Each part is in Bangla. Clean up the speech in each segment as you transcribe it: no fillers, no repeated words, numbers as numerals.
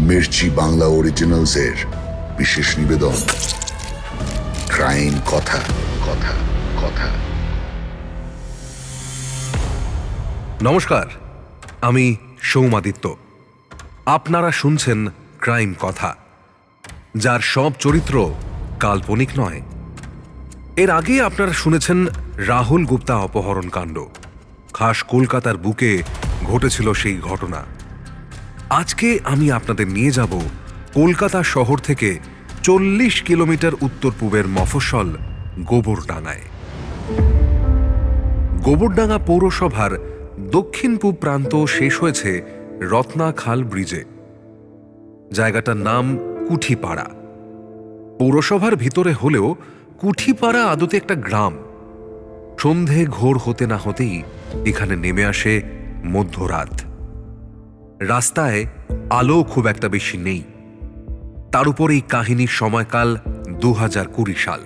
মির্চি বাংলা অরিজিনালসের বিশেষ নিবেদন ক্রাইম কথা কথা কথা। নমস্কার, আমি সৌমাদিত্য। আপনারা শুনছেন ক্রাইম কথা, যার সব চরিত্র কাল্পনিক নয়। এর আগে আপনারা শুনেছেন রাহুল গুপ্তা অপহরণ কাণ্ড। খাস কলকাতার বুকে ঘটেছিল সেই ঘটনা। আজকে আমি আপনাদের নিয়ে যাব কলকাতা শহর থেকে 40 কিলোমিটার উত্তর পূবের মফস্বল গোবরডাঙ্গায়। গোবরডাঙ্গা পৌরসভার দক্ষিণ পূব প্রান্ত শেষ হয়েছে রত্নাখাল ব্রিজে। জায়গাটার নাম কুঠিপাড়া। পৌরসভার ভিতরে হলেও কুঠিপাড়া আদতে একটা গ্রাম। সন্ধে ঘোর হতে না হতেই এখানে নেমে আসে মধ্যরাত। রাস্তায় আলো খুব একটা বেশি নেই। তার উপর এই কাহিনীর সময়কাল 2020 সাল।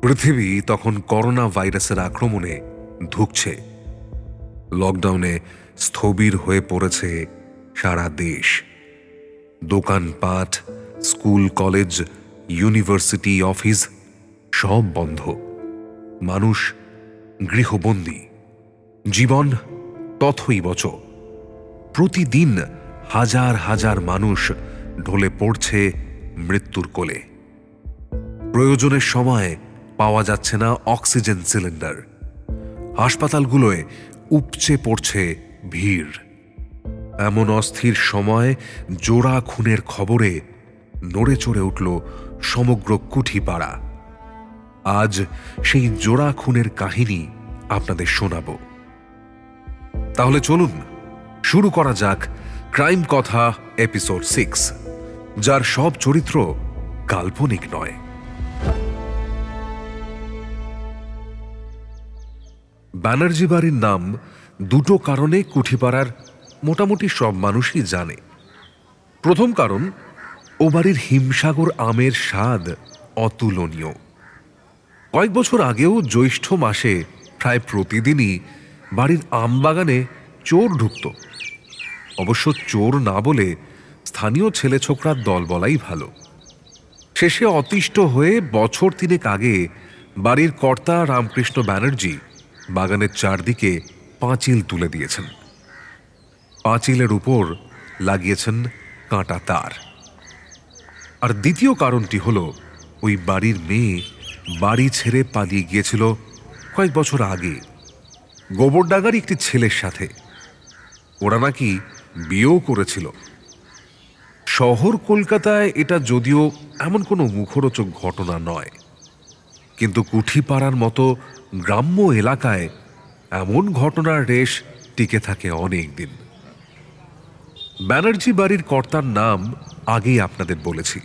পৃথিবী তখন করোনা ভাইরাসের আক্রমণে ধুঁকছে। লকডাউনে স্থবির হয়ে পড়েছে সারা দেশ। দোকানপাট, স্কুল, কলেজ, ইউনিভার্সিটি, অফিস সব বন্ধ। মানুষ গৃহবন্দী। জীবন তথৈবচ। প্রতিদিন হাজার হাজার মানুষ ঢলে পড়ছে মৃত্যুর কোলে। প্রয়োজনের সময় পাওয়া যাচ্ছে না অক্সিজেন সিলিন্ডার। হাসপাতালগুলোয় উপচে পড়ছে ভিড়। এমন অস্থির সময় জোড়া খুনের খবরে নড়ে চড়ে উঠল সমগ্র কুঠিপাড়া। আজ সেই জোড়া খুনের কাহিনী আপনাদের শোনাব। তাহলে চলুন শুরু করা যাক ক্রাইম কথা এপিসোড 6, যার সব চরিত্র কাল্পনিক নয়। ব্যানার্জি বাড়ির নাম দুটো কারণে কুঠিপাড়ার মোটামুটি সব মানুষই জানে। প্রথম কারণ, ও বাড়ির হিমসাগর আমের স্বাদ অতুলনীয়। কয়েক বছর আগেও জ্যৈষ্ঠ মাসে প্রায় প্রতিদিনই বাড়ির আম বাগানে চোর ঢুকত। অবশ্য চোর না বলে স্থানীয় ছেলে ছোকরার দল বলাই ভালো। শেষে অতিষ্ঠ হয়ে বছর 3 আগে বাড়ির কর্তা রামকৃষ্ণ ব্যানার্জি বাগানের চারদিকে পাঁচিল তুলে দিয়েছেন। পাঁচিলের উপর লাগিয়েছেন কাঁটা তার। আর দ্বিতীয় কারণটি হল, ওই বাড়ির মেয়ে বাড়ি ছেড়ে পালিয়ে গিয়েছিল কয়েক বছর আগে গোবরডাঙ্গার একটি ছেলের সাথে। ওরা নাকি বিয়েও করেছিল। শহর কলকাতায় এটা যদিও এমন কোনো মুখরোচক ঘটনা নয়, কিন্তু কুঠিপাড়ার মতো গ্রাম্য এলাকায় এমন ঘটনার রেশ টিকে থাকে অনেক দিন। ব্যানার্জি বাড়ির কর্তার নাম আগেই আপনাদের বলেছি।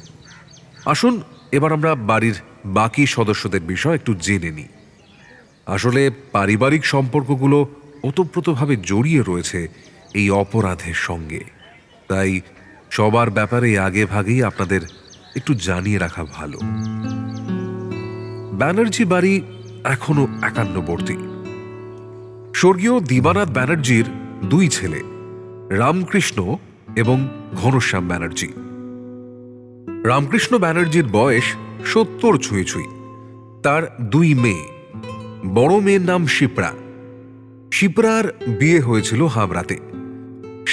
আসুন এবার আমরা বাড়ির বাকি সদস্যদের বিষয় একটু জেনে নিই। আসলে পারিবারিক সম্পর্কগুলো ওতপ্রোতভাবে জড়িয়ে রয়েছে এই অপরাধের সঙ্গে। তাই সবার ব্যাপারে আগে ভাগেই আপনাদের একটু জানিয়ে রাখা ভালো। ব্যানার্জি বাড়ি এখনো একান্নবর্তী। স্বর্গীয় দিবানাথ ব্যানার্জির 2 ছেলে, রামকৃষ্ণ এবং ঘনশ্যাম ব্যানার্জি। রামকৃষ্ণ ব্যানার্জির বয়স 70 ছুঁই ছুঁই। তার 2 মেয়ে। বড় মেয়ের নাম শিপ্রা। শিপ্রার বিয়ে হয়েছিল হাবড়াতে।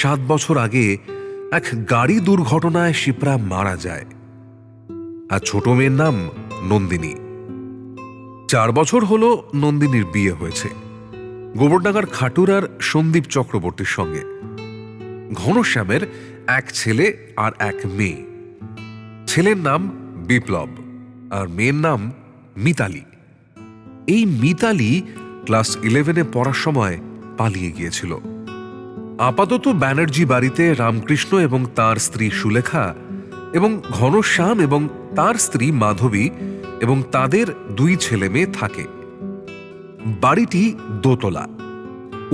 7 বছর আগে এক গাড়ি দুর্ঘটনায় শিপ্রা মারা যায়। আর ছোট মেয়ের নাম নন্দিনী। 4 বছর হলো নন্দিনীর বিয়ে হয়েছে গোবরডাঙ্গার খাটুরার সন্দীপ চক্রবর্তীর সঙ্গে। ঘনশ্যামের 1 ছেলে আর 1 মেয়ে। ছেলের নাম বিপ্লব আর মেয়ের নাম মিতালি। এই মিতালি ক্লাস 11-এ পড়ার সময় পালিয়ে গিয়েছিল। আপাতত ব্যানার্জি বাড়িতে রামকৃষ্ণ এবং তার স্ত্রী সুলেখা এবং ঘনশ্যাম এবং তার স্ত্রী মাধবী এবং তাদের 2 ছেলে মেয়ে থাকে। বাড়িটি দোতলা।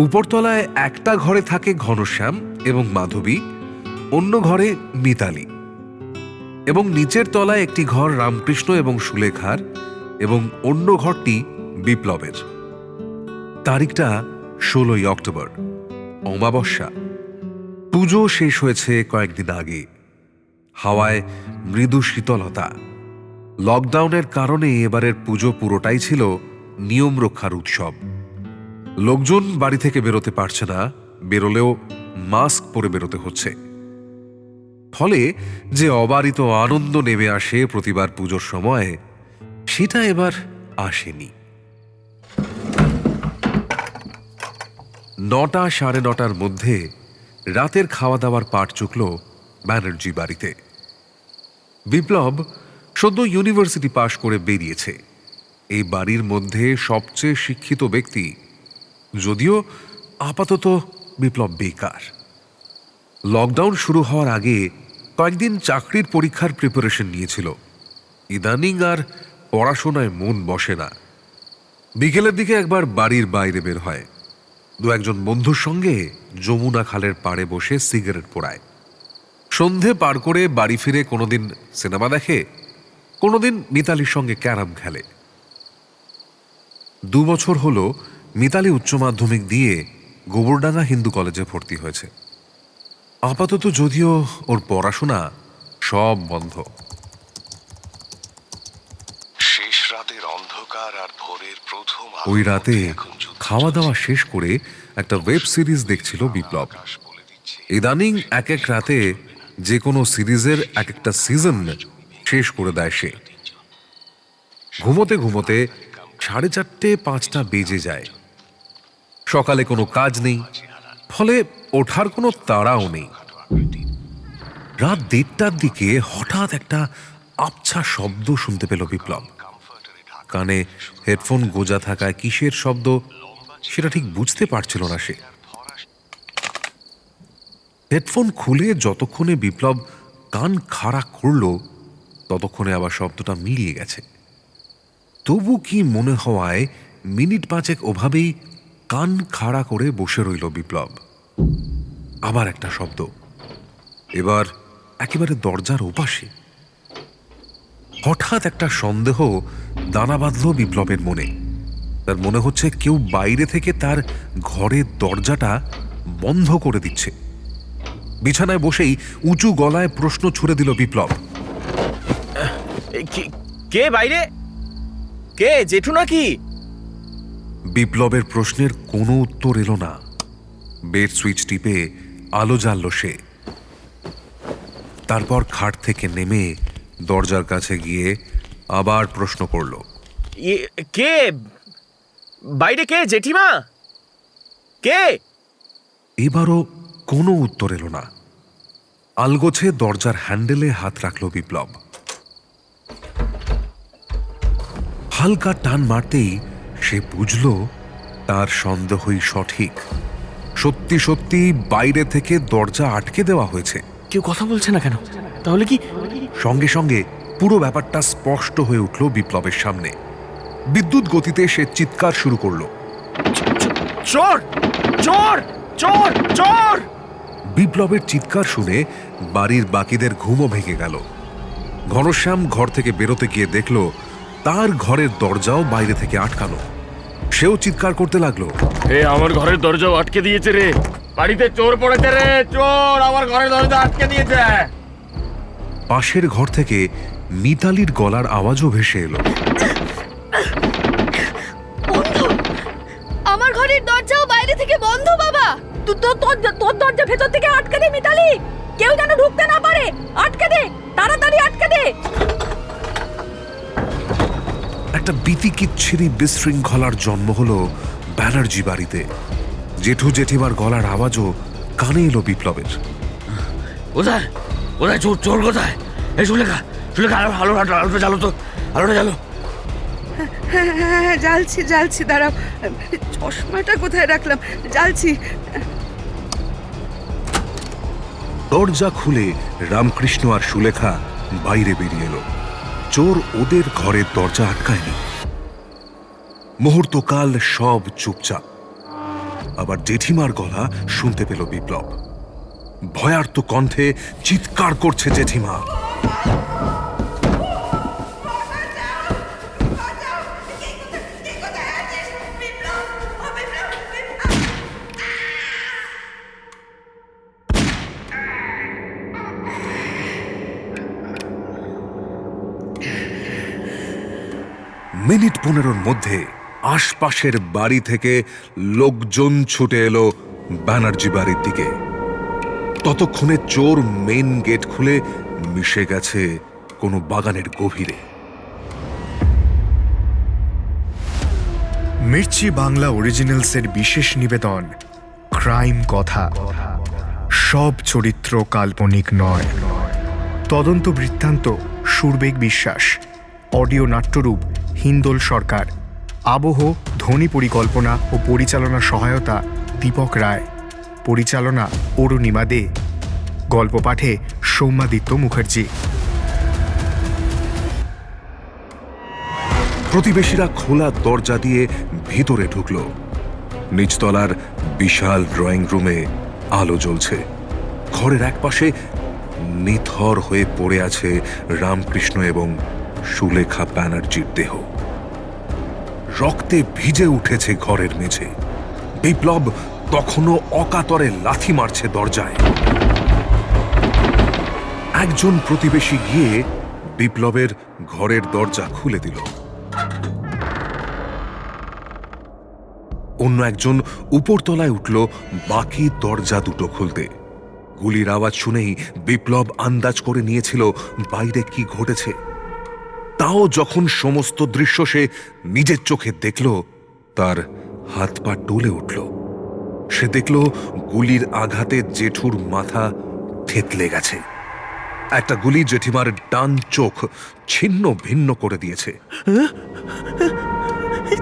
উপরতলায় একটা ঘরে থাকে ঘনশ্যাম এবং মাধবী, অন্য ঘরে মিতালি, এবং নিচের তলায় একটি ঘর রামকৃষ্ণ এবং সুলেখার, এবং অন্য ঘরটি বিপ্লবের। তারিখটা 16ই অক্টোবর, অমাবস্যা। পুজো শেষ হয়েছে কয়েকদিন আগে। হাওয়ায় মৃদু শীতলতা। লকডাউনের কারণে এবারের পুজো পুরোটাই ছিল নিয়ম রক্ষার উৎসব। লোকজন বাড়ি থেকে বেরোতে পারছে না, বেরোলেও মাস্ক পরে বেরোতে হচ্ছে। ফলে যে অবারিত আনন্দ নেমে আসে প্রতিবার পুজোর সময়, সেটা এবার আসেনি। 9টা সাড়ে 9টার মধ্যে রাতের খাওয়া দাওয়ার পাট চুকল ব্যানার্জি বাড়িতে। বিপ্লব সদ্য ইউনিভার্সিটি পাশ করে বেরিয়েছে। এই বাড়ির মধ্যে সবচেয়ে শিক্ষিত ব্যক্তি, যদিও আপাতত বিপ্লব বেকার। লকডাউন শুরু হওয়ার আগে কয়েকদিন চাকরির পরীক্ষার প্রিপারেশন নিয়েছিল। ইদানিং আর পড়াশোনায় মন বসে না। বিকেলের দিকে একবার বাড়ির বাইরে বের হয়, দু একজন বন্ধুর সঙ্গে যমুনা খালের পাড়ে বসে সিগারেট পোড়ায়। সন্ধে পার করে বাড়ি ফিরে কোনোদিন সিনেমা দেখে, কোনোদিন মিতালির সঙ্গে ক্যারাম খেলে। 2 বছর হলো মিতালি উচ্চ মাধ্যমিক দিয়ে গোবরডাঙ্গা হিন্দু কলেজে ভর্তি হয়েছে। আপাতত যদিও ওর পড়াশোনা সব বন্ধ। শেষ রাতের অন্ধকার আর ভোরের প্রথম আলোর ওই রাতে মধ্যে এখন যুদ্ধ খাওয়া দাওয়া চলছে। শেষ করে একটা ওয়েব সিরিজ দেখছিল বিপ্লব। আকাশ বলে দিচ্ছে, ইদানিং এক এক রাতে যে কোনো সিরিজের এক একটা সিজন শেষ করে দেয় সে। ঘুমোতে ঘুমোতে 4:30 5টা বেজে যায়। সকালে কোনো কাজ নেই, ফলে ওঠার কোনো তাড়াও নেই। রাত 1:30টার দিকে হঠাৎ একটা আবছা শব্দ শুনতে পেল বিপ্লব। কানে হেডফোন গোজা থাকায় কিসের শব্দ সেটা ঠিক বুঝতে পারছিল না সে। হেডফোন খুলে যতক্ষণে বিপ্লব কান খাড়া করল, ততক্ষণে আবার শব্দটা মিলিয়ে গেছে। তবু কি মনে হওয়ায় মিনিট 5 ওভাবেই কান খাড়া করে বসে রইল বিপ্লব। আবার একটা শব্দ, এবার একেবারে দরজার ওপাশে। হঠাৎ একটা সন্দেহ দানা বাঁধল বিপ্লবের মনে। তার মনে হচ্ছে কেউ বাইরে থেকে তার ঘরের দরজাটা বন্ধ করে দিচ্ছে। বিছানায় বসেই উঁচু গলায় প্রশ্ন ছুড়ে দিল বিপ্লব। কে বাইরে? কে, জেঠু নাকি? বিপ্লবের প্রশ্নের কোনো উত্তর এলো না। বেড সুইচ টিপে আলো জ্বালল সে। তারপর খাট থেকে নেমে দরজার কাছে গিয়ে আবার প্রশ্ন করল, কে বাইরে? কে, জেঠিমা? কে? এবারও কোনো উত্তর এলো না। আলগোছে দরজার হ্যান্ডেলে হাত রাখল বিপ্লব। হালকা টান মারতেই সে বুঝল তার সন্দেহই সঠিক। সত্যি সত্যি বাইরে থেকে দরজা আটকে দেওয়া হয়েছে। কেউ কথা বলছে না কেন? তাহলে কি? সঙ্গে সঙ্গে পুরো ব্যাপারটা স্পষ্ট হয়ে উঠল বিপ্লবের সামনে। বিদ্যুৎ গতিতে সে চিৎকার শুরু করল, চোর! চোর! চোর! চোর! বিপ্লবের চিৎকার শুনে বাড়ির বাকিদের ঘুমও ভেঙে গেল। ঘনশ্যাম ঘর থেকে বেরোতে গিয়ে দেখল তার ঘরের দরজাও বাইরে থেকে আটকানো। সেও চিৎকার করতে লাগলো, আমার ঘরের দরজাও আটকে দিয়েছে রে, বাড়িতে চোর পড়েছে রে, চোর আমার ঘরের দরজা আটকে দিয়েছে। পাশের ঘর থেকে মিতালির গলার আওয়াজও ভেসে এলো, বন্ধ! আমার ঘরের দরজাও বাইরে থেকে বন্ধ বাবা। তোর দরজা ভেতর থেকে আটকে দে মিতালি, কেউ যেন ঢুকতে না পারে। আটকে দে, তাড়াতাড়ি আটকে দে। একটা বিতিকিচ্ছিরি বিশৃঙ্খলার জন্ম হলো ব্যানার্জি বাড়িতে। জেঠু জেঠিমার গলার আওয়াজও কানে এলো বিপ্লবের। কোথায় কোথায় চোর? চোর কোথায়? এই সুলেখা, সুলেখা আলোটা জ্বালো তো, আলোটা জ্বালো। হ্যাঁ, জ্বালছি, দাঁড়াও। চশমাটা কোথায় রাখলাম? জ্বালছি। দরজা খুলে রামকৃষ্ণ আর সুলেখা বাইরে বেরিয়ে এলো। চোর ওদের ঘরের দরজা আটকায়নি। মুহূর্তকাল সব চুপচাপ। আবার জেঠিমার গলা শুনতে পেল বিপ্লব। ভয়ার্ত কণ্ঠে চিৎকার করছে জেঠিমা, মিনিট 15 মধ্যে আশপাশের বাড়ি থেকে লোকজন ছুটে এলো ব্যানার্জি বাড়ির দিকে। ততক্ষণে চোর মেইন গেট খুলে মিশে গেছে কোনো বাগানের গভীরে। মির্চি বাংলা অরিজিনালসের বিশেষ নিবেদন ক্রাইম কথা। সব চরিত্র কাল্পনিক নয়। তদন্ত বৃত্তান্ত সুরবেগ বিশ্বাস, অডিও নাট্যরূপ হিন্দোল সরকার, আবহ ধ্বনি পরিকল্পনা ও পরিচালনা সহায়তা দীপক রায়, পরিচালনা অরুণিমা দে, গল্প পাঠে সৌম্যাদিত্য মুখার্জি। প্রতিবেশীরা খোলা দরজা দিয়ে ভিতরে ঢুকল। নিচতলার বিশাল ড্রয়িং রুমে আলো জ্বলছে। ঘরের একপাশে নিথর হয়ে পড়ে আছে রামকৃষ্ণ এবং সুলেখা ব্যানার্জির দেহ। রক্তে ভিজে উঠেছে ঘরের মেঝে। বিপ্লব তখনও অকাতরে লাথি মারছে দরজায়। একজন প্রতিবেশী গিয়ে বিপ্লবের ঘরের দরজা খুলে দিল। অন্য একজন উপরতলায় উঠল বাকি দরজা দুটো খুলতে। গুলির আওয়াজ শুনেই বিপ্লব আন্দাজ করে নিয়েছিল বাইরে কি ঘটেছে। তাও যখন সমস্ত দৃশ্য সে নিজের চোখে দেখল, তার হাত পা টলে উঠল। সে দেখল গুলির আঘাতে জেঠুর মাথা থেতলে গেছে। একটা গুলি জেঠিমার ডান চোখ ছিন্ন ভিন্ন করে দিয়েছে।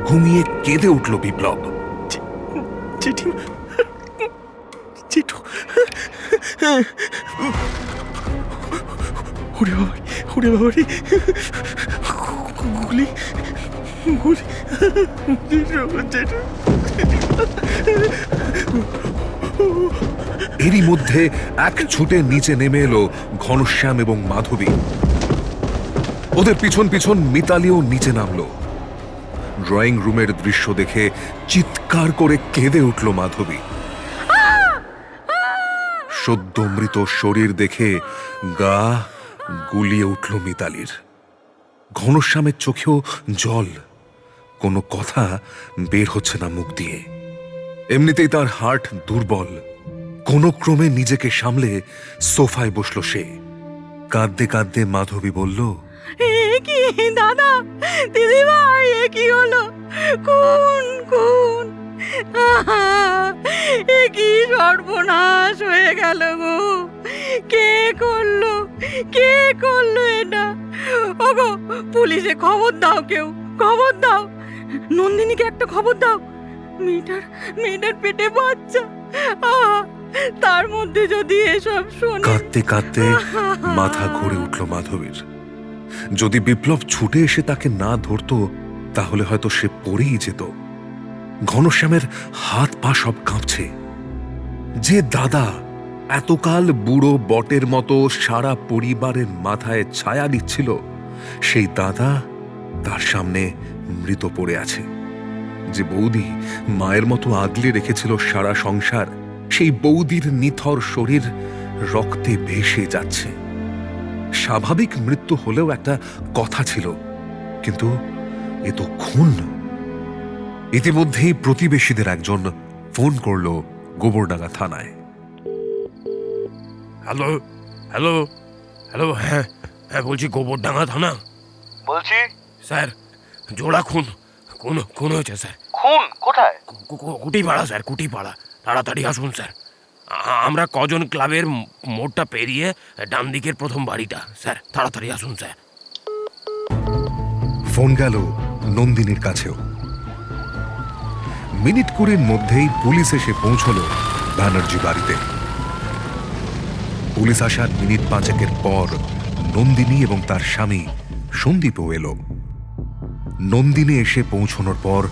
ঘুমিয়ে কেঁদে উঠল বিপ্লব। জেঠু, ওরে বাবা রে, গুলি গুলি। এরই মধ্যে এক ছুটে নিচে নেমে এলো ঘনশ্যাম এবং মাধবী। ওদের পিছন পিছন মিতালিও নিচে নামলো। ড্রয়িং রুমের দৃশ্য দেখে চিৎকার করে কেঁদে উঠল মাধবী। সদ্য মৃত শরীর দেখে গা গুলিয়ে উঠল মিতালির। ঘনশ্যামের চোখেও জল, কোনো কথা বের হচ্ছে না মুখ দিয়ে। এমনিতেই তার হার্ট দুর্বল। কোনো ক্রমে নিজেকে সামলে সোফায় বসল সে। কাঁদতে কাঁদতে মাধবী বলল, কি দাদা, দিদিভাই, এ কি হলো? কোন কোন এ কি সর্বনাশ হয়ে গেল গো! কে করলো এটা? ওগো, পুলিশে খবর দাও, কেউ খবর দাও। নন্দিনীকে একটা খবর দাও। মেয়েটার পেটে বাচ্চা, তার মধ্যে যদি এসব শোনে। কাঁদতে কাঁদতে মাথা ঘুরে উঠল মাধবীর। যদি বিপ্লব ছুটে এসে তাকে না ধরতো তাহলে হয়তো সে পড়েই যেত। ঘনশ্যামের হাত পা সব কাঁপছে। যে দাদা এতকাল বুড়ো বটের মতো সারা পরিবারের মাথায় ছায়া দিচ্ছিল, সেই দাদা তার সামনে মৃত পড়ে আছে। যে বৌদি মায়ের মতো আগলে রেখেছিল সারা সংসার, সেই বৌদির নিথর শরীর রক্তে ভেসে যাচ্ছে। স্বাভাবিক মৃত্যু হলেও একটা কথা ছিল, কিন্তু এ তো খুন। ইতিমধ্যেই প্রতিবেশীদের একজন ফোন করলো গোবরডাঙ্গা থানায়। হ্যালো হ্যালো হ্যালো হ্যাঁ হ্যাঁ বলছি গোবরডাঙ্গা থানা। বলছি স্যার, জোড়া খুন হয়েছে স্যার। খুন কোথায়? কুটিপাড়া স্যার, কুটিপাড়া। তাড়াতাড়ি আসুন স্যার। আমরা কজন ক্লাবের মোড়টা পেরিয়ে ডান দিকের প্রথম বাড়িটা স্যার। তাড়াতাড়ি আসুন স্যার। ফোন গেল নন্দিনীর কাছেও। মিনিট 20 মধ্যেই পুলিশ এসে পৌঁছল ব্যানার্জি বাড়িতে। পুলিশ আসার মিনিট 5 পর নন্দিনী এবং তার স্বামী সন্দীপও এলো। নন্দিনী এসে পৌঁছানোর পর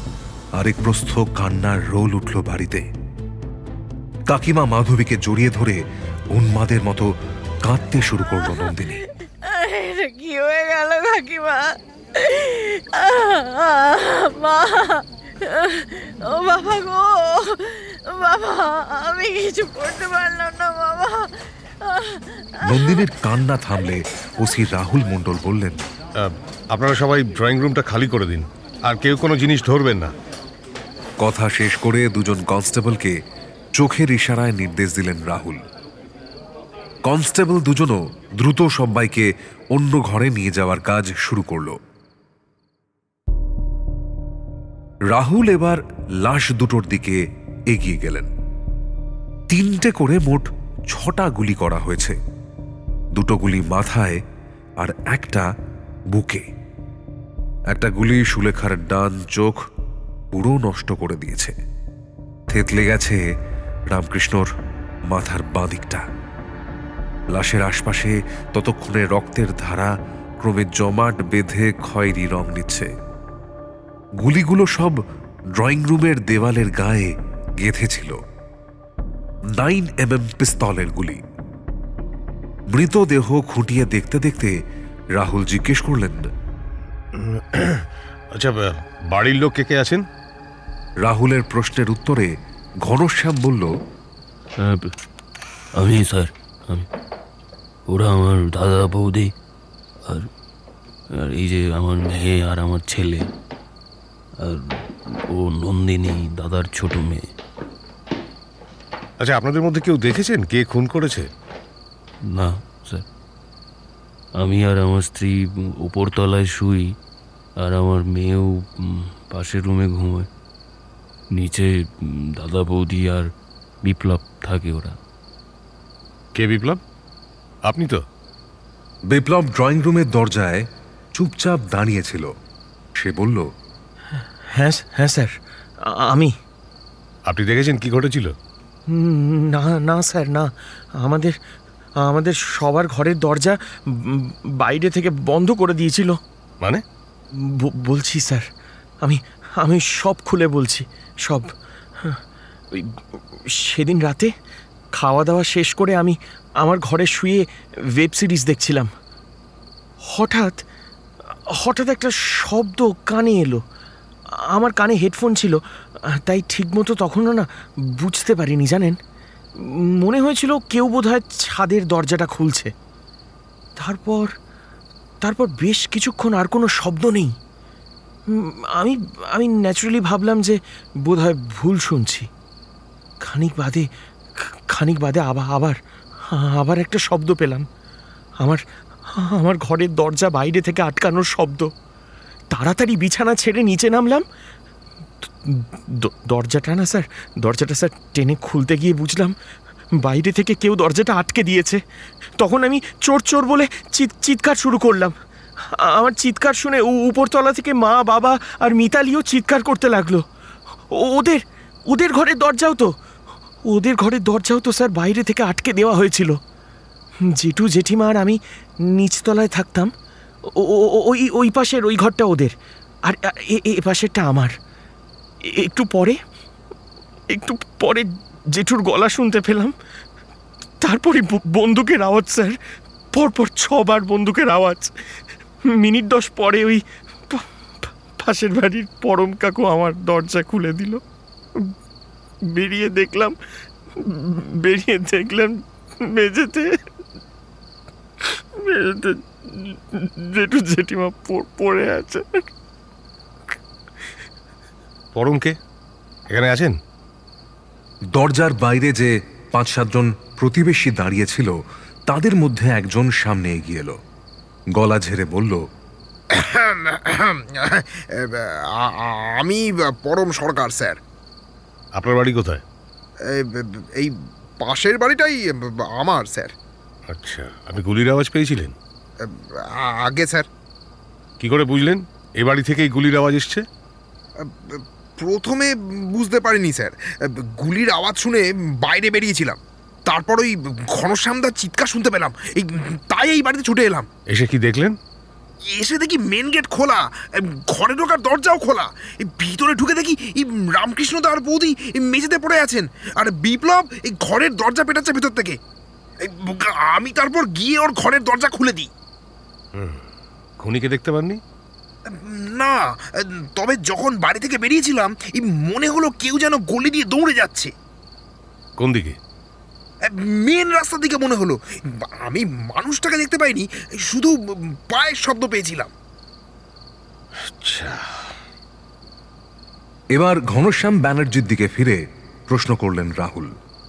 আরেক প্রস্থ কান্নার রোল উঠল বাড়িতে। কাকিমা মাধবীকে জড়িয়ে ধরে উন্মাদের মতো কাঁদতে শুরু করল নন্দিনী। কি হয়ে গেল কাকিমা? মা, ও বাবা গো, বাবা, আমি কিছু করতে পারলাম না বাবা। নন্দিনীর কান্না থামলে ওসি রাহুল মণ্ডল বললেন, আপনারা সবাই ড্রয়িং রুমটা খালি করে দিন। আর কেউ কোনো জিনিস ধরবেন না। কথা শেষ করে দুজন কনস্টেবলকে চোখের ইশারায় নির্দেশ দিলেন রাহুল। কনস্টেবল দুজনও দ্রুত সবাইকে অন্য ঘরে নিয়ে যাওয়ার কাজ শুরু করল। রাহুল এবার লাশ দুটোর দিকে এগিয়ে গেলেন। 3টে করে মোট 6টা গুলি করা হয়েছে। 2টো গুলি মাথায় আর একটা বুকে। একটা গুলি সুলেখার ডান চোখ পুরো নষ্ট করে দিয়েছে। থেতলে গেছে রামকৃষ্ণর মাথার বাঁ দিকটা। লাশের আশপাশে ততক্ষণে রক্তের ধারা ক্রমে জমাট বেঁধে খয়েরি রং নিচ্ছে। গুলিগুলো সব ড্রয়িং রুমের দেওয়ালের গায়ে গেঁথেছিল। 9mm পিস্তলের গুলি। মৃতদেহ খুঁটিয়ে দেখতে দেখতে রাহুল জিজ্ঞেস করলেন, আচ্ছা, বাড়ির লোক কে কে আছেন? রাহুলের প্রশ্নের উত্তরে ঘনশ্যাম বলল, আমি স্যার, আমি, ওরা আমার দাদা বৌদি আর আর এই যে আমার মেয়ে আর আমার ছেলে, আর ও নন্দিনী দাদার ছোট মেয়ে। আচ্ছা, আপনাদের মধ্যে কেউ দেখেছেন কে খুন করেছে? না স্যার, আমি আর আমার স্ত্রী উপরতলায় শুই, আর আমার মেয়েও পাশের রুমে ঘুমোয়। নিচে দাদা বৌদি আর বিপ্লব থাকে। ওরা। কে বিপ্লব? আপনি তো? বিপ্লব ড্রয়িং রুমের দরজায় চুপচাপ দাঁড়িয়েছিল। সে বলল, হ্যাঁ হ্যাঁ স্যার, আমি। আপনি দেখেছেন কি ঘটেছিল? না না স্যার, না। আমাদের আমাদের সবার ঘরের দরজা বাইরে থেকে বন্ধ করে দিয়েছিল। মানে? বলছি স্যার, আমি আমি সব খুলে বলছি, সব। ওই সেদিন রাতে খাওয়া দাওয়া শেষ করে আমি আমার ঘরে শুয়ে ওয়েব সিরিজ দেখছিলাম। হঠাৎ হঠাৎ একটা শব্দ কানে এলো। আমার কানে হেডফোন ছিল, তাই ঠিকমতো তখনও না বুঝতে পারিনি, জানেন। মনে হয়েছিল কেউ বোধহয় ছাদের দরজাটা খুলছে। তারপর তারপর বেশ কিছুক্ষণ আর কোনো শব্দ নেই। আমি আমি ন্যাচারালি ভাবলাম যে বোধহয় ভুল শুনছি। খানিক বাদে আবার আবার একটা শব্দ পেলাম। আমার আমার ঘরের দরজা বাইরে থেকে আটকানোর শব্দ। তাড়াতাড়ি বিছানা ছেড়ে নিচে নামলাম। দরজাটা স্যার টেনে খুলতে গিয়ে বুঝলাম বাইরে থেকে কেউ দরজাটা আটকে দিয়েছে। তখন আমি চোর চোর বলে চিৎকার শুরু করলাম। আমার চিৎকার শুনে উপরতলা থেকে মা, বাবা আর মিতালিও চিৎকার করতে লাগলো। ওদের ঘরের দরজাও তো স্যার বাইরে থেকে আটকে দেওয়া হয়েছিল। জেঠু, জেঠিমা আর আমি নিচতলায় থাকতাম। ওই পাশের ওই ঘরটা ওদের, আর এ পাশেরটা আমার। একটু পরে জেঠুর গলা শুনতে পেলাম। তারপরে বন্দুকের আওয়াজ স্যার, পরপর 6বার বন্দুকের আওয়াজ। মিনিট 10 পরে ওই পাশের বাড়ির পরম কাকু আমার দরজা খুলে দিল। বেরিয়ে দেখলাম মেঝেতে জেঠু জেঠিমা পড়ে আছে। পরমকে এখানে আছেন? দরজার বাইরে যে 5-7 জন প্রতিবেশী দাঁড়িয়েছিল তাদের মধ্যে একজন সামনে এগিয়ে এলো। গলা ঝেড়ে বলল, আমি পরম সরকার স্যার। আপনার বাড়ি কোথায়? এই পাশের বাড়িটাই আমার স্যার। আচ্ছা, আপনি গুলির আওয়াজ পেয়েছিলেন? আগে স্যার। কি করে বুঝলেন এই বাড়ি থেকেই গুলির আওয়াজ এসছে? প্রথমে বুঝতে পারিনি স্যার। গুলির আওয়াজ শুনে বাইরে বেরিয়েছিলাম। তারপর ওই ঘনশ্যামদার চিৎকার শুনতে পেলাম, তাই এই বাড়িতে ছুটে এলাম। এসে কি দেখলেন? এসে দেখি মেন গেট খোলা, ঘরে ঢোকার দরজাও খোলা। ভিতরে ঢুকে দেখি রামকৃষ্ণ আর বৌদি মেঝেতে পড়ে আছেন, আর বিপ্লব এই ঘরের দরজা পেটাচ্ছে ভেতর থেকে। আমি তারপর গিয়ে ওর ঘরের দরজা খুলে দিই। খুনিকে দেখতে পাননি? না, তবে যখন বাড়ি থেকে বেরিয়েছিলাম মনে হলো কেউ যেন গলি দিয়ে দৌড়ে যাচ্ছে। কোন দিকে? মেন রাস্তার দিকে মনে হলো। আমি মানুষটাকে দেখতে পাইনি, শুধু পায়ের শব্দ পেয়েছিলাম। আচ্ছা, এবার ঘনশ্যাম ব্যানার্জির দিকে ফিরে প্রশ্ন করলেন রাহুল।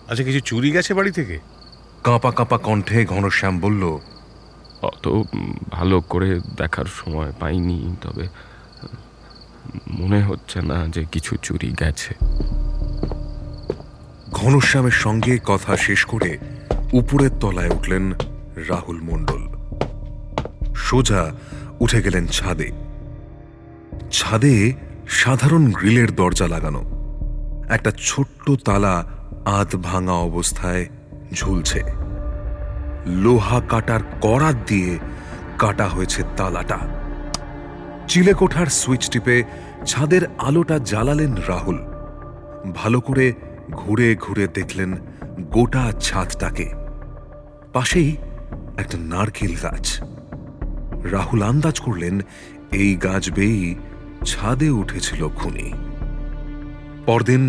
আচ্ছা, কিছু চুরি গেছে বাড়ি থেকে? কাঁপা কাঁপা কণ্ঠে ঘনশ্যাম বলল, অত ভালো করে দেখার সময় পাইনি, তবে মনে হচ্ছে না যে কিছু চুরি গেছে। ঘনশ্যামের সঙ্গে কথা শেষ করে উপরের তলায় উঠলেন রাহুল মণ্ডল। সোজা উঠে গেলেন ছাদে। ছাদে সাধারণ গ্রিলের দরজা লাগানো, একটা ছোট্ট তালা আধ ভাঙা অবস্থায় ঝুলছে। লোহা কাটার করাত দিয়ে কাটা হয়েছে তালাটা। চিলেকোঠার সুইচ টিপে ছাদের আলোটা জ্বালালেন রাহুল। ভালো করে ঘুরে ঘুরে দেখলেন গোটা ছাদটাকে। পাশেই একটা নারকেল গাছ। রাহুল আন্দাজ করলেন এই গাছ বেয়েই ছাদে উঠেছিল খুনি। পরদিন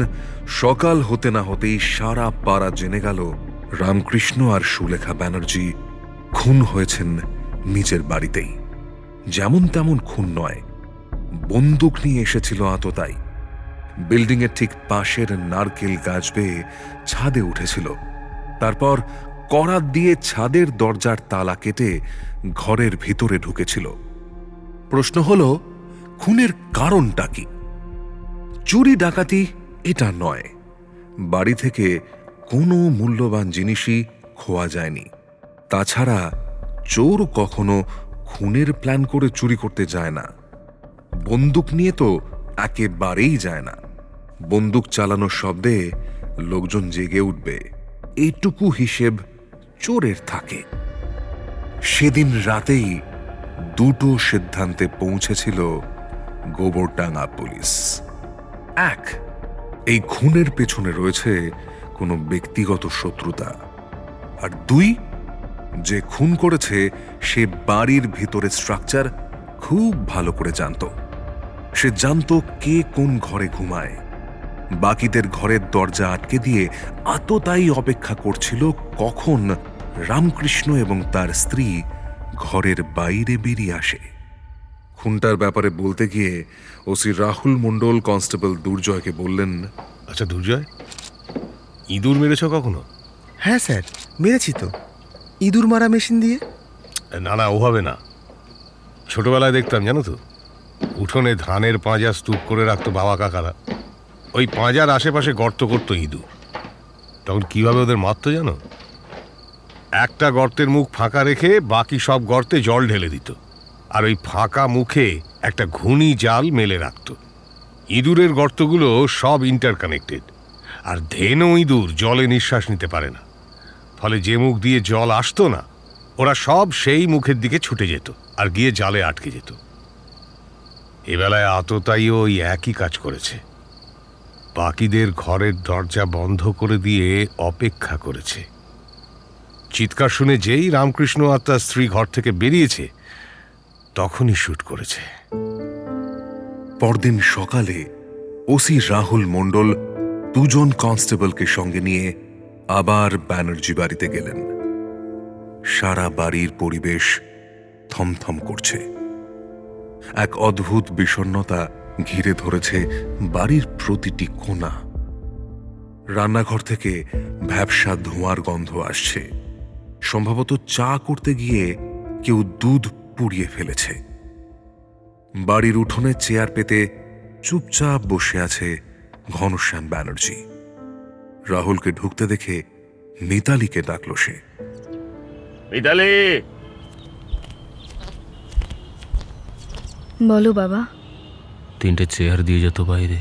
সকাল হতে না হতেই সারা পাড়া জেনে গেল রামকৃষ্ণ আর সুলেখা ব্যানার্জি খুন হয়েছেন নিজের বাড়িতেই। যেমন তেমন খুন নয়, বন্দুক নিয়ে এসেছিল আততাই। বিল্ডিং এর ঠিক পাশের নারকেল গাছ বেয়ে ছাদে উঠেছিল। তারপর করাত দিয়ে ছাদের দরজার তালা কেটে ঘরের ভিতরে ঢুকেছিল। প্রশ্ন হলো, খুনের কারণটা কি? চুরি ডাকাতি এটা নয়। বাড়ি থেকে কোনো মূল্যবান জিনিসই খোয়া যায়নি। তাছাড়া চোর কখনো খুনের প্ল্যান করে চুরি করতে যায় না। বন্দুক নিয়ে তো একেবারেই যায় না। বন্দুক চালানোর শব্দে লোকজন জেগে উঠবে, এইটুকু হিসেব চোরের থাকে। সেদিন রাতেই দুটো সিদ্ধান্তে পৌঁছেছিল গোবরডাঙ্গা পুলিশ। এক, এই খুনের পেছনে রয়েছে কোনো ব্যক্তিগত শত্রুতা। আর দুই, যে খুন করেছে সে বাড়ির ভিতরে স্ট্রাকচার খুব ভালো করে জানত। সে জানত কে কোন ঘরে ঘুমায়। বাকিদের ঘরের দরজা আটকে দিয়ে আততায়ী অপেক্ষা করছিল কখন রামকৃষ্ণ এবং তার স্ত্রী ঘরের বাইরে বেরিয়ে আসে। খুনটার ব্যাপারে বলতে গিয়ে ওসি রাহুল মণ্ডল কনস্টেবল দুর্জয়কে বললেন, আচ্ছা দুর্জয়, ইঁদুর মেরেছ কখনো? হ্যাঁ স্যার, মেরেছি তো, ইঁদুর মারা মেশিন দিয়ে। না না, ওভাবে না। ছোটবেলায় দেখতাম, জানো তো, উঠোনে ধানের পাঁজা স্তূপ করে রাখতো বাবা কাকারা। ওই পাঁজার আশেপাশে গর্ত করতো ইঁদুর। তখন কিভাবে ওদের মারতো জানো? একটা গর্তের মুখ ফাঁকা রেখে বাকি সব গর্তে জল ঢেলে দিত, আর ওই ফাঁকা মুখে একটা ঘুনি জাল মেলে রাখত। ইঁদুরের গর্তগুলো সব ইন্টারকানেক্টেড, আর ধেনো ইঁদুর জলে নিঃশ্বাস নিতে পারে না। ফলে যে মুখ দিয়ে জল আসতো না, ওরা সব সেই মুখের দিকে ছুটে যেত আর গিয়ে জালে আটকে যেত। এবেলায় আততায়ীও ওই একই কাজ করেছে। বাকিদের ঘরের দরজা বন্ধ করে দিয়ে অপেক্ষা করেছে। চিৎকার শুনে যেই রামকৃষ্ণ আর তার স্ত্রী ঘর থেকে বেরিয়েছে, তখনই শুট করেছে। পরদিন সকালে ওসি রাহুল মণ্ডল দুজন কনস্টেবলকে সঙ্গে নিয়ে আবার ব্যানার্জি বাড়িতে গেলেন। সারা বাড়ির পরিবেশ থমথম করছে। এক অদ্ভুত বিষণ্ণতা ঘিরে ধরেছে বাড়ির প্রতিটি কোণা। রান্নাঘর থেকে ভ্যাপসা ধোঁয়ার গন্ধ আসছে। সম্ভবত চা করতে গিয়ে কেউ দুধ পুড়িয়ে ফেলেছে। বাড়ির উঠোনে চেয়ার পেতে চুপচাপ বসে আছে ঘনশ্যাম ব্যানার্জি। রাহুলকে ঢুকতে দেখে মিতালিকে ডাকল সে। মিতালি, বলো বাবা। 3টে চেয়ার দিয়ে যেত বাইরে।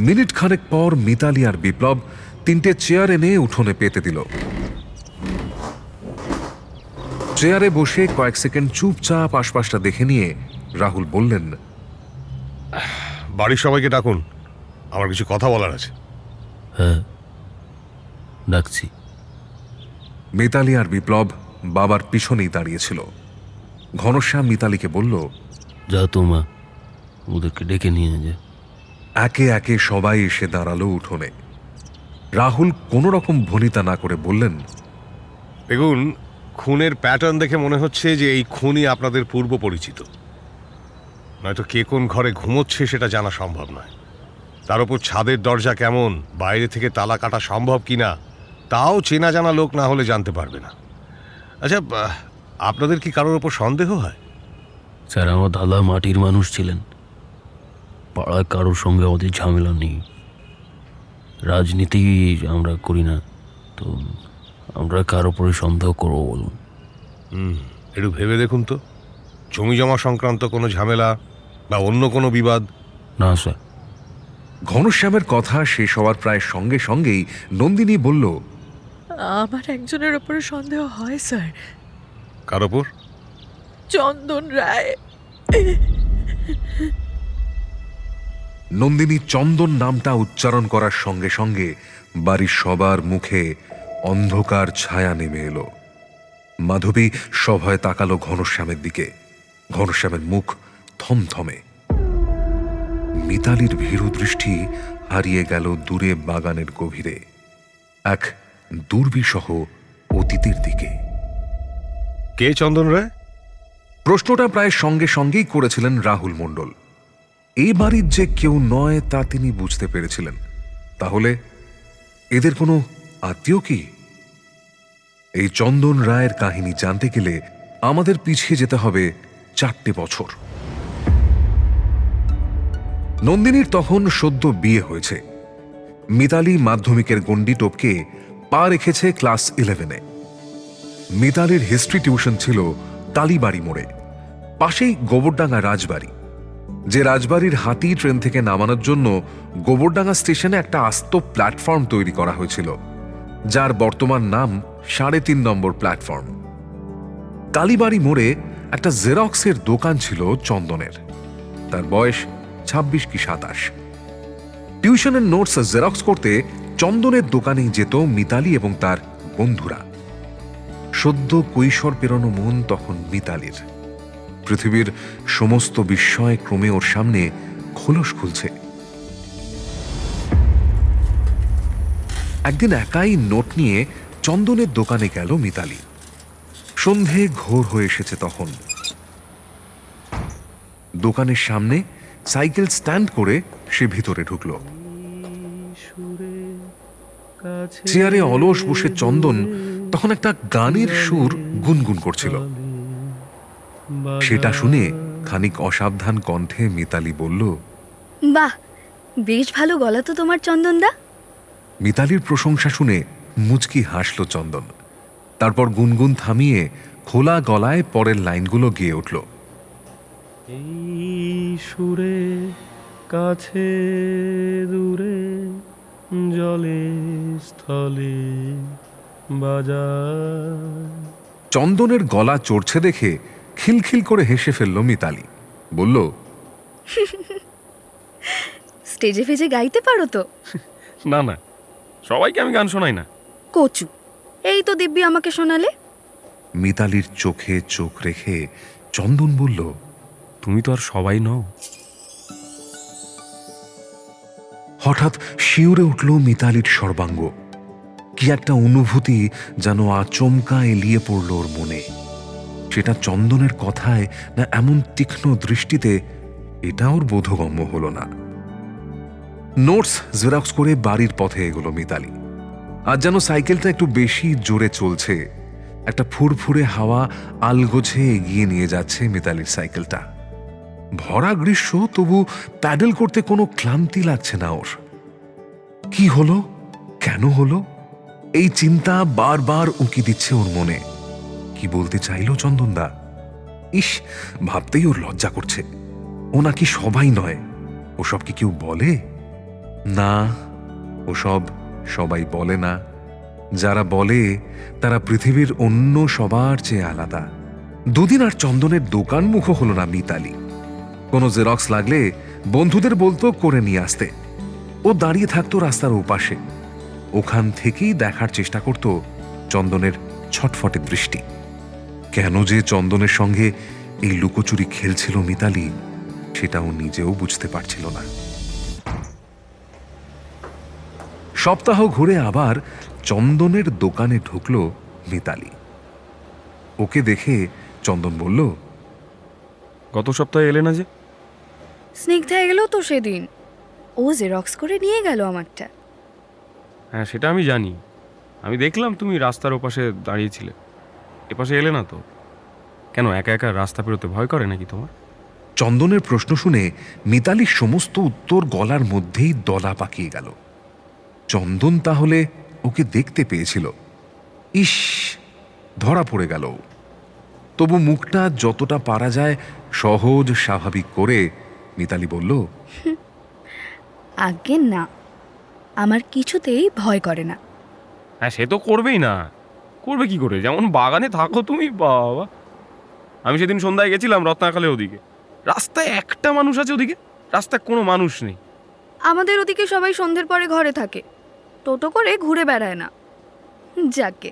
মিনিট খানেক পর মিতালি আর বিপ্লব 3টে চেয়ার এনে উঠোনে পেতে দিল। চেয়ারে বসে কয়েক সেকেন্ড চুপচাপ আশপাশটা দেখে নিয়ে রাহুল বললেন, বাড়ির সবাইকে ডাকুন, আমার কিছু কথা বলার আছে। হ্যাঁ, ডাকছি। মিতালি আর বিপ্লব বাবার পিছনেই দাঁড়িয়েছিল। ঘনশ্যাম মিতালিকে বলল, যাও তোমা, ওদেরকে ডেকে নিয়ে যা। একে একে সবাই এসে দাঁড়ালো উঠোনে। রাহুল কোনো রকম ভনিতা না করে বললেন, দেখুন, খুনের প্যাটার্ন দেখে মনে হচ্ছে যে এই খুনই আপনাদের পূর্ব পরিচিত। নয়তো কে কোন ঘরে ঘুমোচ্ছে সেটা জানা সম্ভব নয়। তার উপর ছাদের দরজা কেমন, বাইরে থেকে তালা কাটা সম্ভব কিনা, তাও চেনা জানা লোক না হলে জানতে পারবে না। আচ্ছা, আপনাদের কি কারোর ওপর সন্দেহ হয়? স্যার, আমার দাদা মাটির মানুষ ছিলেন। পাড়ায় কারোর সঙ্গে আমাদের ঝামেলা নেই। রাজনীতি আমরা করি না, তো আমরা কার ওপরে সন্দেহ করবো বলুন? একটু ভেবে দেখুন তো, জমি জমা সংক্রান্ত কোনো ঝামেলা বা অন্য কোনো বিবাদ? না স্যার। ঘনশ্যামের কথা শেষ হওয়ার প্রায় সঙ্গে সঙ্গেই নন্দিনী বলল, আমার একজনের ওপরে সন্দেহ হয় স্যার, কার ওপর? চন্দন রায়। নন্দিনী চন্দন নামটা উচ্চারণ করার সঙ্গে সঙ্গে বাড়ির সবার মুখে অন্ধকার ছায়া নেমে এলো। মাধবী সভয়ে তাকালো ঘনশ্যামের দিকে। ঘনশ্যামের মুখ থমথমে। মিতালির ভীরু দৃষ্টি হারিয়ে গেল দূরে বাগানের গভীরে, এক দুর্বিষহ অতীতের দিকে। কে চন্দন রায়? প্রশ্নটা প্রায় সঙ্গে সঙ্গেই করেছিলেন রাহুল মণ্ডল। এই বাড়ির যে কেউ নয় তা তিনি বুঝতে পেরেছিলেন। তাহলে এদের কোনো আত্মীয় কি? এই চন্দন রায়ের কাহিনী জানতে গেলে আমাদের পিছিয়ে যেতে হবে 4টে বছর। নন্দিনীর তখন সদ্য বিয়ে হয়েছে। মিতালি মাধ্যমিকের গণ্ডি টপকে পা রেখেছে ক্লাস 11-এ। মিতালির হিস্ট্রি টিউশন ছিল টালিবাড়ি মোড়ে, পাশেই গোবরডাঙ্গা রাজবাড়ি। যে রাজবাড়ির হাতি ট্রেন থেকে নামানোর জন্য গোবরডাঙ্গা স্টেশনে একটা আস্ত প্ল্যাটফর্ম তৈরি করা হয়েছিল, যার বর্তমান নাম 3.5 নম্বর প্ল্যাটফর্ম। কালীবাড়ি মোড়ে একটা জেরক্সের দোকান ছিল চন্দনের। তার বয়স 26 কি 27। টিউশনের নোটস জেরক্স করতে চন্দনের দোকানেই যেত মিতালি এবং তার বন্ধুরা। সদ্য কৈশোর পেরোনো মন তখন মিতালির। পৃথিবীর সমস্ত বিস্ময় ক্রমে ওর সামনে খোলস খুলছে। একদিন একাই নোট নিয়ে চন্দনের দোকানে গেল মিতালি। সন্ধে ঘোর হয়ে এসেছে তখন। দোকানের সামনে সাইকেল স্ট্যান্ড করে সে ভিতরে ঢুকল। চেয়ারে অলস বসে চন্দন তখন একটা গানের সুর গুনগুন করছিল। সেটা শুনে খানিক অসাবধান কণ্ঠে মিতালি বলল, বাহ, বেশ ভালো গলা তো তোমার চন্দনদা। মিতালির প্রশংসা শুনে মুচকি হাসল চন্দন। তারপর গুনগুন থামিয়ে খোলা গলায় পরের লাইনগুলো গেয়ে উঠল। এই সুরে কাছে দূরে জলে স্থলে বাজার। চন্দনের গলা চড়ছে দেখে খিলখিল করে হেসে ফেলল মিতালি। বলল, স্টেজে ফেজে গাইতে পারো তো? না না, সবাইকে আমি গান শোনাই না। কচু, এই তো দিব্যি আমাকে শোনালে। মিতালির চোখে চোখ রেখে চন্দন বলল, তুমি তো আর সবাই নও। হঠাৎ শিউরে উঠল মিতালির সর্বাঙ্গ। কি একটা অনুভূতি যেন আচমকা এলিয়ে পড়ল ওর মনে। সেটা চন্দনের কথায় না এমন তীক্ষ্ণ দৃষ্টিতে, এটা ওর বোধগম্য হল না। নোটস জেরক্স করে বাড়ির পথে এগোলো মিতালি। আজ যেন সাইকেলটা একটু বেশি জোরে চলছে। একটা ফুরফুরে হাওয়া আলগোছে এগিয়ে নিয়ে যাচ্ছে মিতালির সাইকেলটা। ভরা গ্রীষ্ম, তবু প্যাডেল করতে কোনো ক্লান্তি লাগছে না ওর। কি হলো, কেন হলো, এই চিন্তা বারবার উঁকি দিচ্ছে ওর মনে। কি বলতে চাইল চন্দনদা? ইস, ভাবতেই ওর লজ্জা করছে। ও নাকি সবাই নয়। ওসব কি কেউ বলে? না, ওসব সবাই বলে না। যারা বলে তারা পৃথিবীর অন্য সবার চেয়ে আলাদা। দুদিন আর চন্দনের দোকান মুখ হলো না মিতালি। কোনো জেরক্স লাগলে বন্ধুদের বলতো করে নিয়ে আসতে। ও দাঁড়িয়ে থাকতো রাস্তার ওপাশে। ওখান থেকেই দেখার চেষ্টা করত চন্দনের ছটফটে দৃষ্টি। কেন যে চন্দনের সঙ্গে এই লুকোচুরি খেলছিল মিতালি, সেটা ও নিজেও বুঝতে পারছিল না। সপ্তাহ ঘুরে আবার চন্দনের দোকানে ঢুকল মিতালি। ওকে দেখে চন্দন বলল, গত সপ্তাহে এলে না যে? স্নিগ্ধা এগেলো তো সেদিন, ও জেরক্স করে নিয়ে গেল আমারটা। হ্যাঁ, সেটা আমি জানি। আমি দেখলাম তুমি রাস্তার ওপাশে দাঁড়িয়েছিলে, এপাশে এলে না তো। কেন, একা একা রাস্তা পেরোতে ভয় করে নাকি তোমার? চন্দনের প্রশ্ন শুনে মিতালির সমস্ত উত্তর গলার মধ্যেই দলা পাকিয়ে গেল। চন্দন তাহলে ওকে দেখতে পেয়েছিল। ইস, ধরা পড়ে গেল। তবু মুখটা যতটা পারা যায় সহজ স্বাভাবিক করে মিতালি বলল, আজ্ঞে না, আমার কিছুতেই ভয় করে না। হ্যাঁ, সে তো করবেই না, করবে কি করে? যেমন বাগানে থাকো তুমি, বাবা। আমি সেদিন সন্ধ্যায় গেছিলাম রত্নাখালের ওদিকে, রাস্তায় একটা মানুষ আছে, ওদিকে রাস্তায় কোনো মানুষ নেই। আমাদের ওদিকে সবাই সন্ধ্যের পরে ঘরে থাকে, টোটো করে ঘুরে বেড়ায় না। যাকে,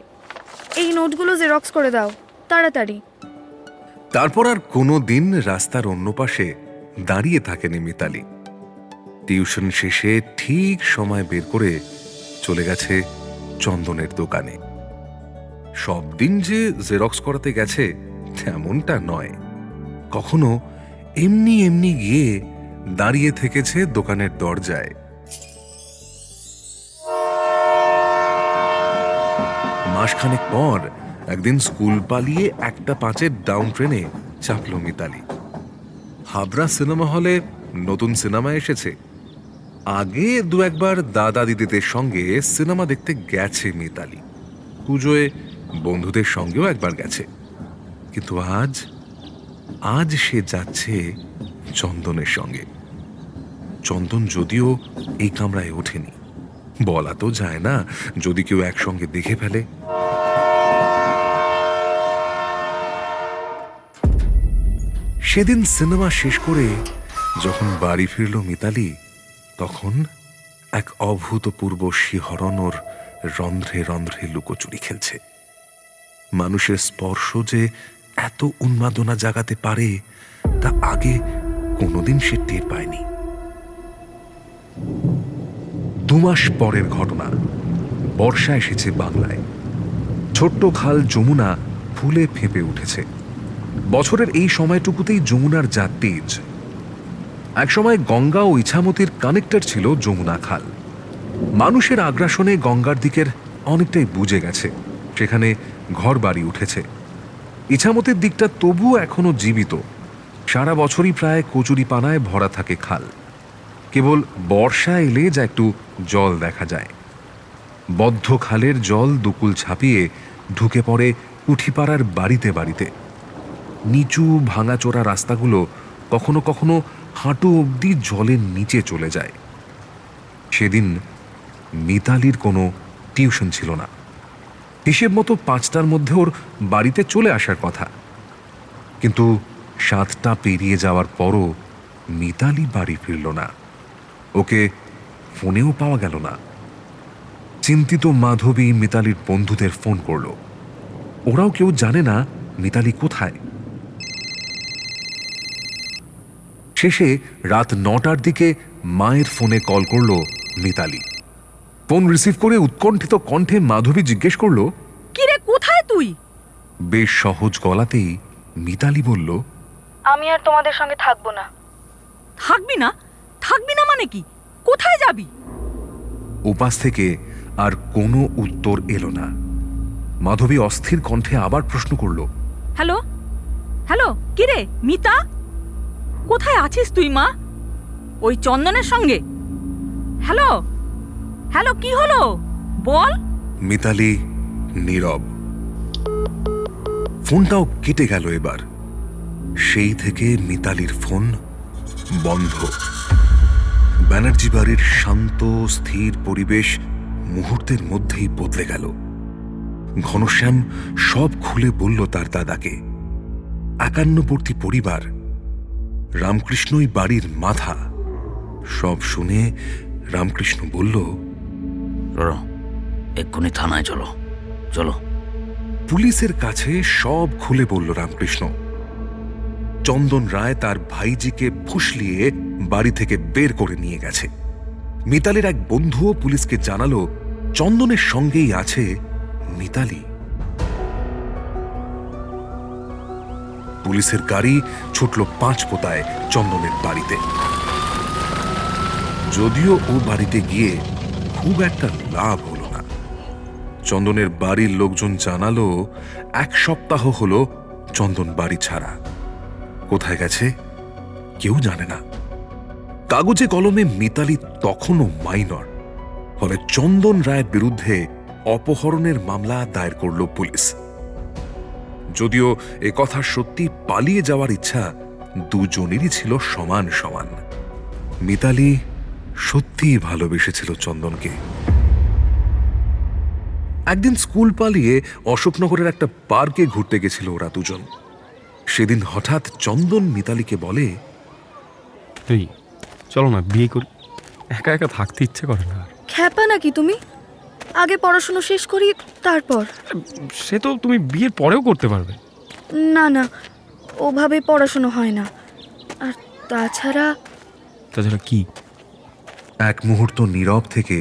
এই নোটগুলো জেরক্স করে দাও তাড়াতাড়ি। তারপর আর কোনো দিন রাস্তার অন্য পাশে দাঁড়িয়ে থাকেনি মিতালি। টিউশন শেষে ঠিক সময় বের করে চলে গেছে চন্দনের দোকানে। সব দিন যে জেরক্স করাতে গেছে তেমনটা নয়, কখনো এমনি এমনি গিয়ে দাঁড়িয়ে থেকেছে দোকানের দরজায়। মাসখানেক পর একদিন স্কুল পালিয়ে 1:05 ডাউন ট্রেনে চাপল মিতালি। হাবড়া সিনেমা হলে নতুন সিনেমা এসেছে। আগে দু একবার দাদা দিদিদের সঙ্গে সিনেমা দেখতে গেছে মিতালি। পুজোয় বন্ধুদের সঙ্গেও একবার গেছে। কিন্তু আজ সে যাচ্ছে চন্দনের সঙ্গে। চন্দন যদিও এই কামরায় ওঠেনি, বলা তো যায় না যদি কেউ একসঙ্গে দেখে ফেলে। সেদিন সিনেমা শেষ করে যখন বাড়ি ফিরল মিতালি, তখন এক অভূতপূর্ব শিহরণ ওর রন্ধ্রে রন্ধ্রে লুকোচুরি খেলছে। মানুষের স্পর্শ যে এত উন্মাদনা জাগাতে পারে তা আগে কোনোদিন সে টের পায়নি। 2 মাস পরের ঘটনা। বর্ষা এসেছে বাংলায়। ছোট্ট খাল যমুনা ফুলে ফেঁপে উঠেছে। বছরের এই সময়টুকুতেই যমুনার যা তেজ। একসময় গঙ্গা ও ইছামতির কানেক্টর ছিল যমুনা খাল। মানুষের আগ্রাসনে গঙ্গার দিকের অনেকটাই বুঝে গেছে, সেখানে ঘর বাড়ি উঠেছে। ইছামতির দিকটা তবুও এখনো জীবিত। সারা বছরই প্রায় কচুরিপানায় ভরা থাকে খাল। কেবল বর্ষা এলে যা একটু জল দেখা যায়। বদ্ধ খালের জল দুকুল ছাপিয়ে ঢুকে পড়ে উঠিপাড়ার বাড়িতে বাড়িতে। নিচু ভাঙাচোরা রাস্তাগুলো কখনো কখনো হাঁটু অবধি জলের নিচে চলে যায়। সেদিন মিতালির কোনো টিউশন ছিল না। হিসেব মতো 5টার মধ্যে ওর বাড়িতে চলে আসার কথা, কিন্তু 7টা পেরিয়ে যাওয়ার পরও মিতালি বাড়ি ফিরল না। ওকে ফোনেও পাওয়া গেল না। চিন্তিত মাধবী মিতালির বন্ধুদের ফোন করল। ওরাও কেউ জানে না মিতালি কোথায়। শেষে রাত 9টার দিকে মায়ের ফোনে কল করল মিতালি। ফোন রিসিভ করে উৎকণ্ঠিত কণ্ঠে মাধবী জিজ্ঞেস করল, কিরে, কোথায় তুই? বেশ সহজ গলাতেই মিতালি বলল, আমি আর তোমাদের সঙ্গে থাকবো না। থাকবি না? থাকবি না মানে কি? কোথায় যাবি? উপাস থেকে আর কোনো উত্তর এলো না। মাধবী অস্থির কণ্ঠে আবার প্রশ্ন করল, হ্যালো হ্যালো, কিরে মিতা, কোথায় আছিস তুই মা? ওই চন্দনের সঙ্গে? হ্যালো হ্যালো, কি হলো বল? মিতালি নীরব। ফোনটাও কেটে গেল এবার। সেই থেকে মিতালির ফোন বন্ধ। ব্যানার্জি বাড়ির শান্ত স্থির পরিবেশ মুহূর্তের মধ্যেই বদলে গেল। ঘনশ্যাম সব খুলে বলল তার দাদাকে। 51বর্তী পরিবার, রামকৃষ্ণই বাড়ির মাথা। সব শুনে রামকৃষ্ণ বলল, চলো, এক্ষুনি থানায় চলো চলো। পুলিশের কাছে সব খুলে বলল রামকৃষ্ণ। চন্দন রায় তার ভাইজিকে ফুসলিয়ে বাড়ি থেকে বের করে নিয়ে গেছে। মিতালির এক বন্ধুও পুলিশকে জানালো চন্দনের সঙ্গেই আছে মিতালি। পুলিশের গাড়ি ছুটল 5 পোতায় চন্দনের বাড়িতে। যদিও ও বাড়িতে গিয়ে খুব একটা লাভ হলো না। চন্দনের বাড়ির লোকজন জানালো 1 সপ্তাহ হলো চন্দন বাড়ি ছাড়া। কোথায় গেছে কেউ জানে না। কাগজে কলমে মিতালি তখনও মাইনর, ফলে চন্দন রায়ের বিরুদ্ধে অপহরণের মামলা দায়ের করল পুলিশ। যদিও একথা সত্যি পালিয়ে যাওয়ার ইচ্ছা দুজনেরই ছিল সমান সমান। মিতালি সত্যিই ভালোবেসেছিল চন্দনকে। একদিন স্কুল পালিয়ে অশোকনগরের একটা পার্কে ঘুরতে গেছিল ওরা দুজন। সেদিন হঠাৎ চন্দন মিতালিকে বলে, এই চলো না বিয়ে করি, একা একা থাকতে ইচ্ছে করে না। খ্যাপা নাকি তুমি? আগে পড়াশুনো শেষ করি তারপর। সে তো তুমি বিয়ের পরেও করতে পারবে। না না, ওভাবে পড়াশুনো হয় না। আর তাছাড়া কি? এক মুহূর্ত নীরব থেকে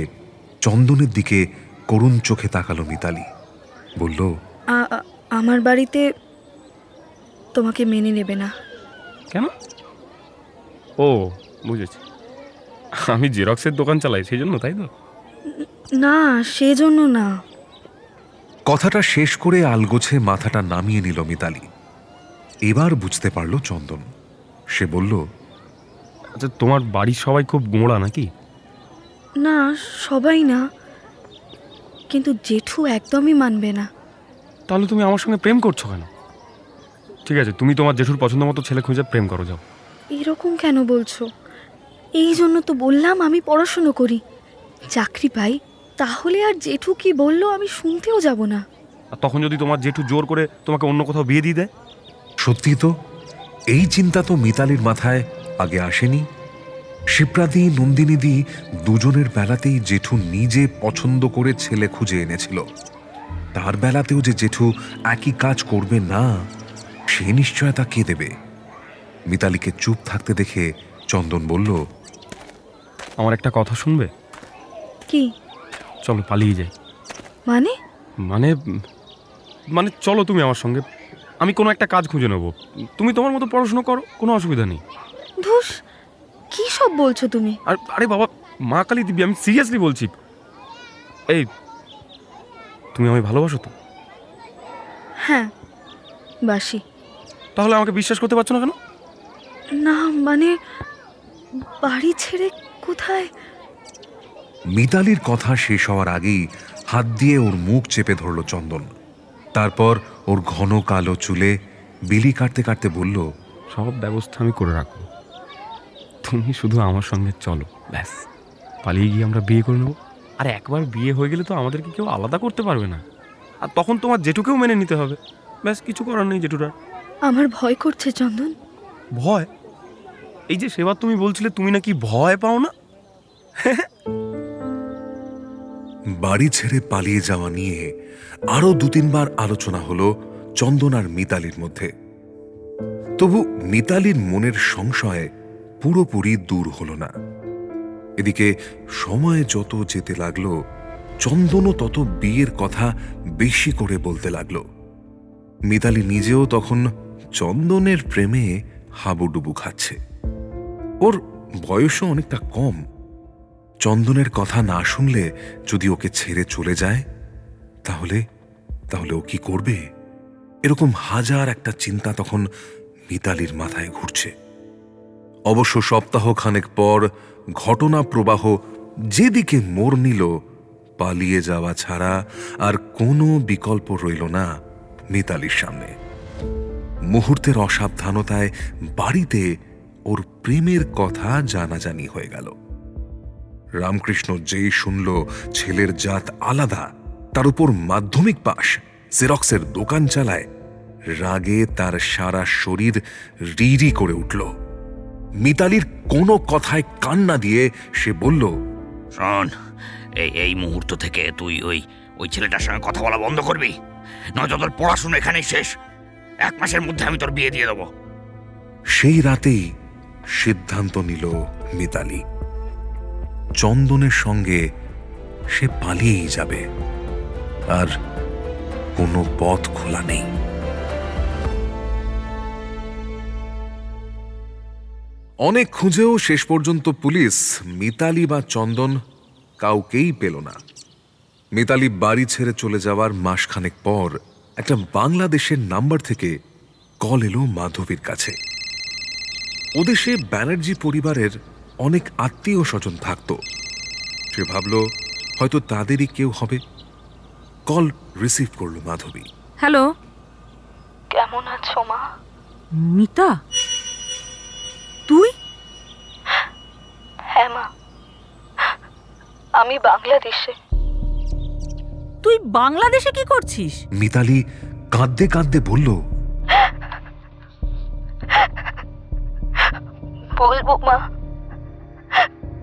চন্দনের দিকে করুণ চোখে তাকালো মিতালি, বলল, আমার বাড়িতে তোমাকে মেনে নেবে না। কেন? ও বুঝেছি, আমি জেরক্সের দোকান চালাই সেই জন্য, তাই তো? না, সেজন্য না। কথাটা শেষ করে আলগোছে মাথাটা নামিয়ে নিল মিতালি। এবার বুঝতে পারল চন্দন। সে বলল, আচ্ছা তোমার বাড়ির সবাই খুব গোঁড়া নাকি? না, সবাই না, কিন্তু জেঠু একদমই মানবে না। তাহলে তুমি আমার সঙ্গে প্রেম করছো কেন? ঠিক আছে, তুমি তোমার জেঠুর পছন্দ মতো ছেলে খুঁজে প্রেম করো, যাও। এরকম কেন বলছো? এই জন্য তো বললাম আমি পড়াশুনো করি, চাকরি পাই, তাহলে আর জেঠু কি বললো আমি শুনতেও যাব না। আর তখন যদি তোমার জেঠু জোর করে তোমাকে অন্য কোথাও বিয়ে দিয়ে দেয়? সত্যি তো, এই চিন্তা তো মিতালির মাথায় আগে আসেনি। শিপ্রাদি নন্দিনীদি দুজনের বেলাতেই জেঠু নিজে পছন্দ করে ছেলে খুঁজে এনেছিল। তার বেলাতেও যে জেঠু একই কাজ করবে না, সে নিশ্চয়তা কে দেবে? মিতালিকে চুপ থাকতে দেখে চন্দন বলল, আমার একটা কথা শুনবে? কি? চলো পালিয়ে যাই। মানে? মানে মানে চলো তুমি আমার সঙ্গে, আমি কোনো একটা কাজ খুঁজে নেবো, তুমি তোমার মতো পড়াশোনা করো, কোনো অসুবিধা নেই। ধুস, কি সব বলছো তুমি? আর আরে বাবা, মা কালী দিবি, আমি সিরিয়াসলি বলছি। এই তুমি আমায় ভালোবাসো তো? হ্যাঁ, বাসি। তাহলে আমাকে বিশ্বাস করতে পারছো না কেন? না মানে, বাড়ি ছেড়ে কোথায়? মিতালির কথা শেষ হওয়ার আগেই হাত দিয়ে ওর মুখ চেপে ধরল চন্দন। তারপর ওর ঘন কালো চুলে বিলি কাটতে কাটতে বলল, সব ব্যবস্থা আমি করে রাখবো, তুমি শুধু আমার সঙ্গে চলো, ব্যাস। পালিয়ে গিয়ে আমরা বিয়ে করে নেবো। আর একবার বিয়ে হয়ে গেলে তো আমাদেরকে কেউ আলাদা করতে পারবে না। আর তখন তোমার জেঠুকেও মেনে নিতে হবে, ব্যাস, কিছু করার নেই জেঠুরা। আমার ভয় করছে চন্দন। ভয়? এই যে সেবার তুমি বলছিলে তুমি নাকি ভয় পাও না। বাড়ি ছেড়ে পালিয়ে যাওয়া নিয়ে আরো 2-3 বার আলোচনা হলো চন্দন আর মিতালির মধ্যে। তবু মিতালির মনের সংশয় পুরোপুরি দূর হলো না। এদিকে সময় যত যেতে লাগলো, চন্দনও তত বিয়ের কথা বেশি করে বলতে লাগলো। মিতালি নিজেও তখন চন্দনের প্রেমে হাবুডুবু খাচ্ছে। ওর বয়সও অনেকটা কম। চন্দনের কথা না শুনলে যদি ওকে ছেড়ে চলে যায়, তাহলে ও কি করবে? এরকম হাজার একটা চিন্তা তখন মিতালির মাথায় ঘুরছে। অবশ্য সপ্তাহ খানেক পর ঘটনা প্রবাহ যেদিকে মোড় নিল, পালিয়ে যাওয়া ছাড়া আর কোনো বিকল্প রইল না মিতালির সামনে। মুহূর্তের অসাবধানতায় বাড়িতে ওর প্রেমের কথা জানাজানি হয়ে গেল। রামকৃষ্ণ যেই শুনল ছেলের জাত আলাদা, তার উপর মাধ্যমিক পাশ, জেরক্সের দোকান চালায়, রাগে তার সারা শরীর রিরি করে উঠল। মিতালির কোনো কথায় কান না দিয়ে সে বলল, শোন, এই মুহূর্ত থেকে তুই ওই ছেলেটার সঙ্গে কথা বলা বন্ধ করবি, নয়তো তোর পড়াশোনা এখানেই শেষ। 1 মাসের মধ্যে আমি তোর বিয়ে দিয়ে দেবো। সেই রাতেই সিদ্ধান্ত নিল মিতালি, চন্দনের সঙ্গে সে পালিয়েই যাবে, আর কোনো পথ খোলা নেই। অনেক খুঁজেও শেষ পর্যন্ত পুলিশ মিতালি বা চন্দন কাউকেই পেল না। মিতালি বাড়ি ছেড়ে চলে যাওয়ার মাসখানেক পর একটা বাংলাদেশের নাম্বার থেকে কল এলো মাধবীর কাছে। ওদেশে ব্যানার্জি পরিবারের অনেক আত্মীয় স্বজন থাকত। সে ভাবল হয়তো তাদেরই কেউ হবে। কল রিসিভ করলো মাধবী। হ্যালো, কেমন আছো মা? মিতা, তুই? হ্যাঁ মা, আমি বাংলাদেশে। তুই বাংলাদেশে কি করছিস? মিতালি কাঁদতে কাঁদতে বলল, বলবো মা,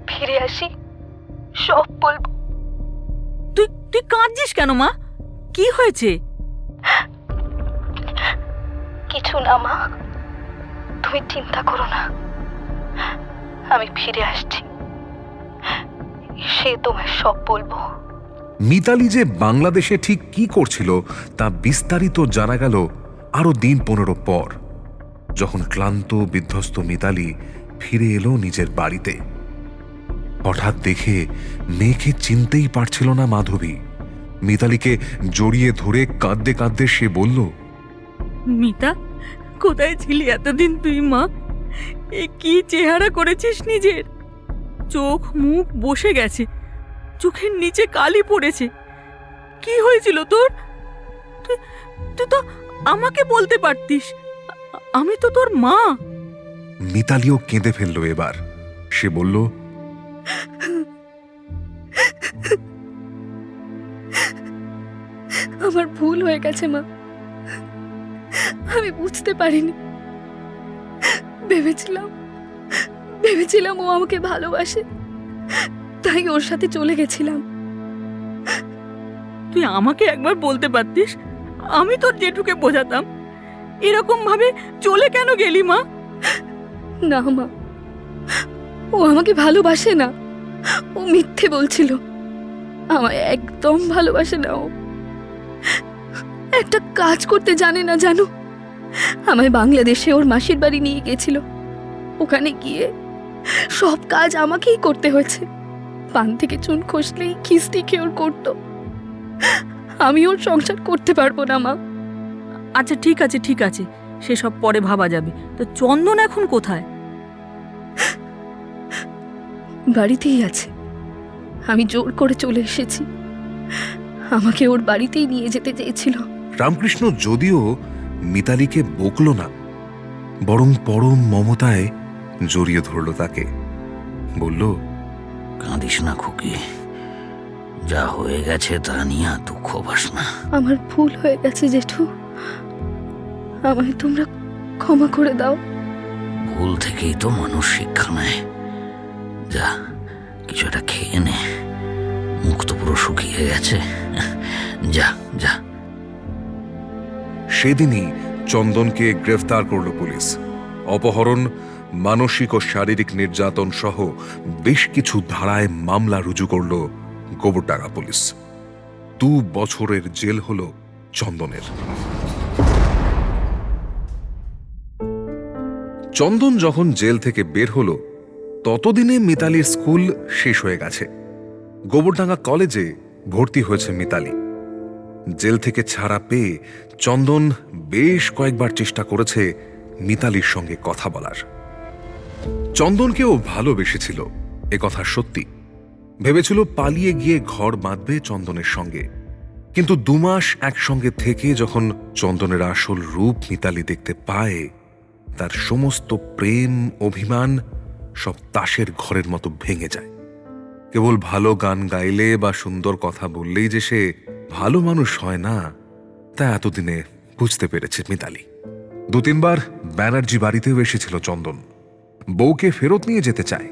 ফিরে আসি সব বলবো। তুই তুই কাঁদছিস কেন মা? কি হয়েছে? কিছু না মা, তুমি চিন্তা করো না, আমি ফিরে আসছি, সে তোমায় সব বলবো। মিতালি যে বাংলাদেশে ঠিক কি করছিল তা বিস্তারিত জানা গেল আরো দিন 15 পর, যখন ক্লান্ত বিধ্বস্ত মিতালি ফিরে এলো নিজের বাড়িতে। হঠাৎ দেখে মেয়েকে চিনতেই পারছিল না মাধবী। মিতালিকে জড়িয়ে ধরে কাঁদতে কাঁদতে সে বলল, মিতা, কোথায় ছিলি এতদিন তুই মা? এ কি চেহারা করেছিস নিজের? চোখ মুখ বসে গেছে, চোখের নিচে কালি পড়েছে। কি হয়েছিল তোর? তুই তুই তো আমাকে বলতে পারতিস, আমি তো তোর মা। মিতালিও কেঁদে ফেলল এবার। সে বলল, আমার ভুল হয়ে গেছে মা, আমি বুঝতে পারিনি। ভেবেছিলাম ও আমাকে ভালোবাসে, তাই ওর সাথে চলে গেছিলাম। তুই আমাকে একবার বলতে পারতিস, আমি তোর জেঠুকে বোঝাতাম। এরকম ভাবে চলে কেন গেলি মা? না মা, ও আমাকে ভালোবাসে না, ও মিথ্যে বলছিল। আমায় একদম ভালোবাসে না। ও একটা কাজ করতে জানে না, জানো? আমায় বাংলাদেশে ওর মাসির বাড়ি নিয়ে গেছিল। ওখানে গিয়ে সব কাজ আমাকেই করতে হয়েছে। পান থেকে চুন খসলেই খিস্তি খেয়ে ওর করতো। আমি ওর সংসার করতে পারবো না মা। আচ্ছা ঠিক আছে ঠিক আছে, সেসব পরে ভাবা যাবে। তো চন্দন এখন কোথায়? বাড়িতেই আছে। আমি জোর করে চলে এসেছি। আমাকে ওর বাড়িতেই নিয়ে যেতে চেয়েছিল। রামকৃষ্ণ যদিও মিতালিকে বকল না, বরং পরম মমতায় জড়িয়ে ধরল তাকে। বলল, কাঁদিস না খুকি, যা হয়ে গেছে তা নিয়ে আর দুঃখ পাস না। আমার ভুল হয়ে গেছে জেঠু, আমায় তোমরা ক্ষমা করে দাও। ভুল থেকেই তো মানুষ শিক্ষা নেয়। যা, কিছু একটা খেয়ে নে, মুখ তো পুরো শুকিয়ে গেছে। যা যা। সেদিনই চন্দনকে গ্রেফতার করল পুলিশ। অপহরণ, মানসিক ও শারীরিক নির্যাতন সহ বেশ কিছু ধারায় মামলা রুজু করল গোবরডাঙ্গা পুলিশ। 2 বছরের জেল হল চন্দনের। চন্দন যখন জেল থেকে বের হলো, ততদিনে মিতালির স্কুল শেষ হয়ে গেছে। গোবরডাঙ্গা কলেজে ভর্তি হয়েছে মিতালি। জেল থেকে ছাড়া পেয়ে চন্দন বেশ কয়েকবার চেষ্টা করেছে মিতালির সঙ্গে কথা বলার। চন্দনকেও ভালোবেসেছিল, একথা সত্যি। ভেবেছিল পালিয়ে গিয়ে ঘর বাঁধবে চন্দনের সঙ্গে। কিন্তু 2 মাস একসঙ্গে থেকে যখন চন্দনের আসল রূপ মিতালি দেখতে পায়, তার সমস্ত প্রেম অভিমান সব তাসের ঘরের মতো ভেঙে যায়। কেবল ভালো গান গাইলে বা সুন্দর কথা বললেই যে সে ভালো মানুষ হয় না, তা এতদিনে বুঝতে পেরেছে মিতালি। 2-3 বার ব্যানার্জি বাড়িতেও এসেছিল চন্দন। বউকে ফেরত নিয়ে যেতে চায়।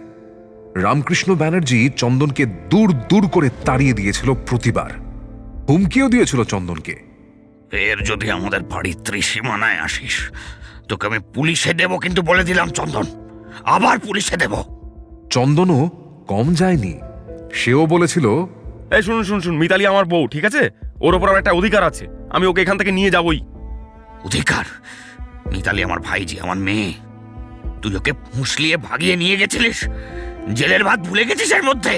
রামকৃষ্ণ ব্যানার্জি চন্দনকে দূর দূর করে তাড়িয়ে দিয়েছিল প্রতিবার। হুমকিও দিয়েছিল চন্দনকে। ফের যদি আমাদের বাড়ির ত্রিসীমানায় আসিস, তোকে আমি পুলিশে দেব, কিন্তু বলে দিলাম চন্দন, আবার পুলিশে দেব। চন্দনও কম যায়নি। সেও বলেছিল, এই শুনুন, মিতালি আমার বউ, ঠিক আছে? ওর ওপর আমার একটা অধিকার আছে, আমি ওকে এখান থেকে নিয়ে যাবই। অধিকার? মিতালি আমার ভাইজি, আমার মেয়ে। তুই ওকে ফুসলিয়ে ভাগিয়ে নিয়ে গেছিলিস, জেলের ভাত ভুলে গেছিস এর মধ্যে।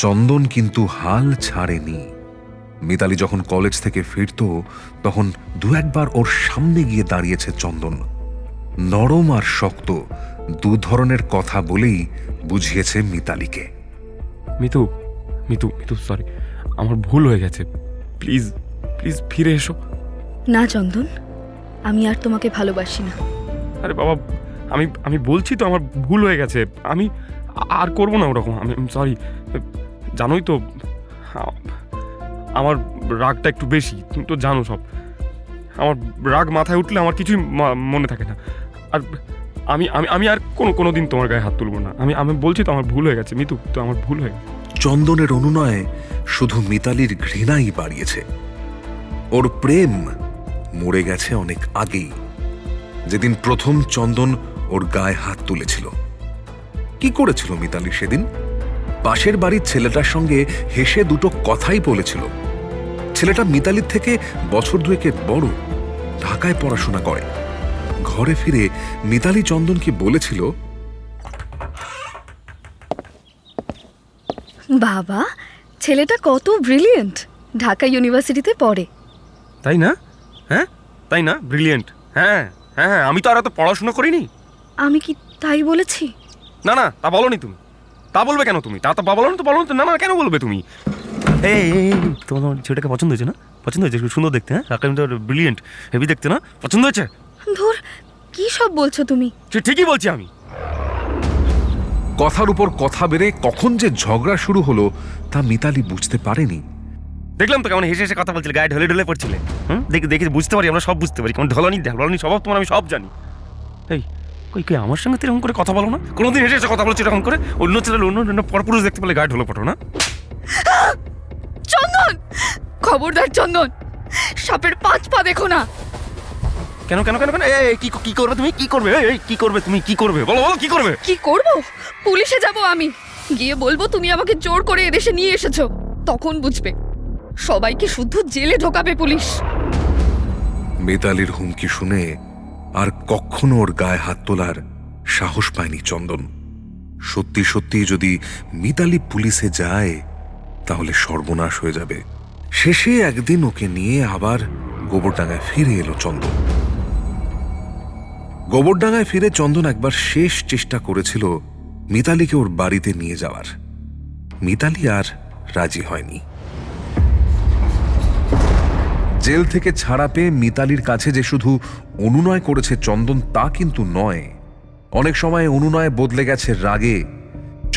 চন্দন কিন্তু হাল ছাড়েনি। মিতালি যখন কলেজ থেকে ফিরত তখন দু একবার ওর সামনে গিয়ে দাঁড়িয়েছে চন্দন। নরম আর শক্ত দু ধরনের কথা বলেই বুঝিয়েছে মিতালিকে। মিতু মিতু মিতু সরি, আমার ভুল হয়ে গেছে, প্লিজ প্লিজ ফিরে এসো। না চন্দন, আমি আর তোমাকে ভালোবাসি না। আরে বাবা, আমি বলছি তো আমার ভুল হয়ে গেছে, আমি আর করবো না ওরকম। আমি সরি, জানোই তো আমার রাগটা একটু বেশি, তুমি তো জানো সব। আমার রাগ মাথায় উঠলে আমার কিছুই মনে থাকে না। আর আমি আমি আমি আর কোনো দিন তোমার গায়ে হাত তুলবো না। আমি বলছি তো আমার ভুল হয়ে গেছে মিতু, তো আমার ভুল হয়ে গেছে। চন্দনের অনুনয়ে শুধু মিতালির ঘৃণাই বাড়িয়েছে। ওর প্রেম মরে গেছে অনেক আগেই, যেদিন প্রথম চন্দন ওর গায়ে হাত তুলেছিল। কি করেছিল মিতালি সেদিন? পাশের বাড়ির ছেলেটার সঙ্গে হেসে দুটো কথাই বলেছিল। ছেলেটা মিতালির থেকে বছর দুয়েকের বড়, ঢাকায় পড়াশোনা করে। ঘরে ফিরে মিতালি চন্দনকে বলেছিল, বাবা, ছেলেটা কত ব্রিলিয়েন্ট, ঢাকা ইউনিভার্সিটিতে পড়ে। তাই না? হ্যাঁ তাই না, ব্রিলিয়েন্ট। হ্যাঁ হ্যাঁ হ্যাঁ, আমি তো আর এত পড়াশোনা করিনি। আমি কি তাই বলেছি? না না, তা বলনি তুমি। তা বলবে কেন তুমি? তা তো বলো না, না না, কেন বলবে তুমি? এই তোমার ছেলেটাকে পছন্দ হয়েছে না? পছন্দ হয়েছে? সুন্দর দেখতে, হ্যাঁ, আকাশটা ব্রিলিয়েন্ট, হেভি দেখতে না? পছন্দ হয়েছে? ধুর, কি সব বলছো তুমি? ঠিকই বলছি আমি। কথার উপর কথা বেড়ে কখন যে ঝগড়া শুরু হলো তা মিতালি বুঝতে পারেনি। দেখলাম তো কেমন হেসে হেসে কথা বলছিলে, গায়ে ঢলে ঢলে পড়ছিলে। দেখে বুঝতে পারি, আমরা সব বুঝতে পারি কেমন ঢলানি স্বভাব তোমার, আমি সব জানি। এই কই আমার সঙ্গে তো এরকম করে কথা বলো না? কোনোদিন হেসে হেসে কথা বলছি এরকম করে? অন্য ছেলে অন্য পরপুরুষ দেখতে পেলে গায়ে ঢলে পড়ো না? চন্দন, খবরদার চন্দন, সাপের 5 পা দেখো না। কেন কেন কেন কেন? কি করবে তুমি? কি করবে? কি করবে তুমি? কি করবে বলো বলো, কি করবে? কি করব? পুলিশে যাব আমি, গিয়ে বলবো তুমি আমাকে জোর করে এদেশে নিয়ে এসেছো। তখন বুঝবে, সবাইকে শুদ্ধ জেলে ঢোকাবে পুলিশ। মিতালির হুমকি শুনে আর কখনো ওর গায়ে হাত তোলার সাহস পায়নি চন্দন। সত্যি সত্যি যদি মিতালি পুলিশে যায় তাহলে সর্বনাশ হয়ে যাবে। শেষে একদিন ওকে নিয়ে আবার গোবরডাঙ্গায় ফিরে এলো চন্দন। গোবরডাঙ্গায় ফিরে চন্দন একবার শেষ চেষ্টা করেছিল মিতালিকে ওর বাড়িতে নিয়ে যাওয়ার। মিতালি আর রাজি হয়নি। জেল থেকে ছাড়া পেয়ে মিতালির কাছে যে শুধু অনুনয় করেছে চন্দন তা কিন্তু নয়, অনেক সময় অনুনয় বদলে গেছে রাগে।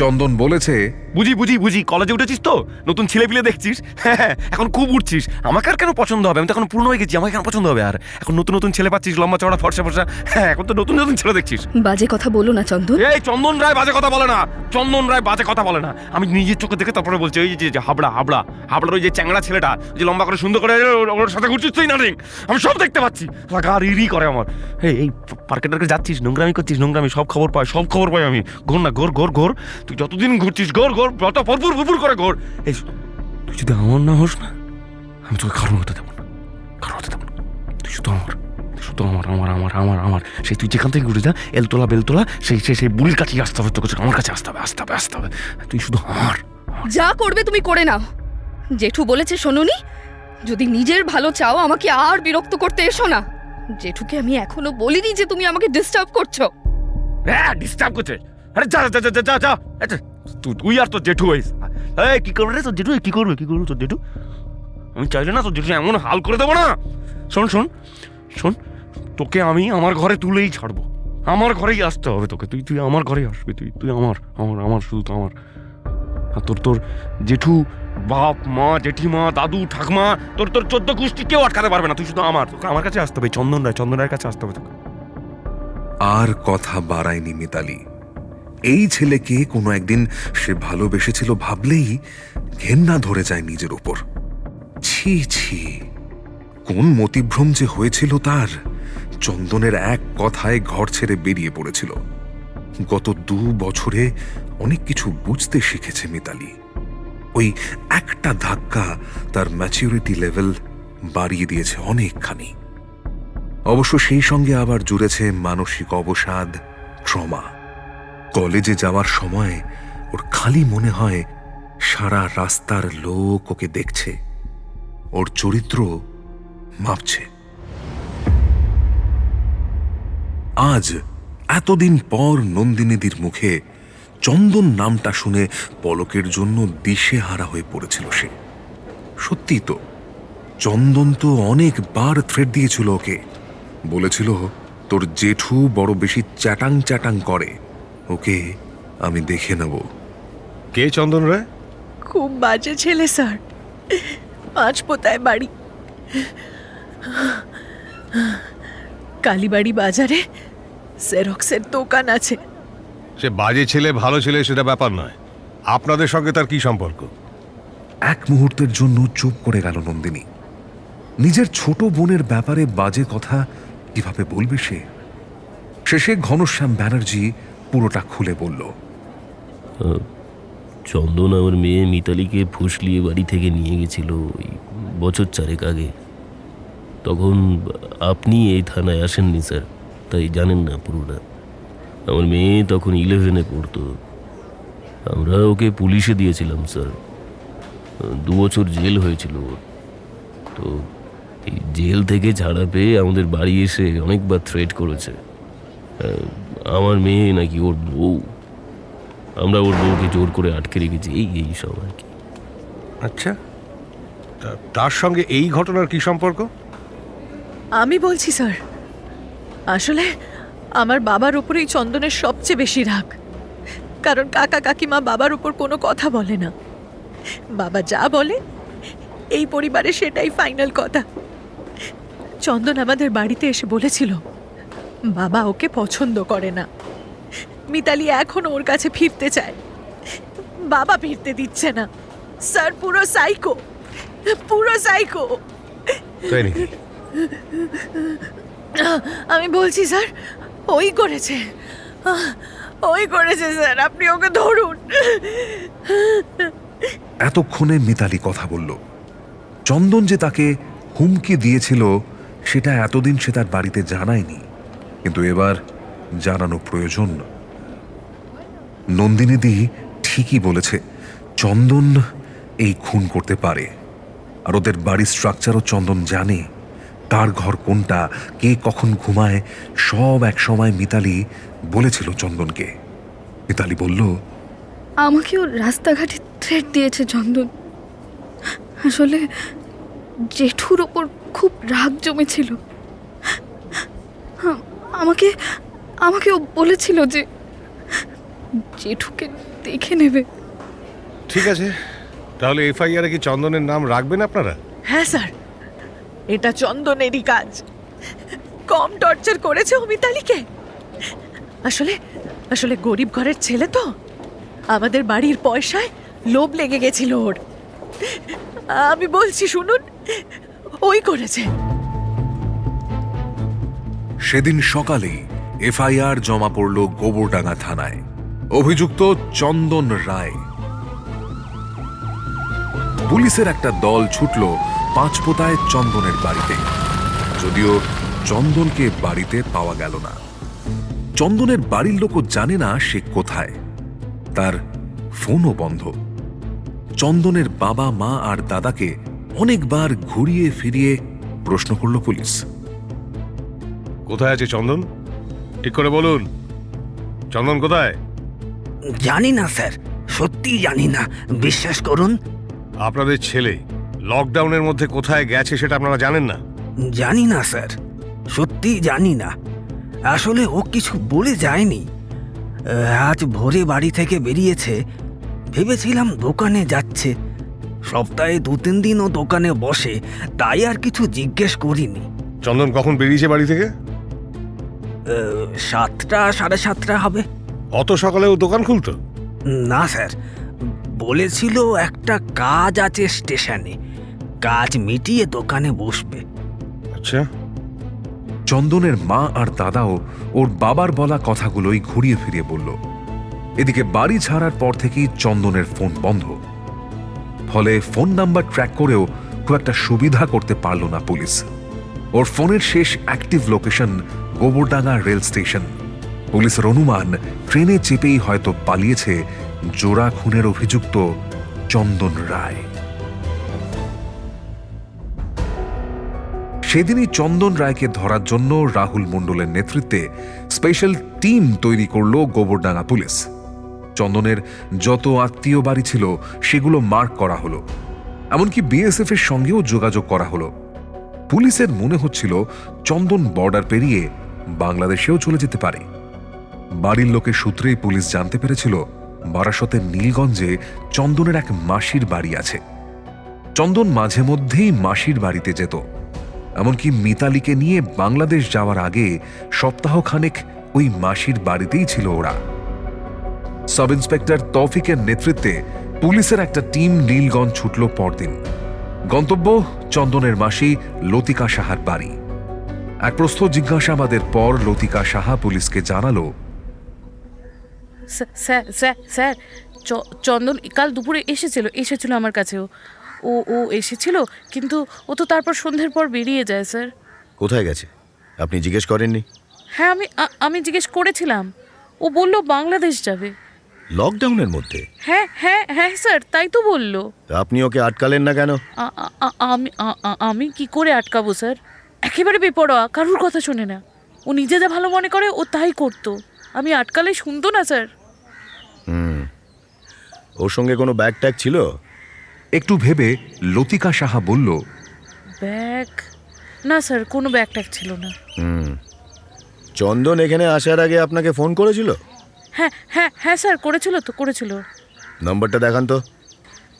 চন্দন বলেছে, বুঝি কলেজে উঠেছিস তো, নতুন ছেলে পিলে দেখছিস, হ্যাঁ এখন খুব উঠছিস, আমাকে আর কেন পছন্দ হবে? আমি তো এখন পূর্ণ হয়ে গেছি, আমাকে কেন পছন্দ হবে? আর এখন নতুন ছেলে পাচ্ছিস, লম্বা চড়া ফর্সা, হ্যাঁ এখন তো নতুন ছেলে দেখছিস। বাজে কথা বলো না চন্দন। এই চন্দন রায় বাজে কথা বলে না, চন্দন রায় বাজে কথা বলে না। আমি নিজের চোখে দেখে তারপরে বলছি, ওই যে হাবড়ার ওই যে চ্যাংড়া ছেলেটা, যে লম্বা করে সুন্দর করে ওর সাথে ঘুরছিস তুই না, আমি সব দেখতে পাচ্ছি, গা রিরি করে আমার। এই পার্কে টার্কে যাচ্ছিস, নোংরামি করছিস, নোংরামি, সব খবর পাই আমি। ঘোর না, ঘোর, তুই যতদিন ঘুরছিস ঘোর, যত ভরপুর করে ঘোর। এই তুই যদি আমার না হোস না, আমি তোকে কারণ হতে দেবো না। তুই শুধু আমার। সেই তুই যেখান থেকে ঘুরে যা, এলতলা বেলতলা, সেই বুড়ির কাছেই আসতে হবে তোকে, আমার কাছে আসতে হবে। তুই শুধু আমার। যা করবে তুমি করে নাও। জেঠু বলেছে শোনোনি, যদি নিজের ভালো চাও আমাকে আর বিরক্ত করতে এসো না। জেঠুকে আমি এখনো বলিনি যে তুমি আমাকে ডিস্টার্ব করছো। হ্যাঁ ডিস্টার্ব করছে। আরে যা। আচ্ছা তুই আর তোর জেঠু হইস। এই কি করবে রে তোর জেঠু? কি করবে তোর জেঠু? আমি চাইলে না তোর জেঠু এমন হাল করে দেবো না। শোন, তোকে আমি আমার ঘরে তুলেই ছাড়বো, আমার ঘরেই আসতে হবে তোকে। তুই আমার ঘরেই আসবি, তুই আমার শুধু তো আমার। আর তোর জেঠু, বাপ মা, জেঠিমা, দাদু, ঠাকমা, তোর 14 গোষ্ঠী কেউ আটকাতে পারবে না। তুই শুধু তোকে আমার কাছে আসতে হবে, চন্দন রায়ের কাছে আসতে হবে তোকে। আর কথা বাড়ায়নি মিতালি। এই ছেলেকে কোনো একদিন সে ভালোবেসেছিল ভাবলেই ঘেন্না ধরে যায় নিজের উপর। ছি, কোন মতিভ্রম যে হয়েছিল তার। চন্দনের এক কথায় ঘর ছেড়ে বেরিয়ে পড়েছিল। গত 2 বছরে অনেক কিছু বুঝতে শিখেছে মিতালি। ওই একটা ধাক্কা তার ম্যাচিউরিটি লেভেল বাড়িয়ে দিয়েছে অনেকখানি। অবশ্য সেই সঙ্গে আবার জুড়েছে মানসিক অবসাদ, ট্রমা। কলেজে যাওয়ার সময় ওর খালি মনে হয় সারা রাস্তার লোক ওকে দেখছে, ওর চরিত্র মাপছে। আজ এতদিন পর নন্দিনীদির মুখে চন্দন নামটা শুনে পলকের জন্য দিশেহারা হয়ে পড়েছিল সে। সত্যি তো, চন্দন তো অনেকবার থ্রেট দিয়েছিল ওকে, বলেছিল তোর জেঠু বড় বেশি চ্যাটাং চ্যাটাং করে, ওকে আমি দেখে নেব। কে চন্দন রায়? খুব বাজে ছেলে স্যার, পাঁচপোতায় বাড়ি, কালীবাড়ি বাজারে জেরক্সের দোকান আছে। সে বাজে ছেলে ভালো ছেলে সেটা ব্যাপার নয়, আপনাদের সঙ্গে তার কি সম্পর্ক? এক মুহূর্তের জন্য চুপ করে গেল নন্দিনী। নিজের ছোট বোনের ব্যাপারে বাজে কথা কিভাবে বলবে সে? শেষে ঘনশ্যাম ব্যানার্জি পুরোটা খুলে বলল। চন্দন আমার মেয়ে মিতালিকে ফুসলিয়ে বাড়ি থেকে নিয়ে গেছিল ওই বছর 4 আগে। তখন আপনি এই থানায় আসেননি স্যার, তাই জানেন না পুরোটা। আমার মেয়ে তখন 11-এ পড়তো। আমরা ওকে পুলিশে দিয়েছিলাম স্যার, 2 বছর জেল হয়েছিল ওর। তো এই জেল থেকে ছাড়া পেয়ে আমাদের বাড়ি এসে অনেকবার থ্রেট করেছে। আমার মেয়ে নাকি ওর বউ, আমরা ওর বউকে জোর করে আটকে রেখেছি, এই সব আর কি। আচ্ছা, তার সঙ্গে এই ঘটনার কি সম্পর্ক? আমি বলছি স্যার, আসলে আমার বাবার উপরেই চন্দনের সবচেয়ে বেশি রাগ। কারণ কাকা কাকিমা বাবার উপর কোনো কথা বলে না, বাবা যা বলে এই পরিবারে সেটাই ফাইনাল কথা। চন্দন আমাদের বাড়িতে এসে বলেছিল বাবা ওকে পছন্দ করে না, মিতালি এখনো ওর কাছে ফিরতে চায়, বাবা ফিরতে দিচ্ছে না। স্যার পুরো সাইকো, পুরো সাইকো। তাই নাকি? আমি বলছি স্যার, ওই করেছে, ওই করেছে স্যার, আপনি ওকে ধরুন। এতক্ষণে মিতালি কথা বলল। চন্দন যে তাকে হুমকি দিয়েছিল সেটা এতদিন সে তার বাড়িতে জানায়নি, কিন্তু এবার জানানো প্রয়োজন। নন্দিনীদি ঠিকই বলেছে, চন্দন এই খুন করতে পারে। আর ওদের বাড়ির স্ট্রাকচারও চন্দন জানে, কার ঘর কোনটা, কে কখন ঘুমায়, সব এক সময় মিতালি বলেছিল চন্দনকে। মিতালি বলল, আমাকেও রাস্তাঘাটে থ্রেট দিয়েছে চন্দন। আসলে জেঠুর ওপর খুব রাগ জমেছিল। আমাকে আমাকেও বলেছিল যে জেঠুকে দেখে নেবে। ঠিক আছে, তাহলে এফআইআর কি চন্দনের নাম রাখবেন আপনারা? হ্যাঁ স্যার, এটা চন্দনেরই কাজ। কম টর্চার করেছে ও মিতালিকে। আসলে আসলে গরিব ঘরের ছেলে তো, আমাদের বাড়ির পয়সায় লোভ লেগে গেছিল ওর। আমি বলছি শুনুন, ওই করেছে। সেদিন সকালেই এফআইআর জমা পড়ল গোবরডাঙ্গা থানায়। অভিযুক্ত চন্দন রায়। পুলিশের একটা দল ছুটল পাঁচপোতায় চন্দনের বাড়িতে, যদিও চন্দনকে বাড়িতে পাওয়া গেল না। চন্দনের বাড়ির লোকও জানে না সে কোথায়, তার ফোনও বন্ধ। চন্দনের বাবা মা আর দাদাকে অনেকবার ঘুরিয়ে ফিরিয়ে প্রশ্ন করল পুলিশ। কোথায় আছে চন্দন? ঠিক করে বলুন, চন্দন কোথায়? জানি না স্যার, সত্যি জানি না, বিশ্বাস করুন। আপনাদের ছেলে লকডাউনের মধ্যে কোথায় গেছে সেটা আপনারা জানেন না? জানি না স্যার, সত্যি জানি না। আসলে ও কিছু বলে যায়নি। আজ ভোরে বাড়ি থেকে বেরিয়েছে, ভেবেছিলাম দোকানে যাচ্ছে। সপ্তাহে 2-3 দিন ও দোকানে বসে, তাই আর কিছু জিজ্ঞেস করিনি। চন্দন কখন বেরিয়েছে বাড়ি থেকে? 7টা 7:30 হবে। অত সকালেও দোকান খুলতো? না স্যার, বলেছিল একটা কাজ আছে স্টেশনে, কাজ মিটিয়ে দোকানে বসবে। আচ্ছা। চন্দনের মা আর দাদাও ওর বাবার বলা কথাগুলোই ঘুরিয়ে ফিরিয়ে বলল। এদিকে বাড়ি ছাড়ার পর থেকেই চন্দনের ফোন বন্ধ, ফলে ফোন নাম্বার ট্র্যাক করেও খুব একটা সুবিধা করতে পারল না পুলিশ। ওর ফোনের শেষ active location Gobardanga rail station, পুলিশের অনুমান ট্রেনে চেপেই হয়তো পালিয়েছে জোড়া খুনের অভিযুক্ত চন্দন রায়। সেদিনই চন্দন রায়কে ধরার জন্য রাহুল মণ্ডলের নেতৃত্বে স্পেশাল টিম তৈরি করল গোবরডাঙ্গা পুলিশ। চন্দনের যত আত্মীয় বাড়ি ছিল সেগুলো মার্ক করা হলো, এমনকি বিএসএফ এর সঙ্গেও যোগাযোগ করা হলো। পুলিশের মনে হচ্ছিল চন্দন বর্ডার পেরিয়ে বাংলাদেশেও চলে যেতে পারে। বাড়ির লোকের সূত্রেই পুলিশ জানতে পেরেছিল বারাসতের নীলগঞ্জে চন্দনের এক মাসির বাড়ি আছে। চন্দন মাঝে মধ্যেই মাসির বাড়িতে যেত, এমনকি মিতালিকে নিয়ে বাংলাদেশ যাওয়ার আগে সপ্তাহখানেক ওই মাসির বাড়িতেই ছিল ওরা। সাব ইন্সপেক্টর তৌফিকের নেতৃত্বে পুলিশের একটা টিম নীলগঞ্জ ছুটল পরদিন। গন্তব্য চন্দনের মাসি লতিকা সাহার বাড়ি। এক প্রস্থ জিজ্ঞাসাবাদের পর লতিকা সাহা পুলিশকে জানালো, স্যার স্যার স্যার চন্দন কাল দুপুরে এসেছিল আমার কাছেও। ও এসেছিল, কিন্তু ও তো তারপর সন্ধ্যের পর বেরিয়ে যায় স্যার। কোথায় গেছে আপনি জিজ্ঞেস করেননি? হ্যাঁ, আমি জিজ্ঞেস করেছিলাম। ও বলল বাংলাদেশ যাবে। লকডাউনের মধ্যে? হ্যাঁ হ্যাঁ হ্যাঁ স্যার, তাই তো বললো। আপনি ওকে আটকালেন না কেন? আমি কি করে আটকাবো স্যার? একেবারে বেপরোয়া, কারুর কথা শোনে না। ও নিজে যা ভালো মনে করে ও তাই করতো। আমি আটকালে শুনতো না স্যার। ওর সঙ্গে কোনো ব্যাগ ট্যাগ ছিল? একটু ভেবে লতিকা সাহা বলল, ব্যাগ না স্যার, কোনো ব্যাগ ট্যাগ ছিল না। চন্দন এখানে আসার আগে আপনাকে ফোন করেছিল? হ্যাঁ হ্যাঁ হ্যাঁ স্যার, করেছিল। নাম্বারটা দেখান তো।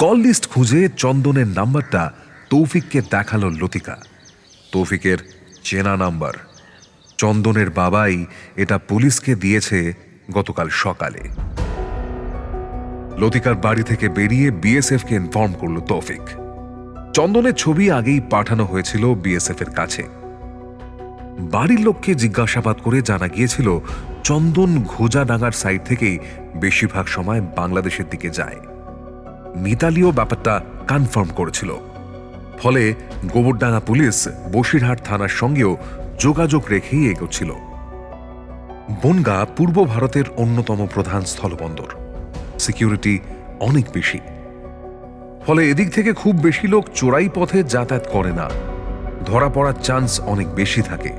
কল লিস্ট খুঁজে চন্দনের নাম্বারটা তৌফিককে দেখালো লতিকা। তৌফিকের চেনা নাম্বার। চন্দনের বাবাই এটা পুলিশকে দিয়েছে গতকাল সকালে। লতিকার বাড়ি থেকে বেরিয়ে বিএসএফকে ইনফর্ম করল তৌফিক। চন্দনের ছবি আগেই পাঠানো হয়েছিল বিএসএফ এর কাছে। বাড়ির লোককে জিজ্ঞাসাবাদ করে জানা গিয়েছিল চন্দন ঘোজাডাঙ্গার সাইড থেকেই বেশিরভাগ সময় বাংলাদেশের দিকে যায়। মিতালিও ব্যাপারটা কনফার্ম করেছিল। ফলে গোবরডাঙ্গা পুলিশ বসিরহাট থানার সঙ্গেও যোগাযোগ রেখেই এগোচ্ছিল। বনগাঁ পূর্ব ভারতের অন্যতম প্রধান স্থলবন্দর, সিকিউরিটি অনেক বেশি। ফলে এদিক থেকে খুব বেশি লোক চোরাই পথে যাতায়াত করে না, ধরা পড়ার চান্স অনেক বেশি থাকে।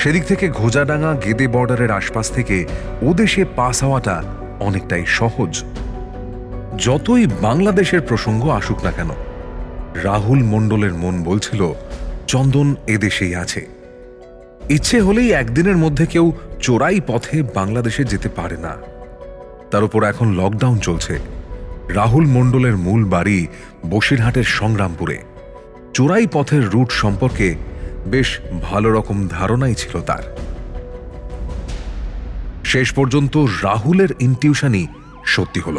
সেদিক থেকে ঘোজাডাঙ্গা গেদে বর্ডারের আশপাশ থেকে ওদেশে পাস হওয়াটা অনেকটাই সহজ। যতই বাংলাদেশের প্রসঙ্গ আসুক না কেন, রাহুল মণ্ডলের মন বলছিল চন্দন এদেশেই আছে। ইচ্ছে হলেই একদিনের মধ্যে কেউ চোরাই পথে বাংলাদেশে যেতে পারে না। তার উপর এখন লকডাউন চলছে। রাহুল মণ্ডলের মূল বাড়ি বসিরহাটের সংগ্রামপুরে। চোরাই পথের রুট সম্পর্কে বেশ ভালো রকম ধারণাই ছিল তার। শেষ পর্যন্ত রাহুলের ইনটিউশনই সত্যি হল।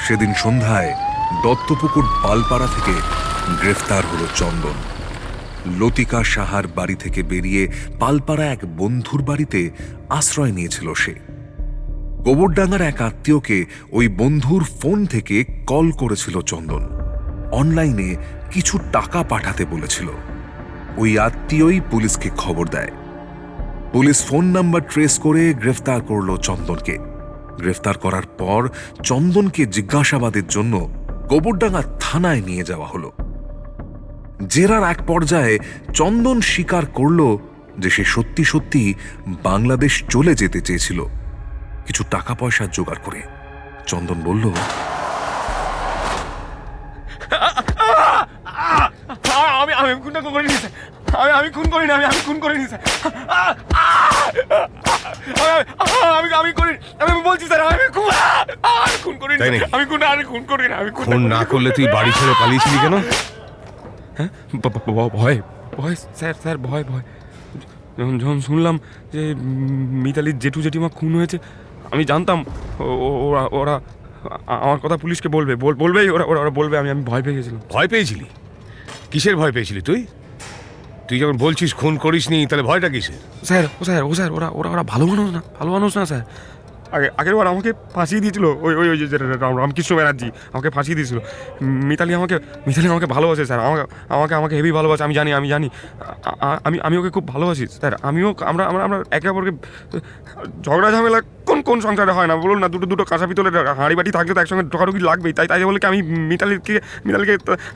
সেদিন সন্ধ্যায় দত্তপুকুর পালপাড়া থেকে গ্রেফতার হল চন্দন। লতিকা সাহার বাড়ি থেকে বেরিয়ে পালপাড়া এক বন্ধুর বাড়িতে আশ্রয় নিয়েছিল সে। গোবরডাঙ্গার এক আত্মীয়কে ওই বন্ধুর ফোন থেকে কল করেছিল চন্দন। অনলাইনে কিছু টাকা পাঠাতে বলেছিল। ওই আত্মীয়ই পুলিশকে খবর দেয়। পুলিশ ফোন নাম্বার ট্রেস করে গ্রেফতার করল চন্দনকে। গ্রেফতার করার পর চন্দনকে জিজ্ঞাসাবাদের জন্য গোবরডাঙ্গা থানায় নিয়ে যাওয়া হলো। জেরার এক পর্যায়ে চন্দন স্বীকার করল যে সে সত্যি সত্যি বাংলাদেশ চলে যেতে চেয়েছিল কিছু টাকা পয়সা জোগাড় করে। চন্দন বলল, আমি খুন করিনি স্যার, আমি খুন করিনি, আমি খুন করিনি স্যার, আমি করি, আমি বলছি স্যার, আমি খুন করিনি, আমি খুন করিনি, আমি খুন না করলে তুই বাড়ি ছেড়ে পালিয়েছিলি কেন? হ্যাঁ, ভয় স্যার, ভয়। যখন শুনলাম যে মিতালির জেঠু জেঠিমা খুন হয়েছে, আমি জানতাম ওরা আমার কথা পুলিশকে বলবেই, ওরা বলবে। আমি ভয় পেয়ে গেছিলাম। ভয় পেয়েছিলি? কিসের ভয় পেয়েছিলি তুই? তুই যখন বলছিস খুন করিসনি, তাহলে ভয়টা কিসের? স্যার ওরা ভালো মানুষ না স্যার। আগের বার আমাকে ফাঁসিয়ে দিয়েছিল ওই ওই ওই যে রামকৃষ্ণ ব্যানার্জি আমাকে ফাঁসিয়ে দিয়েছিল। মিতালি আমাকে ভালোবাসে স্যার, আমাকে হেভি ভালোবাসে, আমি জানি। আমি ওকে খুব ভালোবাসি স্যার। আমরা একে অপরকে ঝগড়া ঝামেলা কোন সংসারে হয় না বলুন না? দুটো কাঁচা পিতলের হাঁড়ি বাটি থাকলে তো একসঙ্গে ঢোকাঢুকি লাগবেই। তাই বলে কি আমি মিতালিকে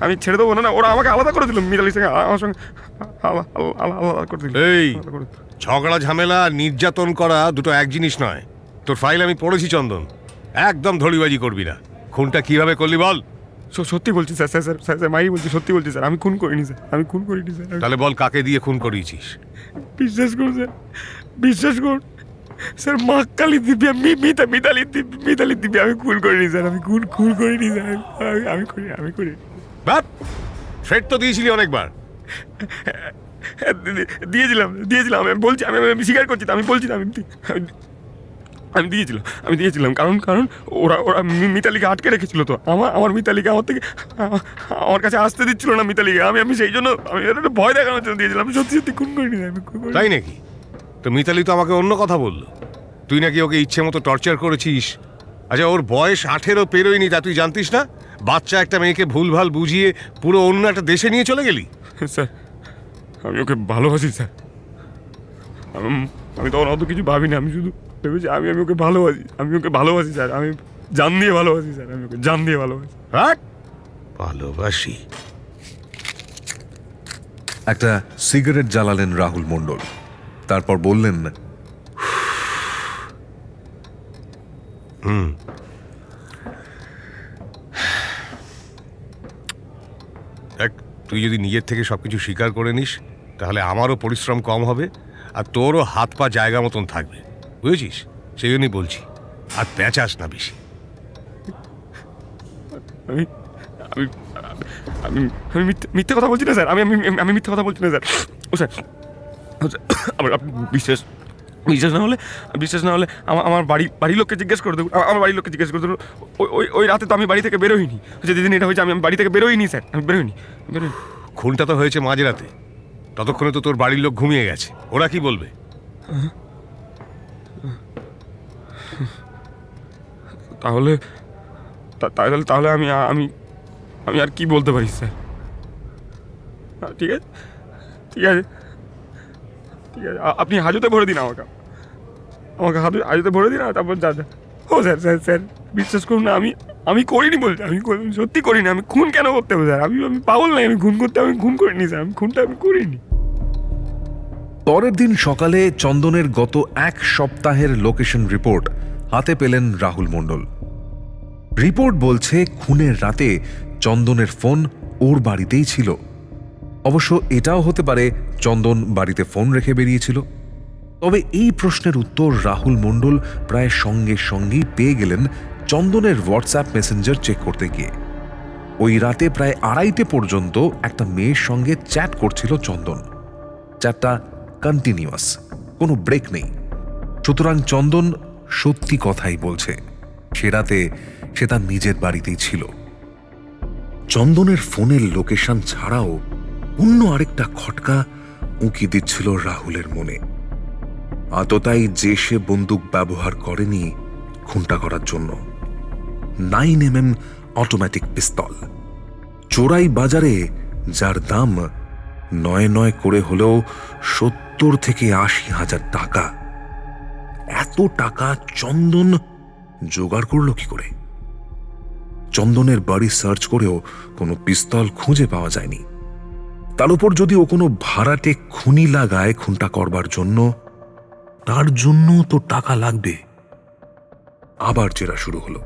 আমি ছেড়ে দেবো না? ওরা আমাকে আলাদা করে দিল, মিতালির সঙ্গে আমার সঙ্গে আলাদা করে দিল। এই ঝগড়া ঝামেলা নির্যাতন করা দুটো এক জিনিস নয়। তোর ফাইল আমি পড়েছি চন্দন, একদম ধড়িবাজি করবি না। খুনটা কিভাবে করলি বল? সত্যি বলছি স্যার, স্যার মাই বলছি, সত্যি বলছি স্যার, আমি খুন করিনি স্যার, আমি খুন করিনি স্যার। তাহলে বল কাকে দিয়ে খুন করিয়েছিস? বিশ্বাস করুন স্যার, বিশ্বাস করুন স্যার, মা কালী দিব্যা মিতালি দিব্যা আমি খুন করিনি স্যার, আমি খুন করিনি স্যার, আমি করি। বাপ ফ্রেড তো দিয়েছিলি অনেকবার। দিয়েছিলাম আমি বলছি, আমি স্বীকার করছি, আমি বলছি না, আমি দিয়েছিলাম কারণ ওরা মিতালিকে আটকে রেখেছিল। তো আমার মিতালিকে আমার কাছে আসতে দিচ্ছিল না মিতালিকে, আমি সেই জন্য আমি ভয় দেখানোর জন্য দিয়েছিলাম। সত্যি খুন করিনি আমি। তাই নাকি? তো মিতালি তো আমাকে অন্য কথা বললো, তুই নাকি ওকে ইচ্ছে মতো টর্চার করেছিস। আচ্ছা, ওর বয়স 18 পেরোয়নি, তা তুই জানতিস না? বাচ্চা একটা মেয়েকে ভুলভাল বুঝিয়ে পুরো অন্য একটা দেশে নিয়ে চলে গেলি। স্যার আমি ওকে ভালোবাসি স্যার, আমি তখন অত কিছু ভাবিনি, আমি শুধু ভেবেছি আমি ওকে ভালোবাসি স্যার, আমি জান দিয়ে ভালোবাসি স্যার, আমি ওকে জান দিয়ে ভালোবাসি। ভালোবাসি? একটা সিগারেট জ্বালালেন রাহুল মণ্ডল, তারপর বললেন, তুই যদি নিজের থেকে সবকিছু স্বীকার করে নিস তাহলে আমারও পরিশ্রম কম হবে আর তোরও হাত পা জায়গা মতন থাকবে, বুঝেছিস? সেই জন্যই বলছি, আর পেঁচাস না বেশি। আমি মিথ্যে কথা বলছি না স্যার, আমি মিথ্যে কথা বলছি না স্যার। ও স্যার আমার বিশ্বাস না হলে আমার বাড়ির লোককে জিজ্ঞেস করে দেবো, আমার বাড়ির লোককে জিজ্ঞেস করে দেবো। ওই রাতে তো আমি বাড়ি থেকে বেরোইনি, যেদিন এটা হয়েছে আমি বাড়ি থেকে বেরোইনি স্যার, আমি বেরোইনি। খুনটা তো হয়েছে মাঝরাতে, ততক্ষণে তো তোর বাড়ির লোক ঘুমিয়ে গেছে, ওরা কি বলবে? তাহলে আমি আর কি বলতে পারি স্যার? ঠিক আছে আপনি হাজতে ভরে দিন, আমাকে হাজতে ভরে দিন, আর তারপর যা। ও স্যার বিশ্বাস করুন না, আমি করিনি বলতে, আমি সত্যি করিনি। আমি খুন কেন করতে হবে স্যার? আমি পাগল নাই, আমি খুন করিনি স্যার, খুনটা আমি করিনি। পরের দিন সকালে চন্দনের গত 1 সপ্তাহের লোকেশন রিপোর্ট হাতে পেলেন রাহুল মণ্ডল। রিপোর্ট বলছে খুনের রাতে চন্দনের ফোন ওর বাড়িতেই ছিল। অবশ্য এটাও হতে পারে চন্দন বাড়িতে ফোন রেখে বেরিয়েছিল। তবে এই প্রশ্নের উত্তর রাহুল মণ্ডল প্রায় সঙ্গে সঙ্গেই পেয়ে গেলেন চন্দনের হোয়াটসঅ্যাপ মেসেঞ্জার চেক করতে গিয়ে। ওই রাতে প্রায় 2:30 পর্যন্ত একটা মেয়ের সঙ্গে চ্যাট করছিল চন্দন। চ্যাটটা কন্টিনিউয়াস, কোনো ব্রেক নেই। সুতরাং চন্দন সত্যি কথাই বলছে, সে রাতে সে তার নিজের বাড়িতেই ছিল। চন্দনের ফোনের লোকেশন ছাড়াও অন্য আরেকটা খটকা উঁকি দিচ্ছিল রাহুলের মনে। আততায়ী যে সে বন্দুক ব্যবহার করেনি খুনটা করার জন্য, 9mm অটোমেটিক পিস্তল, চোরাই বাজারে যার দাম 9 করে হলেও 70 থেকে 80 হাজার টাকা। এত টাকা চন্দন জোগাড় করলো কি করে? চন্দনের বাড়ি সার্চ করেও কোনো পিস্তল খুঁজে পাওয়া যায়নি। তার উপর যদি ও কোনো ভাড়াটে খুনি লাগায় খুনটা করবার জন্য, তার জন্য তো টাকা লাগবে। আবার জেরা শুরু হলো।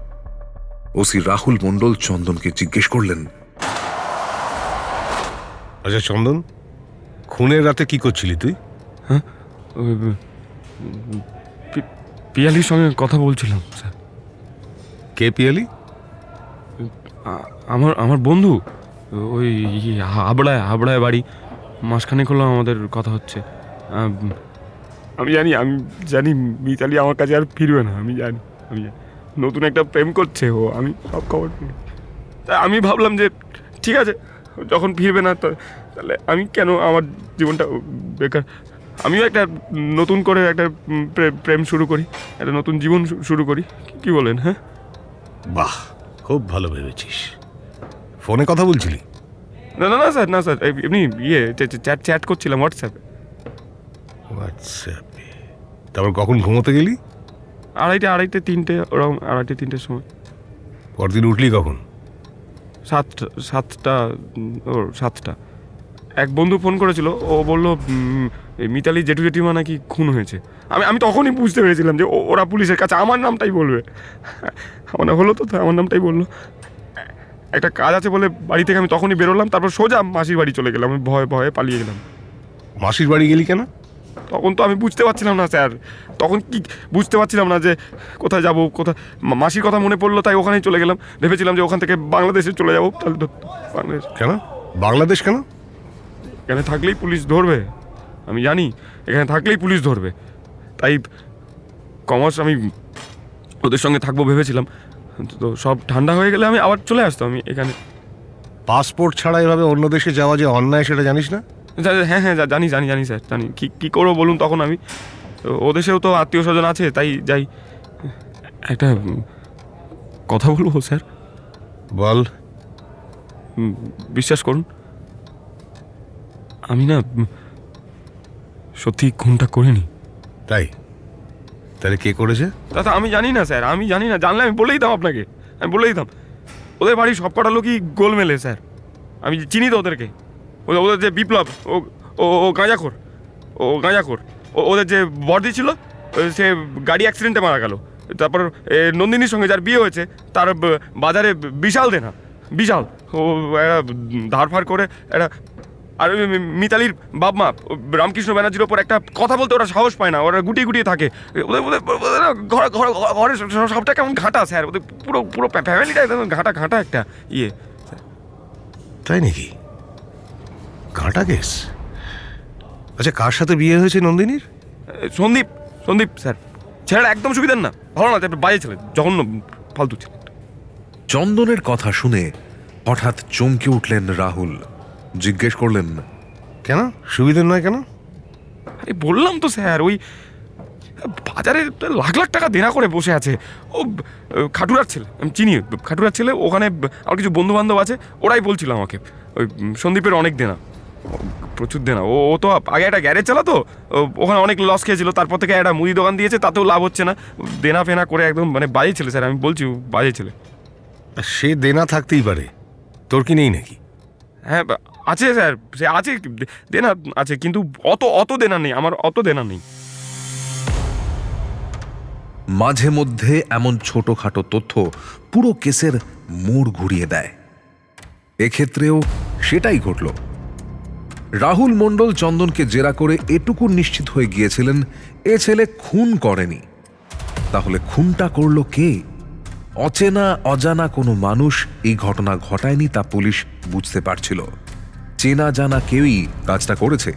ওসি রাহুল মণ্ডল চন্দনকে জিজ্ঞেস করলেন, আচ্ছা চন্দন, খুনের রাতে কি করছিলি তুই? হ্যাঁ, পিয়ালির সঙ্গে কথা বলছিলাম স্যার। কে পিয়ালি? আমার বন্ধু, ওই হাবড়ায় বাড়ি, মাসখানেক হলো আমাদের কথা হচ্ছে। আমি জানি মিতালি আমার কাছে আর ফিরবে না, আমি জানি নতুন একটা প্রেম করছে ও, আমি সব খবর শুনি। তাই আমি ভাবলাম যে ঠিক আছে, যখন ফিরবে না তাহলে আমি কেন আমার জীবনটা বেকার আমিও একটা নতুন করে একটা প্রেম শুরু করি, একটা নতুন জীবন শুরু করি, কি বলেন? হ্যাঁ, বাহ, খুব ভালো ভেবেছিস। ফোনে কথা বলছিলি? না না না স্যার, না স্যার, এমনি চ্যাট করছিলাম হোয়াটসঅ্যাপে। হোয়াটসঅ্যাপে? তারপর কখন ঘুমোতে গেলি? আড়াইটে তিনটে, ওরকম 2:30-3টের সময়। পরদিন উঠলি কখন? 7টা। এক বন্ধু ফোন করেছিল, ও বললো মিতালি জেঠু জেঠিমা নাকি খুন হয়েছে। আমি তখনই বুঝতে পেরেছিলাম যে ওরা পুলিশের কাছে আমার নামটাই বলবে। আমার হলো তো আমার নামটাই বললো। একটা কাজ আছে বলে বাড়ি থেকে আমি তখনই বেরোলাম, তারপর সোজা মাসির বাড়ি চলে গেলাম। আমি ভয়ে পালিয়ে গেলাম। মাসির বাড়ি গেলি কেন? তখন তো আমি বুঝতে পারছিলাম না স্যার, তখন কি বুঝতে পারছিলাম না যে কোথায় যাব, কোথায়। মাসির কথা মনে পড়লো, তাই ওখানেই চলে গেলাম। ভেবেছিলাম যে ওখান থেকে বাংলাদেশে চলে যাবো। তাহলে তো বাংলাদেশ। কেন বাংলাদেশ? কেন? এখানে থাকলেই পুলিশ ধরবে, আমি জানি এখানে থাকলেই পুলিশ ধরবে, তাই কমার্স আমি ওদের সঙ্গে থাকবো ভেবেছিলাম। তো সব ঠান্ডা হয়ে গেলে আমি আবার চলে আসতাম আমি এখানে। পাসপোর্ট ছাড়া এভাবে অন্য দেশে যাওয়া যে অন্যায় সেটা জানিস না? হ্যাঁ জানি স্যার, জানি। কী করবো বলুন তখন আমি? ও দেশেও তো আত্মীয় স্বজন আছে, তাই যাই। একটা কথা বলবো স্যার? বল। বিশ্বাস করুন, আমি না সত্যি খুনটা করিনি। তাহলে কে করেছে? দাদা আমি জানি না স্যার, আমি জানি না। জানলে আমি বলে দিতাম আপনাকে, আমি বলে দিতাম। ওদের বাড়ির সব কটা লোকই গোলমেলে স্যার, আমি চিনি তো ওদেরকে। ওদের যে বিপ্লব, ও গাঁজাখোর, ওদের যে বর্দি ছিল সে গাড়ি অ্যাক্সিডেন্টে মারা গেল। তারপর নন্দিনীর সঙ্গে যার বিয়ে হয়েছে তার বাজারে বিশাল দেনা, বিশাল। ও একটা ধার ফার করে একটা। আর মিতালির বাপ মা রামকৃষ্ণ ব্যানার্জির ওপর একটা কথা বলতে ওরা সাহস পায় না, ওরা গুটিয়ে থাকে। ঘরে সবটা কেমন ঘাঁটা স্যার, ওদের পুরো ফ্যামিলিটা একদম ঘাঁটা একটা ইয়ে। তাই নাকি? ঘাঁটা কেস? আচ্ছা, কার সাথে বিয়ে হয়েছে নন্দিনীর? সন্দীপ স্যার। ছেলেটা একদম সুবিধার না, ভালো না, বাজে ছেলে, জঘন্য ফালতু ছেলে। চন্দনের কথা শুনে হঠাৎ চমকে উঠলেন রাহুল। জিজ্ঞেস করলেন, কেন সুবিধার নয় কেন? আরে বললাম তো স্যার, ওই বাজারে লাখ টাকা দেনা করে বসে আছে। ও খাটুরার ছেলে, আমি চিনি খাটুরার ছেলে। ওখানে আমার কিছু বন্ধু বান্ধব আছে, ওরাই বলছিল আমাকে ওই সন্দীপের অনেক দেনা, প্রচুর দেনা। ও তো আগে একটা গ্যারেজ চালাতো, ওখানে অনেক লস খেয়েছিল। তারপর থেকে একটা মুদি দোকান দিয়েছে, তাতেও লাভ হচ্ছে না। দেনা ফেনা করে একদম মানে বাজে ছেলে স্যার, আমি বলছি বাজে ছেলে। সে দেনা থাকতেই পারে, তোর কি নেই নাকি? হ্যাঁ আছে স্যার, সে আছে, দেনা আছে, কিন্তু অত দেনা নেই আমার, অত দেনা নেই। মাঝে মধ্যে এমন ছোটখাটো তথ্য পুরো কেসের মোড় ঘুরিয়ে দেয়। এক্ষেত্রেও সেটাই ঘটল। রাহুল মণ্ডল চন্দনকে জেরা করে এটুকু নিশ্চিত হয়ে গিয়েছিলেন এ ছেলে খুন করেনি। তাহলে খুনটা করল কে? অচেনা অজানা কোনো মানুষ এই ঘটনা ঘটায়নি তা পুলিশ বুঝতে পারছিল। চেনা জানা কেউই কাজটা করেছে,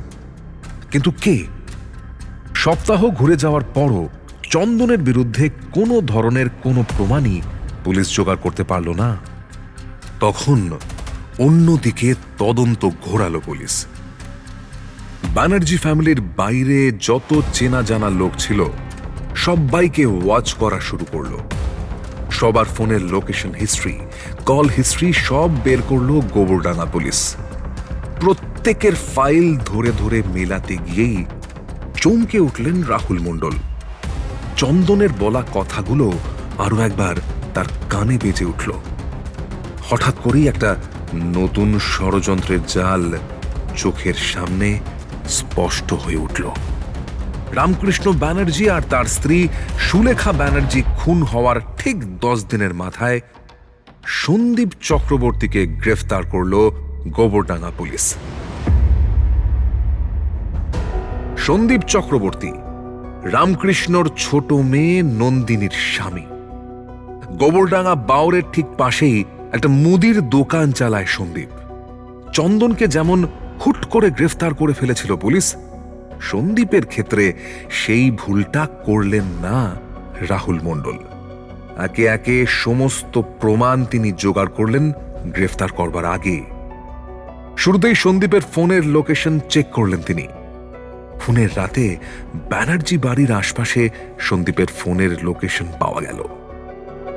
কিন্তু কে? সপ্তাহ ঘুরে যাওয়ার পরও চন্দনের বিরুদ্ধে কোনো ধরনের কোনো প্রমাণই পুলিশ জোগাড় করতে পারল না। তখন অন্যদিকে তদন্ত ঘোরালো পুলিশ। ব্যানার্জি ফ্যামিলির বাইরে যত চেনা জানা লোক ছিল সবাইকে ওয়াচ করা শুরু করলো। সবার ফোনের লোকেশন হিস্ট্রি, কল হিস্ট্রি সব বের করলো গোবরডাঙ্গা পুলিশ। প্রত্যেকের ফাইল ধরে ধরে মেলাতে গিয়েই চমকে উঠলেন রাহুল মণ্ডল। চন্দনের বলা কথাগুলো আরো একবার তার কানে বেজে উঠল। হঠাৎ করেই একটা নতুন ষড়যন্ত্রের জাল চোখের সামনে স্পষ্ট হয়ে উঠল। রামকৃষ্ণ ব্যানার্জি আর তার স্ত্রী সুলেখা ব্যানার্জি খুন হওয়ার ঠিক 10 দিনের মাথায় সন্দীপ চক্রবর্তীকে গ্রেফতার করল গোবরডাঙ্গা পুলিশ। সন্দীপ চক্রবর্তী রামকৃষ্ণর ছোট মেয়ে নন্দিনীর স্বামী। গোবরডাঙ্গা বাওরের ঠিক পাশেই একটা মুদির দোকান চালায় সন্দীপ। চন্দনকে যেমন হুট করে গ্রেফতার করে ফেলেছিল পুলিশ, সন্দীপের ক্ষেত্রে সেই ভুলটা করলেন না রাহুল মণ্ডল। একে একে সমস্ত প্রমাণ তিনি জোগাড় করলেন গ্রেফতার করবার আগে। শুরুতেই সন্দীপের ফোনের লোকেশন চেক করলেন তিনি। খুনের রাতে ব্যানার্জি বাড়ির আশপাশে সন্দীপের ফোনের লোকেশন পাওয়া গেল।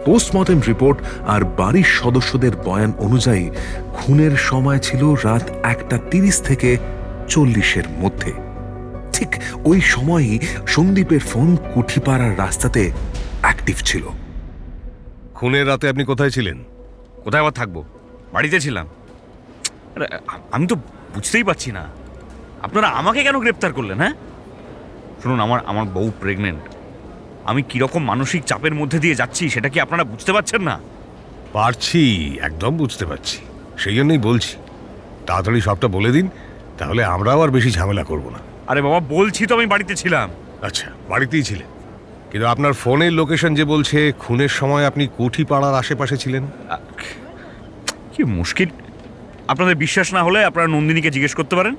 পোস্টমর্টেম রিপোর্ট আর বাড়ির সদস্যদের বয়ান অনুযায়ী খুনের সময় ছিল রাত 1:30 থেকে 40-এর মধ্যে। ঠিক ওই সময়ই সন্দীপের ফোন কুঠিপাড়ার রাস্তাতে অ্যাক্টিভ ছিল। খুনের রাতে আপনি কোথায় ছিলেন? কোথায় আবার থাকবো? বাড়িতে ছিলাম। আরে, আমি তো বুঝতেই পারছি না আপনারা আমাকে কেন গ্রেপ্তার করলেন। হ্যাঁ শুনুন, আমার বউ প্রেগনেন্ট। আমি কিরকম মানসিক চাপের মধ্যে দিয়ে যাচ্ছি সেটা কি আপনারা বুঝতে পারছেন না? পারছি, একদম বুঝতে পারছি। সেই জন্যই বলছি তাড়াতাড়ি সবটা বলে দিন, তাহলে আমরাও আর বেশি ঝামেলা করব না। আরে বাবা, বলছি তো আমি বাড়িতে ছিলাম। আচ্ছা, বাড়িতেই ছিলেন, কিন্তু আপনার ফোনের লোকেশন যে বলছে খুনের সময় আপনি কুঠিপাড়ার আশেপাশে ছিলেন। কি মুশকিল! আপনাদের বিশ্বাস না হলে আপনারা নন্দিনীকে জিজ্ঞেস করতে পারেন।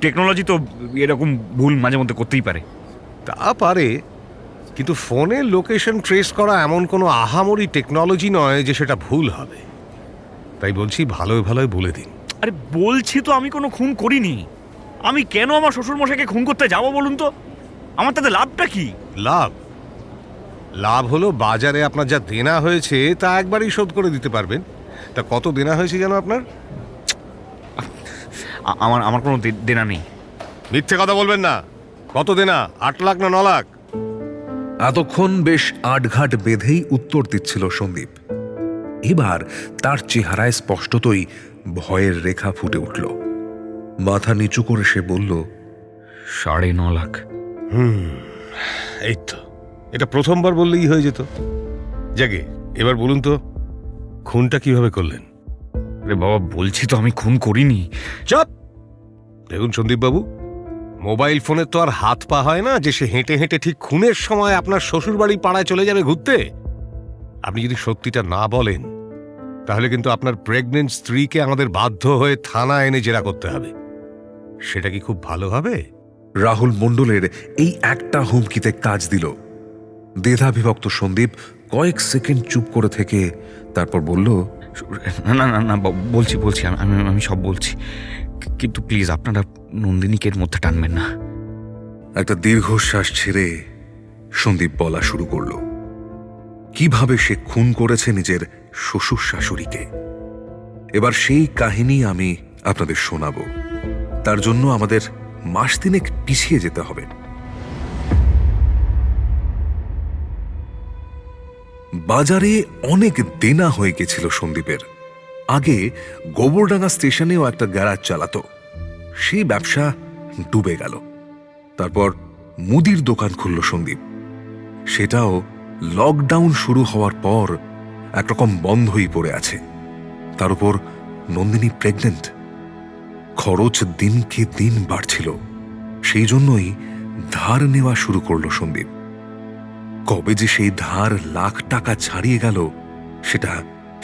টেকনোলজি তো এরকম ভুল মাঝে মধ্যে করতেই পারে। তা পারে, কিন্তু ফোনের লোকেশন ট্রেস করা এমন কোনো আহামরি টেকনোলজি নয় যে সেটা ভুল হবে। তাই বলছি ভালোই ভালোই বলে দিন। আরে বলছি তো আমি কোনো খুন করিনি। আমি কেন আমার শ্বশুরমশাইকে খুন করতে যাব বলুন তো? আমার তাতে লাভটা কি? লাভ হলো বাজারে আপনার যা দেনা হয়েছে তা একবারই শোধ করে দিতে পারবেন। তা কত দেনা হয়েছে যেন আপনার? আমার কোনো দেনা নেই। মিথ্যে কথা বলবেন না। কত দেনা? 8 লাখ না 9 লাখ? এতক্ষণ বেশ আটঘাট বেঁধেই উত্তর দিচ্ছিল সন্দীপ। এবার তার চেহারায় স্পষ্টতই ভয়ের রেখা ফুটে উঠল। মাথা নিচু করে সে বলল, 9.5 লাখ। এই তো, এটা প্রথমবার বললেই হয়ে যেত। জাগে, এবার বলুন তো খুনটা কিভাবে করলেন? আরে বাবা, বলছি তো আমি খুন করিনি। চুপ! দেখুন সন্দীপ বাবু, মোবাইল ফোনের তো আর হাত পা হয় না যে সে হেঁটে হেঁটে ঠিক খুনের সময় আপনার শ্বশুরবাড়ি পাড়ায় চলে যাবে ঘুরতে। আপনি যদি সত্যিটা না বলেন তাহলে কিন্তু আপনার প্রেগনেন্ট স্ত্রীকে আমাদের বাধ্য হয়ে থানা এনে জেরা করতে হবে। সেটা কি খুব ভালো হবে? রাহুল মণ্ডলের এই একটা হুমকিতে কাজ দিল। দ্বিধাবিভক্ত সন্দীপ কয়েক সেকেন্ড চুপ করে থেকে তারপর বলল, না না না বলছি আমি সব বলছি, কিন্তু প্লিজ আপনারা নন্দিনীকে এর মধ্যে টানবেন না। একটা দীর্ঘশ্বাস ছেড়ে সন্দীপ বলা শুরু করল কিভাবে সে খুন করেছে নিজের শ্বশুর শাশুড়িকে। এবার সেই কাহিনী আমি আপনাদের শোনাব। তার জন্য আমাদের মাস তিনেক পিছিয়ে যেতে হবে। বাজারে অনেক দেনা হয়ে গেছিল সন্দীপের। আগে গোবরডাঙ্গা স্টেশনেও একটা গ্যারাজ চালাতো, সেই ব্যবসা ডুবে গেল। তারপর মুদির দোকান খুলল সন্দীপ, সেটাও লকডাউন শুরু হওয়ার পর একরকম বন্ধই পড়ে আছে। তার উপর নন্দিনী প্রেগনেন্ট, খরচ দিনকে দিন বাড়ছিল। সেই জন্যই ধার নেওয়া শুরু করলো সন্দীপ। কবে যে সেই ধার লাখ টাকা ছাড়িয়ে গেল সেটা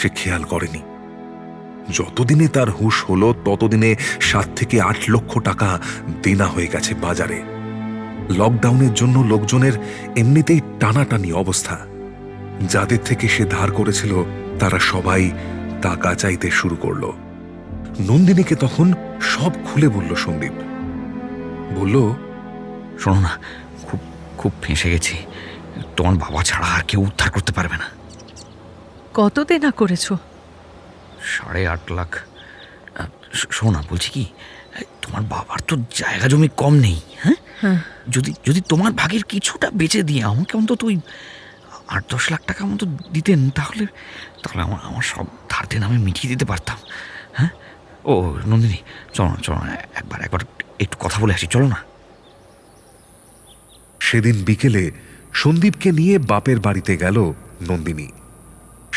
সে খেয়াল করেনি। যতদিনে তার হুঁশ হলো ততদিনে 7 থেকে 8 লক্ষ টাকা দেনা হয়ে গেছে বাজারে। লকডাউনের জন্য লোকজনের এমনিতেই টানাটানি অবস্থা। যাদের থেকে সে ধার করেছিল তারা সবাই টাকা চাইতে শুরু করলো। নন্দিনীকে তখন সব খুলে বলল সন্দীপ। বলল, শোনো না, খুব খুব ফেঁসে গেছি। তোমার বাবা ছাড়া আর কেউ উদ্ধার করতে পারবে না। কত দেনা করেছো? 8.5 লাখ। শোনা, বলছি কি, তোমার বাবার তো জায়গা জমি কম নেই। হ্যাঁ, যদি তোমার ভাগের কিছুটা বেচে দিয়ে আমাকে অন্তত ওই 8-10 লাখ টাকা মতো দিতেন, তাহলে আমার সব ধার দেনা আমি মিটিয়ে দিতে পারতাম। হ্যাঁ, ও নন্দিনী, চলো না একবার একটু কথা বলে আসি, চলো না। সেদিন বিকেলে সন্দীপকে নিয়ে বাপের বাড়িতে গেল নন্দিনী।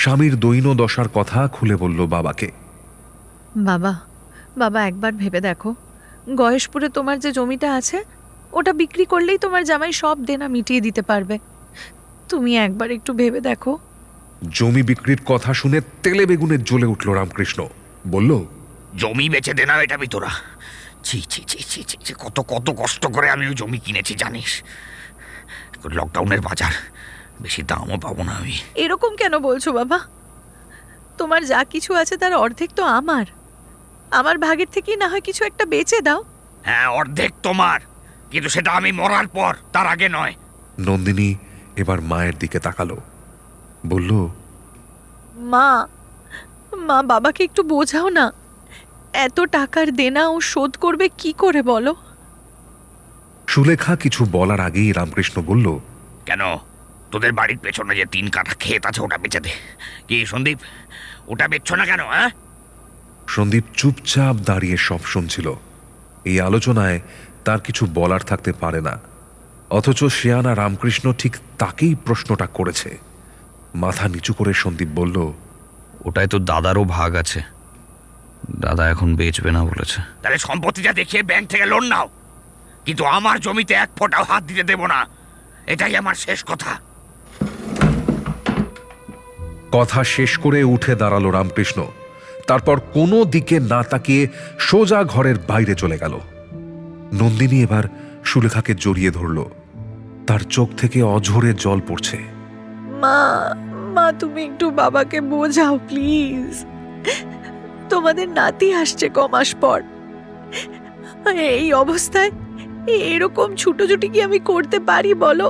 স্বামীর দৈন দশার কথা খুলে বলল বাবাকে। বাবা একবার ভেবে দেখো, গয়েশপুরে তোমার যে জমিটা আছে ওটা বিক্রি করলেই তোমার জামাই সব দেনা মিটিয়ে দিতে পারবে। তুমি একবার একটু ভেবে দেখো। জমি বিক্রির কথা শুনে তেলে বেগুনে জ্বলে উঠল রামকৃষ্ণ। বলল, জমি বেচে দেনা এটা তোরা? ছি, কত কত কষ্ট করে আমি ওই জমি কিনেছি জানিস। লকডাউনের বাজার, বেশি দামও পাবো না আমি। এরকম কেন বলছো বাবা? তোমার যা কিছু আছে তার অর্ধেক তো আমার ভাগের থেকেই না হয় কিছু একটা বেচে দাও। হ্যাঁ, অর্ধেক তোমার, কিন্তু সেটা আমি মরার পর, তার আগে নয়। নন্দিনী এবার মায়ের দিকে তাকালো, বলল, মা, মা বাবাকে একটু বোঝাও না, এত টাকার দেনা ও শোধ করবে কি করে বলো? সুলেখা কিছু বলার আগেই রামকৃষ্ণ বলল, কেন, তোদের বাড়ির পেছনে যে 3 কাঠা ক্ষেত আছে ওটা বেচে দে। কি সন্দীপ, ওটা বেচছ না কেন? হ্যাঁ, সন্দীপ চুপচাপ দাঁড়িয়ে সব শুনছিল। এই আলোচনায় তার কিছু বলার থাকতে পারে না, অথচ শেয়ানা রামকৃষ্ণ ঠিক তাকেই প্রশ্নটা করেছে। মাথা নিচু করে সন্দীপ বলল, ওটাই তো দাদারও ভাগ আছে, দাদা এখন বেচবে না বলেছে। তাহলে সম্পত্তিটা দেখিয়ে ব্যাংক থেকে লোন নাও, কিন্তু আমার জমিতে 1 ফোঁটাও হাত দিতে দেব না, এটাই আমার শেষ কথা। কথা শেষ করে উঠে দাঁড়ালো রামকৃষ্ণ। তারপর কোনো দিকে না তাকিয়ে সোজা ঘরের বাইরে চলে গেল। নন্দিনী এবার সুলেখাকে জড়িয়ে ধরল, তার চোখ থেকে অঝরে জল পড়ছে। মা, মা তুমি একটু বাবাকে বোঝাও প্লিজ, তোমাদের নাতি আসছে কমাস পর, এই অবস্থায় এরকম ছুটোছুটি কি আমি করতে পারি বলো?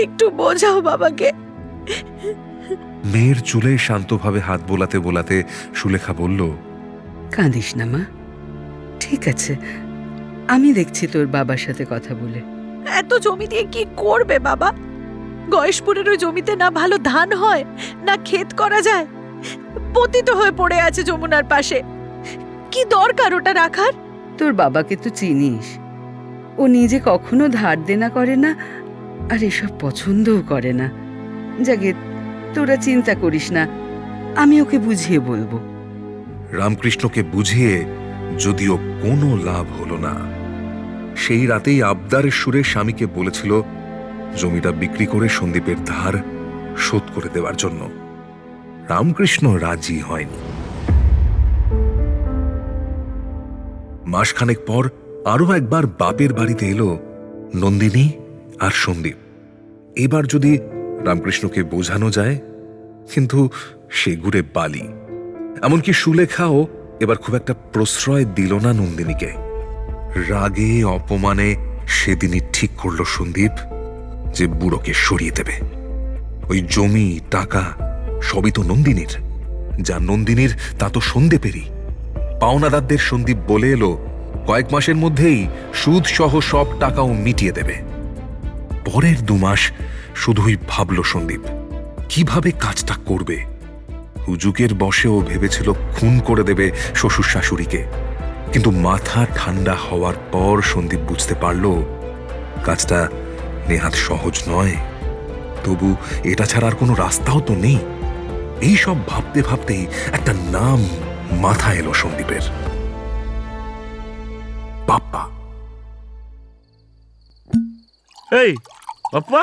একটু বোঝাও বাবাকে। মেয়ের চুলে শান্তভাবে হাত বোলাতে বোলাতে সুলেখা বলল, কাঁদিস না মা, ঠিক আছে, আমি দেখছি তোর বাবার সাথে কথা বলে। এত জমি দিয়ে কি করবে বাবা? গয়েশপুরের ওই জমিতে না ভালো ধান হয়, না ক্ষেত করা যায়, পতিত হয়ে পড়ে আছে যমুনার পাশে, কি দরকার ওটা রাখার? তোর বাবাকে তো চিনিস, ও নিজে কখনো ধার দেনা করে না, আর এসব পছন্দও করে না। জাগে, তোরা চিন্তা করিস না, আমি ওকে বুঝিয়ে বলবো। রামকৃষ্ণকে বুঝিয়ে যদিও কোনো লাভ হলো না। সেই রাতেই আবদারের সুরে স্বামীকে বলেছিল জমিটা বিক্রি করে সন্দীপের ধার শোধ করে দেওয়ার জন্য। রামকৃষ্ণ রাজি হয়নি। মাসখানেক পর আরো একবার বাপের বাড়িতে এলো নন্দিনী আর সন্দীপ। এবার যদি রামকৃষ্ণকে বোঝানো যায়, কিন্তু সে ঘুরে বালি। এমনকি সুলেখাও এবার খুব একটা প্রশ্রয় দিল না নন্দিনীকে। রাগে অপমানে সেদিনই ঠিক করল সন্দীপ যে বুড়োকে সরিয়ে দেবে। ওই জমি টাকা সবই তো নন্দিনীর, যা নন্দিনীর তা তো সন্দীপেরই। পাওনাদারদের সন্দীপ বলে এলো কয়েক মাসের মধ্যেই সুদ সহ সব টাকাও মিটিয়ে দেবে। পরের 2 মাস শুধুই ভাবল সন্দীপ কিভাবে কাজটা করবে। হুজুগের বসেও ভেবেছিল খুন করে দেবে শ্বশুর শাশুড়িকে, কিন্তু মাথা ঠান্ডা হওয়ার পর সন্দীপ বুঝতে পারল কাজটা নেহাত সহজ নয়। তবু এটা ছাড়া আর কোনো রাস্তাও তো নেই। এই সব ভাবতে ভাবতেই একটা নাম মাথা এলো সন্দীপের, বাপ্পা। এই বাপ্পা,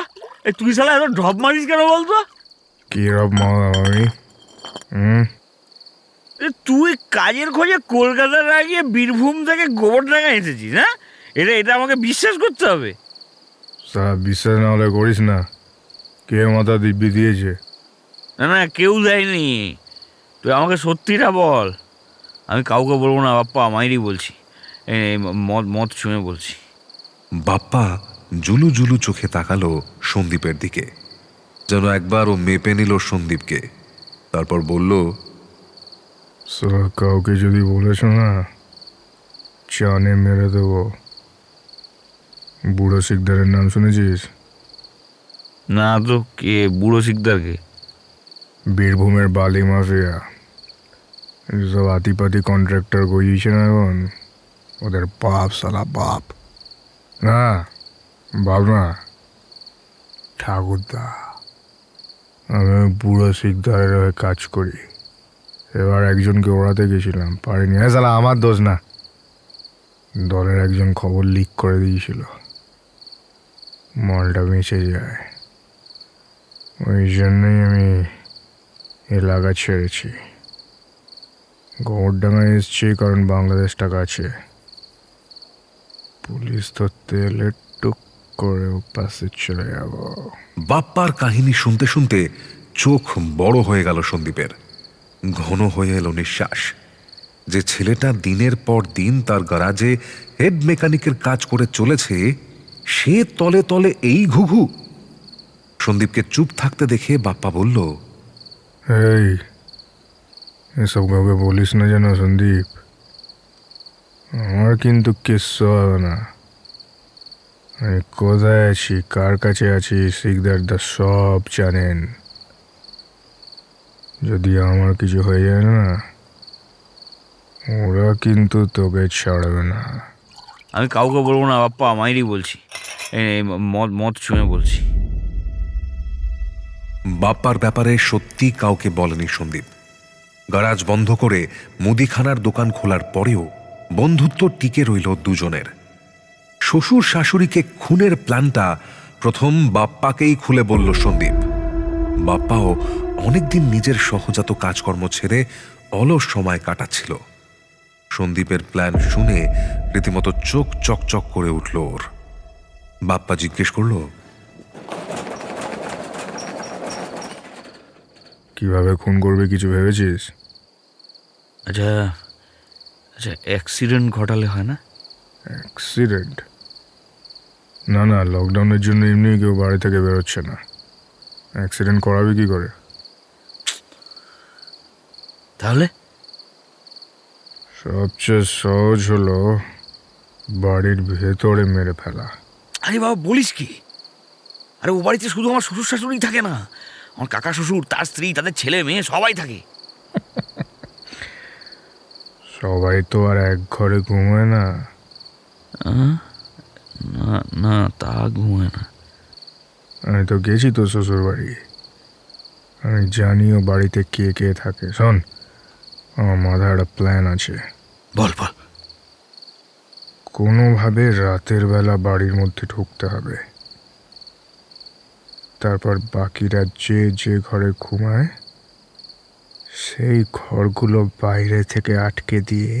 তুই শালা এত ড্রপ মারিস কেন বলতো? কি রব মারি? তুই কাজের খোঁজে কলকাতার গিয়ে বীরভূম থেকে গোবরডাঙ্গা এসেছিস? হ্যাঁ, এটা আমাকে বিশ্বাস করতে হবে? সারা বিশ্বাস না হলে করিস না। কে মাথা দিব্যি দিয়েছে? না, কেউ দেয়নি। তুই আমাকে সত্যিটা বল। আমি কাউকে বলবো না বাপ্পা, আমারই বলছি, মদ শুনে বলছি। বাপ্পা জুলু জুলু চোখে তাকালো সন্দীপের দিকে, যেন একবার ও মেপে নিল সন্দীপকে। তারপর বলল, কাউকে যদি বলেছ না, চানে মেরে দেব। বুড়ো শিকদারের নাম শুনেছিস? না তো, কে বুড়ো শিকদারকে? বীরভূমের বালি মাফিয়া, সব আতিপাতি কন্ট্রাক্টর গইয়েছে না এখন, ওদের বাপ সালা বাপ। না বাপ না, ঠাকুরদা। আমি বুড়ো শিকদারের হয়ে কাজ করি। এবার একজনকে ওড়াতে গেছিলাম, পারিনি। হ্যাঁ সালা আমার দোষ না, দলের একজন খবর লিক করে দিয়েছিল, মালটা বেঁচে যায়। ওই জন্যই আমি এলাকা ছেড়েছি। গোবরডাঙ্গায় এসছি কারণ বাংলাদেশটা কাছে। পুলিশ ধরতে এলে টুক করে পাশে চলে যাব। বাপ্পার কাহিনী শুনতে শুনতে চোখ বড় হয়ে গেল সন্দীপের। ঘন হয়ে এলো নিঃশ্বাস। যে ছেলেটা দিনের পর দিন তার গ্যারাজে হেড মেকানিকের কাজ করে চলেছে সে তলে তলে এই ঘুঘু। সন্দীপকে চুপ থাকতে দেখে বাপ্পা বলল, এই এসব কাউকে বলিস না যেন সন্দীপ, আমার কিন্তু কিচ্ছু হবে না। আমি কোথায় আছি, কার কাছে আছি, শিকদারদা সব জানেন। যদি আমার কিছু হয়ে যায় না, ওরা কিন্তু তোকে ছাড়বে না। আমি কাউকে বলবো না বাপ্পা, আমারই বলছি, মদ মদ ছুঁয়ে বলছি। বাপ্পার ব্যাপারে সত্যি কাউকে বলেনি সন্দীপ। গ্যারাজ বন্ধ করে মুদিখানার দোকান খোলার পরেও বন্ধুত্ব টিকে রইল দুজনের। শ্বশুর শাশুড়িকে খুনের প্ল্যানটা প্রথম বাপ্পাকেই খুলে বলল সন্দীপ। বাপ্পাও অনেকদিন নিজের সহজাত কাজকর্ম ছেড়ে অলস সময় কাটাচ্ছিল। সন্দীপের প্ল্যান শুনে রীতিমতো চোখ চকচক করে উঠল ওর। বাপ্পা জিজ্ঞেস করল, কিভাবে খুন করবে কিছু ভেবেছিস? আচ্ছা আচ্ছা, অ্যাক্সিডেন্ট ঘটালে হয় না? অ্যাক্সিডেন্ট? না না, লকডাউনের জন্য এমনি কেউ বাড়ি থেকে বেরোচ্ছে না, অ্যাক্সিডেন্ট করাবে কি করে? তাহলে সবচেয়ে সহজ হলো বাড়ির ভেতরে মেরে ফেলা। আরে বাবা বলিস কি? আরে ও বাড়িতে শুধু আমার শ্বশুর শাশুড়ি থাকে না, আমার কাকা শ্বশুর, তার স্ত্রী, তাদের ছেলে মেয়ে সবাই থাকে। সবাই তো আর এক ঘরে ঘুমায় না। না না, তা ঘুমায় না। আমি তো গেছি তো শ্বশুর বাড়ি, আমি জানিও বাড়িতে কে কে থাকে। শোন, আমার মাথায় একটা প্ল্যান আছে। বল বল। কোনোভাবে রাতের বেলা বাড়ির মধ্যে ঢুকতে হবে, তারপর বাকিরা যে যে ঘরে ঘুমায় সেই ঘরগুলো বাইরে থেকে আটকে দিয়ে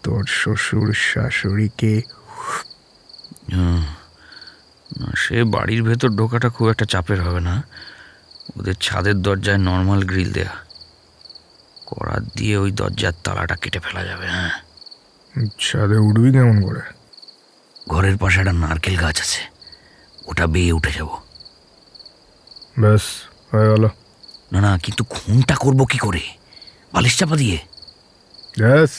তোর শ্বশুর শাশুড়িকে। সে বাড়ির ভেতর ঢোকাটা খুব একটা চাপের হবে না, ওদের ছাদের দরজায় নর্মাল গ্রিল দেয়া, করাত দিয়ে ওই দরজার তালাটা কেটে ফেলা যাবে। হ্যাঁ, ছাদে উঠবি কেমন করে? ঘরের পাশে একটা নারকেল গাছ আছে, ওটা বেয়ে উঠে যাব। ব্যাস হয়ে গেল। না না, কিন্তু খুনটা করবো কি করে? বালিশ চাপা দিয়ে? ব্যাস,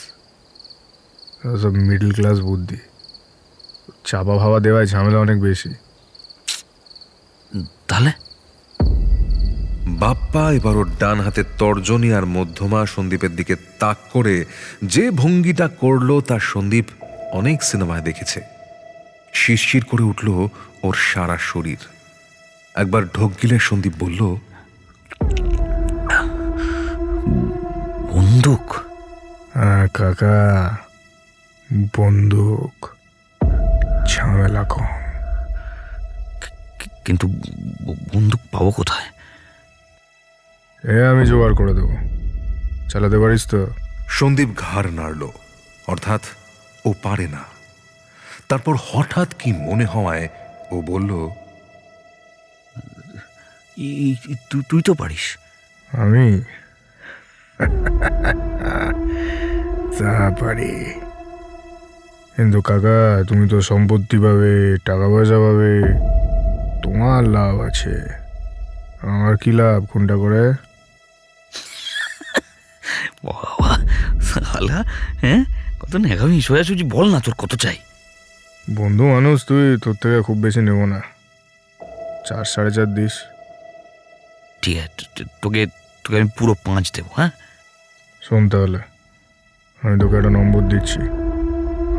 সব মিডল ক্লাস বুদ্ধি, চাপা ভাবা দেওয়ায় ঝামেলা অনেক বেশি। তাহলে বাপ্পা এবার ওর ডান হাতের তর্জনী আর মধ্যমা সন্দীপের দিকে তাক করে যে ভঙ্গিটা করলো তা সন্দীপ অনেক সিনেমায় দেখেছে। শিরশির করে উঠল ওর সারা শরীর। একবার ঢোক গিলে সন্দীপ বলল, বন্দুক? হ্যাঁ কাকা, বন্দুক, ঝামেলা কম। কিন্তু বন্দুক পাবো কোথায়? আমি জোগাড় করে দেবো, চালাতে পারিস তো? সন্দীপ ঘাড় নাড়ল, অর্থাৎ ও পারে না। তারপর হঠাৎ কি মনে হওয়ায় ও বলল, তুই তো পারিস। আমি তা পারি, কিন্তু কাকা তুমি তো সম্পত্তি পাবে, টাকা পয়সা পাবে, তোমার লাভ আছে, আমার কি লাভ কোনটা করে? বাবা শালা, হ্যাঁ কত নেগামি সোজাসুজি বল না, তোর কত চাই? বন্ধু মানুষ তুই, তোর থেকে খুব বেশি নেব না, 4-4.5 দিস। ঠিক আছে, তোকে তোকে আমি পুরো 5 দেবো। হ্যাঁ শোন তাহলে, আমি তোকে একটা নম্বর দিচ্ছি,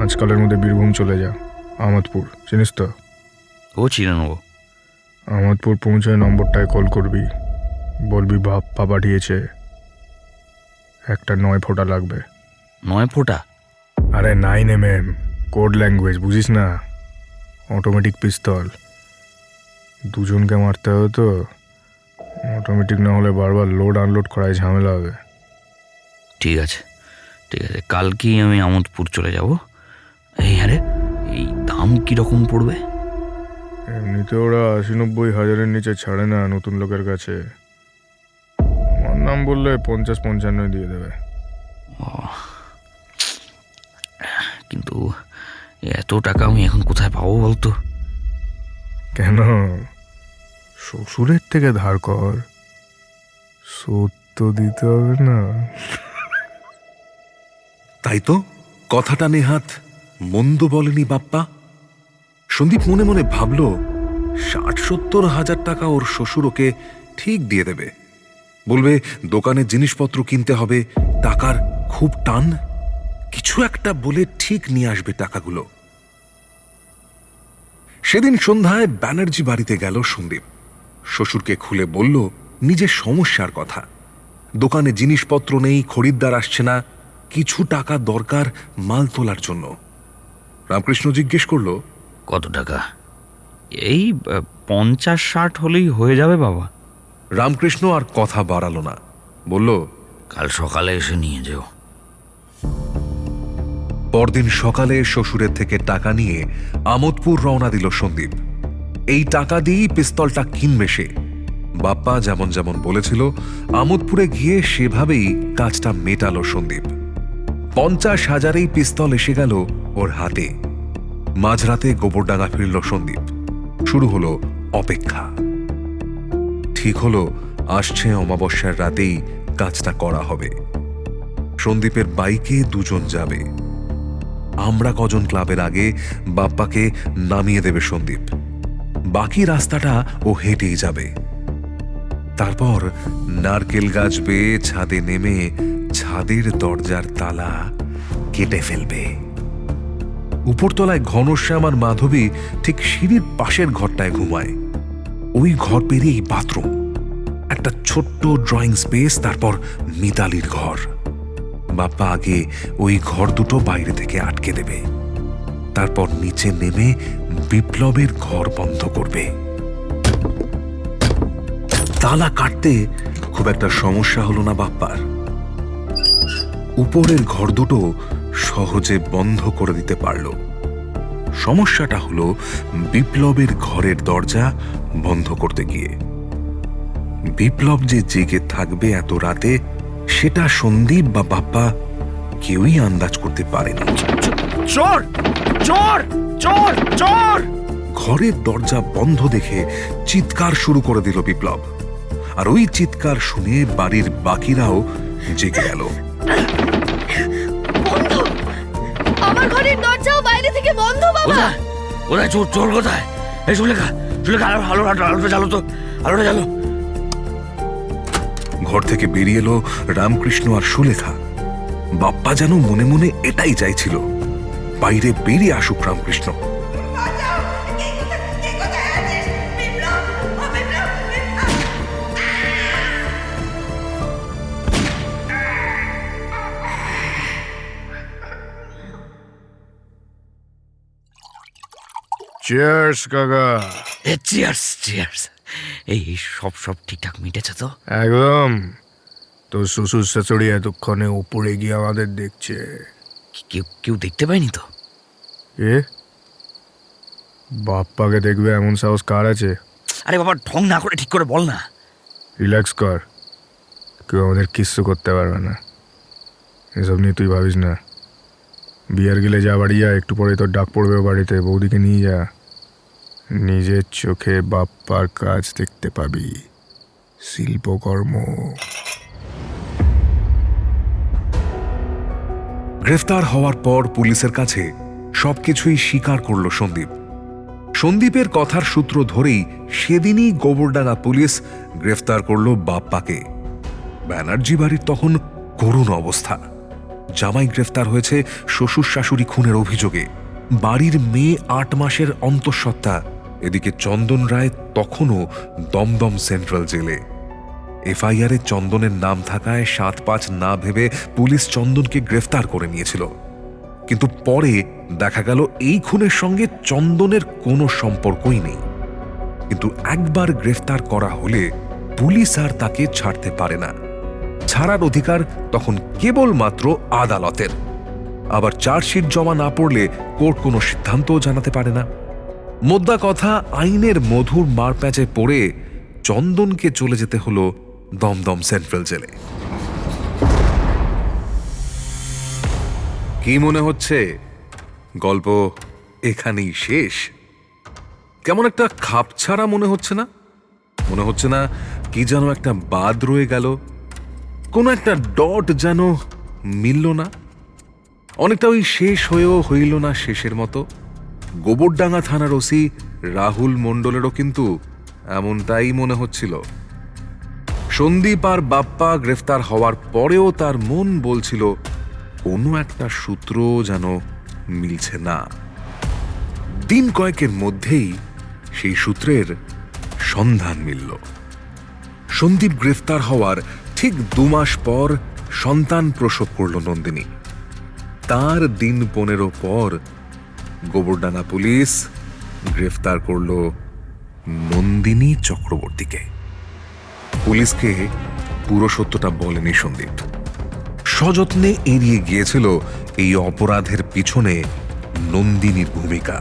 আজকালের মধ্যে বীরভূম চলে যা, আমোদপুর চিনিস তো? ও চিনে নেবো। আমোদপুর পৌঁছায় নম্বরটায় কল করবি, বলবি বাপ্পা পাঠিয়েছে, একটা 9 ফোঁটা লাগবে। 9 ফোঁটা? আরে 9mm, কোড ল্যাঙ্গুয়েজ বুঝিস না, অটোমেটিক পিস্তল, দুজনকে মারতে হবে তো, অটোমেটিক না হলে বারবার লোড আনলোড করায় ঝামেলা হবে। ঠিক আছে ঠিক আছে, কালকেই আমি আমোদপুর চলে যাব। এই আরে এই দাম কীরকম পড়বে? এমনিতে ওরা 80-90 হাজারের নিচে ছাড়ে না নতুন লোকের কাছে, আমার নাম বললে 50-55 দিয়ে দেবে। কিন্তু এত টাকা আমি এখন কোথায় পাবো বলতো? কেন, শ্বশুরের থেকে ধার কর, শোধ তো দিতে হবে না। তাই তো, কথাটা নেহাত মন্দ বলেনি বাপ্পা। সন্দীপ মনে মনে ভাবল ৬০-৭০ হাজার টাকা ওর শ্বশুর ওকে ঠিক দিয়ে দেবে। বলবে দোকানের জিনিসপত্র কিনতে হবে, টাকার খুব টান, কিছু একটা বলে ঠিক নিয়ে আসবে টাকাগুলো। সেদিন সন্ধ্যায় ব্যানার্জি বাড়িতে গেল সন্দীপ। শ্বশুরকে খুলে বলল নিজের সমস্যার কথা। দোকানে জিনিসপত্র নেই, খরিদ্দার আসছে না, কিছু টাকা দরকার মাল তোলার জন্য। রামকৃষ্ণ জিজ্ঞেস করল, কত টাকা? এই ৫০-৬০ হলেই হয়ে যাবে বাবা। রামকৃষ্ণ আর কথা বাড়ালো না, বলল, কাল সকালে এসে নিয়ে যেও। পরদিন সকালে শ্বশুরের থেকে টাকা নিয়ে আমোদপুর রওনা দিল সন্দীপ। এই টাকা দিয়েই পিস্তলটা কিনবে সে। বাপ্পা যেমন যেমন বলেছিল আমোদপুরে গিয়ে সেভাবেই কাজটা মেটালো সন্দীপ। ৫০,০০০ পিস্তল এসে গেল ওর হাতে। মাঝরাতে গোবরডাঙ্গা ফিরল সন্দীপ। শুরু হলো অপেক্ষা। ঠিক হলো আসছে অমাবস্যার রাতেই কাজটা করা হবে। সন্দীপের বাইকে দুজন যাবে। আমরা কজন ক্লাবের আগে বাপ্পাকে নামিয়ে দেবে সন্দীপ। বাকি রাস্তাটা ও হেঁটেই যাবে। তারপর নারকেল গাছ বেয়ে ছাদে নেমে ছাদের দরজার তালা কেটে ফেলবে। উপরতলায় ঘনশ্যাম আর মাধবী ঠিক সিঁড়ির পাশের ঘরটায় ঘুমায়। ওই ঘর পেরিয়েই বাথরুম, একটা ছোট্ট ড্রয়িং স্পেস, তারপর মিতালির ঘর। বাপ্পা আগে ওই ঘর দুটো বাইরে থেকে আটকে দেবে, তারপর নিচে নেমে বিপ্লবের ঘর বন্ধ করবে। তালা কাটতে খুব একটা সমস্যা হলো না বাপ্পার। উপরের ঘর দুটো সহজে বন্ধ করে দিতে পারল। সমস্যাটা হলো বিপ্লবের ঘরের দরজা বন্ধ করতে গিয়ে। বিপ্লব যে জেগে থাকবে এত রাতে, সেটা সন্দীপ বা বাপ্পা কেউই আন্দাজ করতে পারেনি। চোর চোর চোর চোর! ঘরের দরজা বন্ধ দেখে চিৎকার শুরু করে দিল বিপ্লব। আর ওই চিৎকার শুনে বাড়ির বাকিরাও জেগে গেল। আমার ঘরের দরজাও বাইরে থেকে বন্ধ বাবা। কোথায় চোর? চোর কোথায়? এই সুলেখা, সুলেখা, আলোটা জ্বালো তো, আলোটা জ্বালো। ঘর থেকে বেরিয়ে এলো রামকৃষ্ণ আর সুলেখা। বাপ্পা যেন মনে মনে এটাই চাইছিল, বাইরে বেরিয়ে আসুক রামকৃষ্ণ। চিয়ার্স কাকা। Cheers cheers. এই সব ঠিকঠাক মিটেছে তো? একদম। তো শ্বশুর শাশুড়ি এতক্ষণে উপরে গিয়ে আমাদের দেখছে। কেউ দেখতে পায়নি তো? এ বাপ্পাকে দেখবে এমন সাহস কার আছে? আরে বাবা, ঢং না করে ঠিক করে বল না। রিল্যাক্স কর, কেউ আমাদের কিচ্ছু করতে পারবে না। এসব নিয়ে তুই ভাবিস না। বিয়ার গেলে যা বাড়ি যা, একটু পরে তোর ডাক পড়বে বাড়িতে, বৌদিকে নিয়ে যা। নিজের চোখে বাপ্পার কাজ দেখতে পাবি, শিল্পকর্ম। গ্রেফতার হওয়ার পর পুলিশের কাছে সবকিছুই স্বীকার করল সন্দীপ। সন্দীপের কথার সূত্র ধরেই সেদিনই গোবরডাঙ্গা পুলিশ গ্রেফতার করল বাপ্পাকে। ব্যানার্জি বাড়ির তখন করুণ অবস্থা। জামাই গ্রেফতার হয়েছে শ্বশুর শাশুড়ি খুনের অভিযোগে। বাড়ির মেয়ে ৮ মাসের অন্তঃসত্ত্বা। এদিকে চন্দন রায় তখনও দমদম সেন্ট্রাল জেলে। এফআইআরে চন্দনের নাম থাকায় ৭-৫ না ভেবে পুলিশ চন্দনকে গ্রেফতার করে নিয়েছিল। কিন্তু পরে দেখা গেল এই খুনের সঙ্গে চন্দনের কোনো সম্পর্কই নেই। কিন্তু একবার গ্রেফতার করা হলে পুলিশ আর তাকে ছাড়তে পারে না। ছাড়ার অধিকার তখন কেবলমাত্র আদালতের। আবার চার্জশিট জমা না পড়লে কোর্ট কোনো সিদ্ধান্তও জানাতে পারে না। মোদ্দা কথা, আইনের মধুর মারপ্যাঁচে পড়ে চন্দনকে চলে যেতে হলো দমদম সেন্ট্রাল জেলে। কি মনে হচ্ছে, গল্প এখানেই শেষ? কেমন একটা খাপছাড়া মনে হচ্ছে না? মনে হচ্ছে না কি যেন একটা বাদ রয়ে গেল, কোনো একটা ডট যেন মিলল না? অনেকটা ওই শেষ হয়েও হইল না শেষের মতো। গোবরডাঙ্গা থানার ওসি রাহুল মণ্ডলেরও কিন্তু এমনটাই মনে হচ্ছিল। সন্দীপ আর বাপ্পা গ্রেফতার হওয়ার পরেও তার মন বলছিল কোনো একটা সূত্র যেন মিলছে না। দিন কয়েকের মধ্যেই সেই সূত্রের সন্ধান মিলল। সন্দীপ গ্রেফতার হওয়ার ঠিক 2 মাস পর সন্তান প্রসব করল নন্দিনী। তার দিন 15 পর গোবরডাঙ্গা পুলিশ গ্রেফতার করল নন্দিনী চক্রবর্তীকে। পুলিশকে পুরো সত্যটা বলেনি সন্দীপ, সযত্নে এড়িয়ে গিয়েছিল এই অপরাধের পিছনে নন্দিনীর ভূমিকা।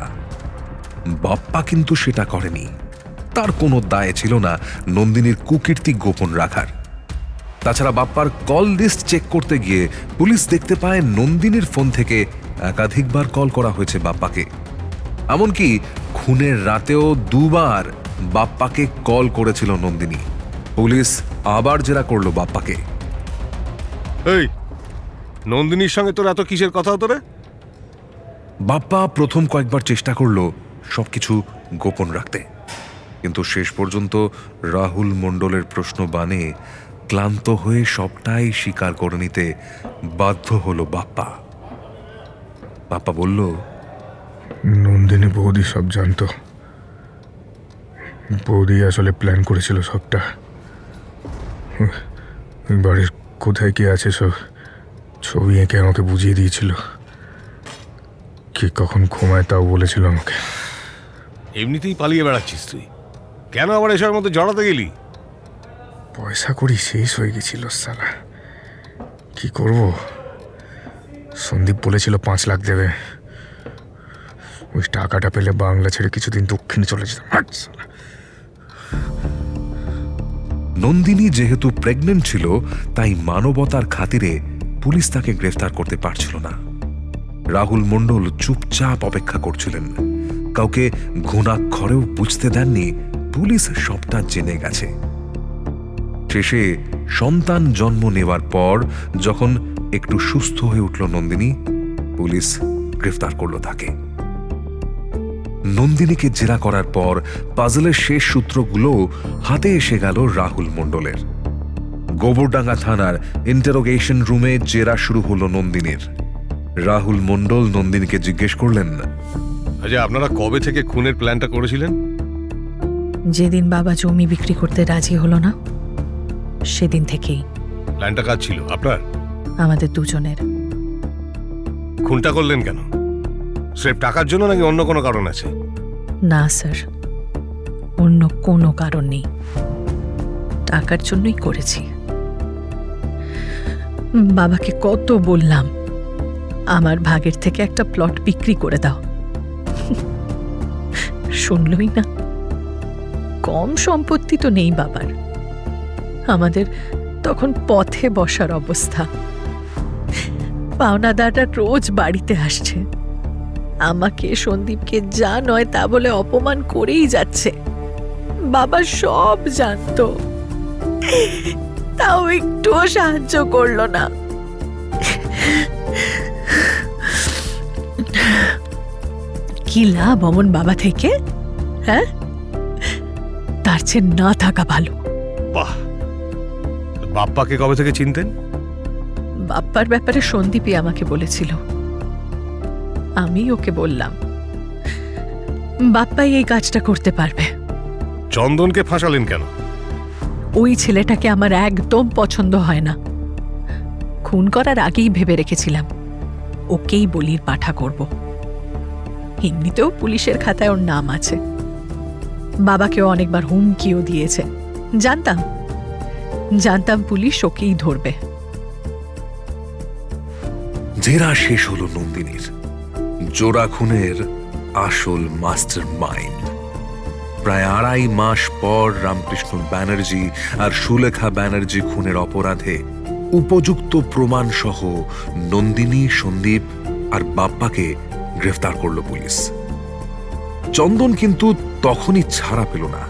বাপ্পা কিন্তু সেটা করেনি, তার কোনো দায় ছিল না নন্দিনীর কুকীর্তি গোপন রাখার। তাছাড়া বাপ্পার কল লিস্ট চেক করতে গিয়ে পুলিশ দেখতে পায় নন্দিনীর ফোন থেকে একাধিকবার কল করা হয়েছে বাপ্পাকে। এমনকি খুনের রাতেও 2 বার বাপ্পাকে কল করেছিল নন্দিনী। পুলিশ আবার জেরা করলো বাপ্পাকে। এই নন্দিনীর সঙ্গে তোর এত কিসের কথা হতো রে? বাপ্পা প্রথম কয়েকবার চেষ্টা করলো সবকিছু গোপন রাখতে, কিন্তু শেষ পর্যন্ত রাহুল মণ্ডলের প্রশ্ন বানে ক্লান্ত হয়ে সবটাই স্বীকার করে নিতে বাধ্য হলো বাপ্পা। বাপ্পা বলল, নন্দিনী বৌদি সব জানতো। বৌদি আসলে প্ল্যান করেছিল সবটা। বাড়ির কোথায় কে আছে সব ছবি এঁকে আমাকে বুঝিয়ে দিয়েছিল। কে কখন ঘুমায় তাও বলেছিল আমাকে। এমনিতেই পালিয়ে বেড়াচ্ছিস তুই, কেন আবার এসবের মধ্যে জড়াতে গেলি? পয়সা করি শেষ হয়ে গেছিল সালা, কি করব? সন্দীপ বলেছিল 5 লাখ দেবে। ওই টাকাটা পেলে বাংলা ছেড়ে কিছুদিন দক্ষিণে চলে যেতাম। নন্দিনী যেহেতু প্রেগনেন্ট ছিল তাই মানবতার খাতিরে পুলিশ তাকে গ্রেফতার করতে পারছিল না। রাহুল মণ্ডল চুপচাপ অপেক্ষা করছিলেন। কাউকে ঘুণাক্ষরেও বুঝতে দেননি পুলিশ সবটা জেনে গেছে। শেষে সন্তান জন্ম নেওয়ার পর যখন একটু সুস্থ হয়ে উঠল নন্দিনী, পুলিশ গ্রেফতার করল তাকে। নন্দিনীকে জেরা করার পর পাজলের শেষ সূত্রগুলো হাতে এসে গেল রাহুল মণ্ডলের। গোবরডাঙ্গা থানার ইন্টারোগেশন রুমে জেরা শুরু হলো নন্দিনীর। রাহুল মণ্ডল নন্দিনীকে জিজ্ঞেস করলেন, আচ্ছা আপনারা কবে থেকে খুনের প্ল্যানটা করেছিলেন? যেদিন বাবা জমি বিক্রি করতে রাজি হলো না সেদিন থেকেই। প্ল্যানটা কাজ ছিল আপনার? আমাদের দুজনের। খুনটা করলেন কেন? স্রেফ টাকার জন্য নাকি অন্য কোনো কারণ আছে? না স্যার, অন্য কোনো কারণ নেই, টাকার জন্যই করেছি। বাবাকে কত বললাম আমার ভাগের থেকে একটা প্লট বিক্রি করে দাও, শুনলই না। কম সম্পত্তি তো নেই বাবার, আমাদের তখন পথে বসার অবস্থা। পাওনাদাররা রোজ বাড়িতে আসছে, আমাকে সন্দীপকে যা নয় তা বলে অপমান করেই যাচ্ছে। বাবা সব জানতো, তাও একটুও সাহায্য করলো না। কি লাভ অমন বাবা থেকে? হ্যাঁ, তার চেয়ে না থাকা ভালো। বাহ, বাপ্পাকে কবে থেকে চিনতেন? বাপ্পার ব্যাপারে সন্দীপই আমাকে বলেছিল, আমি ওকে বললাম। বাপ্পাই এই কাজটা করতে পারবে। চন্দনকে ফাঁসালেন কেন? ওই ছেলেটাকে আমার একদম পছন্দ হয় না। খুন করার আগেই ভেবে রেখেছিলাম ওকেই বলির পাঠা করব। এমনিতেও পুলিশের খাতায় ওর নাম আছে, বাবাকেও অনেকবার হুমকিও দিয়েছে। জানতাম জানতাম পুলিশ ওকেই ধরবে। জেরা শেষ হলো নন্দিনীর। জোড়া খুনের আসল মাস্টার মাইন্ড। প্রায় 2.5 মাস পর রামকৃষ্ণ ব্যানার্জি আর সুলেখা ব্যানার্জি খুনের অপরাধে উপযুক্ত প্রমাণ সহ নন্দিনী, সন্দীপ আর বাপ্পাকে গ্রেফতার করল পুলিশ। চন্দন কিন্তু তখনই ছাড়া পেল না,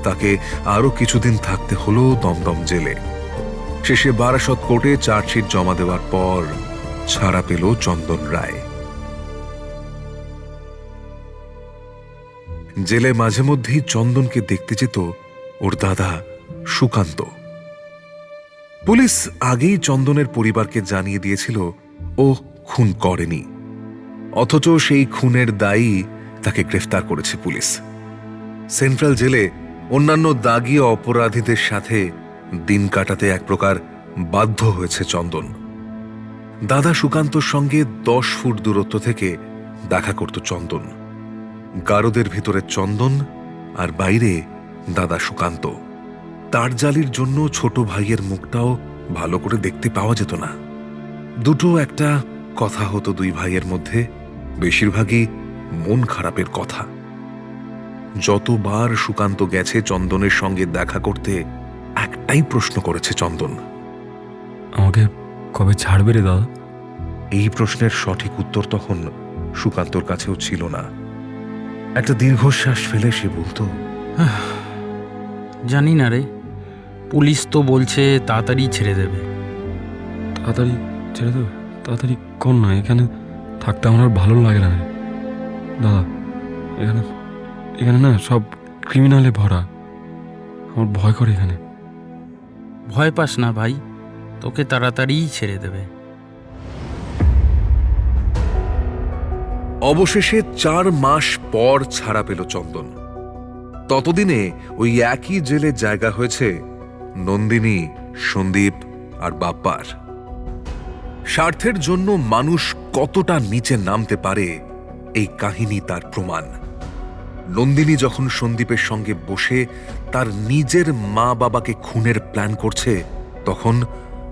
তাকে আরো কিছুদিন থাকতে হলো দমদম জেলে। শেষে বারাসত কোর্টে চার্জশিট জমা দেওয়ার পর ছাড়া পেল চন্দন রায়। জেলে মাঝে মধ্যেই চন্দনকে দেখতে যেত ওর দাদা সুকান্ত। পুলিশ আগেই চন্দনের পরিবারকে জানিয়ে দিয়েছিল ও খুন করেনি, অথচ সেই খুনের দায়ী তাকে গ্রেফতার করেছে পুলিশ। সেন্ট্রাল জেলে অন্যান্য দাগী অপরাধীদের সাথে দিন কাটাতে এক প্রকার বাধ্য হয়েছে চন্দন। দাদা সুকান্তর সঙ্গে 10 ফুট দূরত্ব থেকে দেখা করত চন্দন। গারদের ভিতরে চন্দন আর বাইরে দাদা সুকান্ত। তার জালির জন্য ছোট ভাইয়ের মুখটাও ভালো করে দেখতে পাওয়া যেত না। দুটো একটা কথা হতো দুই ভাইয়ের মধ্যে, বেশিরভাগই মন খারাপের কথা। যতবার সুকান্ত গেছে চন্দনের সঙ্গে দেখা করতে, একটাই প্রশ্ন করেছে চন্দন, আমাকে কবে ছাড়বে রে দাদা? এই প্রশ্নের সঠিক উত্তর তখন সুকান্তর কাছেও ছিল না। একটা দীর্ঘশ্বাস ফেলে সে বলতো, জানি না রে, পুলিশ তো বলছে তাড়াতাড়ি ছেড়ে দেবে। তাড়াতাড়ি ছেড়ে দেবে? তাড়াতাড়ি কর না, এখানে থাকতে আমার আর ভালো লাগে না রে দাদা। এখানে এখানে না সব ক্রিমিনালে ভরা, আমার ভয় করে এখানে। ভয় পাস না ভাই, তোকে তাড়াতাড়ি ছেড়ে দেবে। অবশেষে 4 মাস পর ছাড়া পেল চন্দন। ততদিনে ওই একই জেলে জায়গা হয়েছে নন্দিনী, সন্দীপ আর বাপ্পার। স্বার্থের জন্য মানুষ কতটা নিচে নামতে পারে এই কাহিনী তার প্রমাণ। নন্দিনী যখন সন্দীপের সঙ্গে বসে তার নিজের মা বাবাকে খুনের প্ল্যান করছে, তখন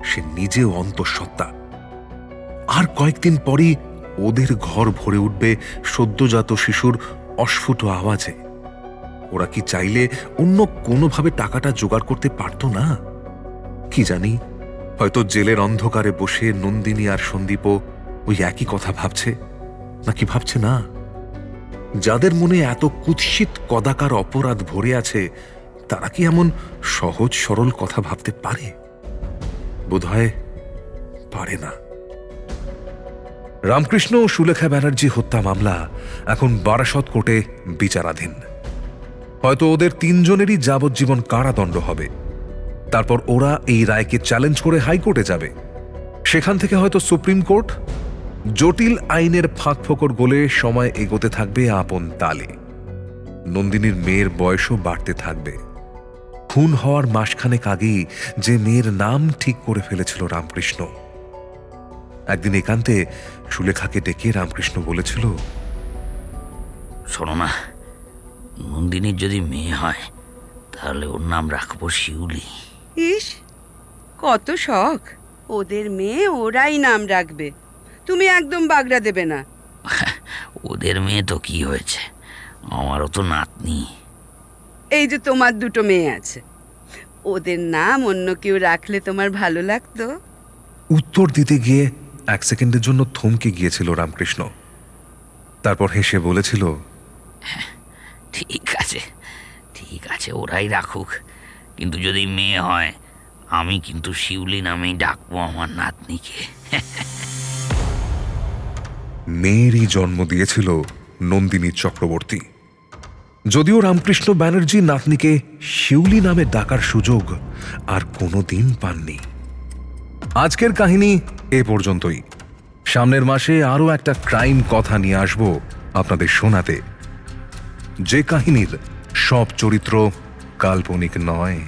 সে নিজেও অন্তঃসত্ত্বা। আর কয়েকদিন পরই ওদের ঘর ভরে উঠবে সদ্যজাত শিশুর অস্ফুট আওয়াজে। ওরা কি চাইলে অন্য কোনোভাবে টাকাটা জোগাড় করতে পারত না? কি জানি, হয়তো জেলের অন্ধকারে বসে নন্দিনী আর সন্দীপও ওই একই কথা ভাবছে, নাকি ভাবছে না। যাদের মনে এত কুৎসিত কদাকার অপরাধ ভরে আছে, তারা কি এমন সহজ সরল কথা ভাবতে পারে? বোধহয় পারে না। রামকৃষ্ণ ও সুলেখা ব্যানার্জি হত্যা মামলা এখন বারাসত কোর্টে বিচারাধীন। হয়তো ওদের 3 জনেরই যাবজ্জীবন কারাদণ্ড হবে। তারপর ওরা এই রায়কে চ্যালেঞ্জ করে হাইকোর্টে যাবে। সেখান থেকে হয়তো সুপ্রিম কোর্ট। জটিল আইনের ফাঁকফোকর গলে সময় এগোতে থাকবে আপন তালে। নন্দিনীর মেয়ের বয়সও বাড়তে থাকবে। খুন হওয়ার মাসখানেক আগেই যে মেয়ের নাম ঠিক করে ফেলেছিল রামকৃষ্ণ। একদিন একান্তে সুলেখাকে ডেকে রামকৃষ্ণ বলেছিল, শোনো না, নন্দিনীর যদি মেয়ে হয় তাহলে ওর নাম রাখবো শিউলি। ইস, কত শখ! ওদের মেয়ে ওরাই নাম রাখবে, তুমি একদম বাগড়া দেবে না। ওদের মেয়ে তো কি হয়েছে, আমারও তো নাতনি। এই যে তোমার 2টো মেয়ে আছে, ওদের নাম অন্য কেউ রাখলে তোমার ভালো লাগতো? উত্তর দিতে গিয়ে 1 সেকেন্ডের জন্য থমকে গিয়েছিল রামকৃষ্ণ। তারপর হেসে বলেছিল, ঠিক আছে ঠিক আছে, ওরাই রাখুক, কিন্তু যদি মেয়ে হয় আমি কিন্তু শিউলি নামেই ডাকবো আমার নাতনিকে। মেয়েরই জন্ম দিয়েছিল নন্দিনী চক্রবর্তী। যদিও রামকৃষ্ণ ব্যানার্জি নাতনিকে শিউলি নামে ডাকার সুযোগ আর কোনোদিন পাননি। আজকের কাহিনী এ পর্যন্তই। সামনের মাসে আরও একটা ক্রাইম কথা নিয়ে আসব আপনাদের শোনাতে, যে কাহিনীর সব চরিত্র কাল্পনিক নয়।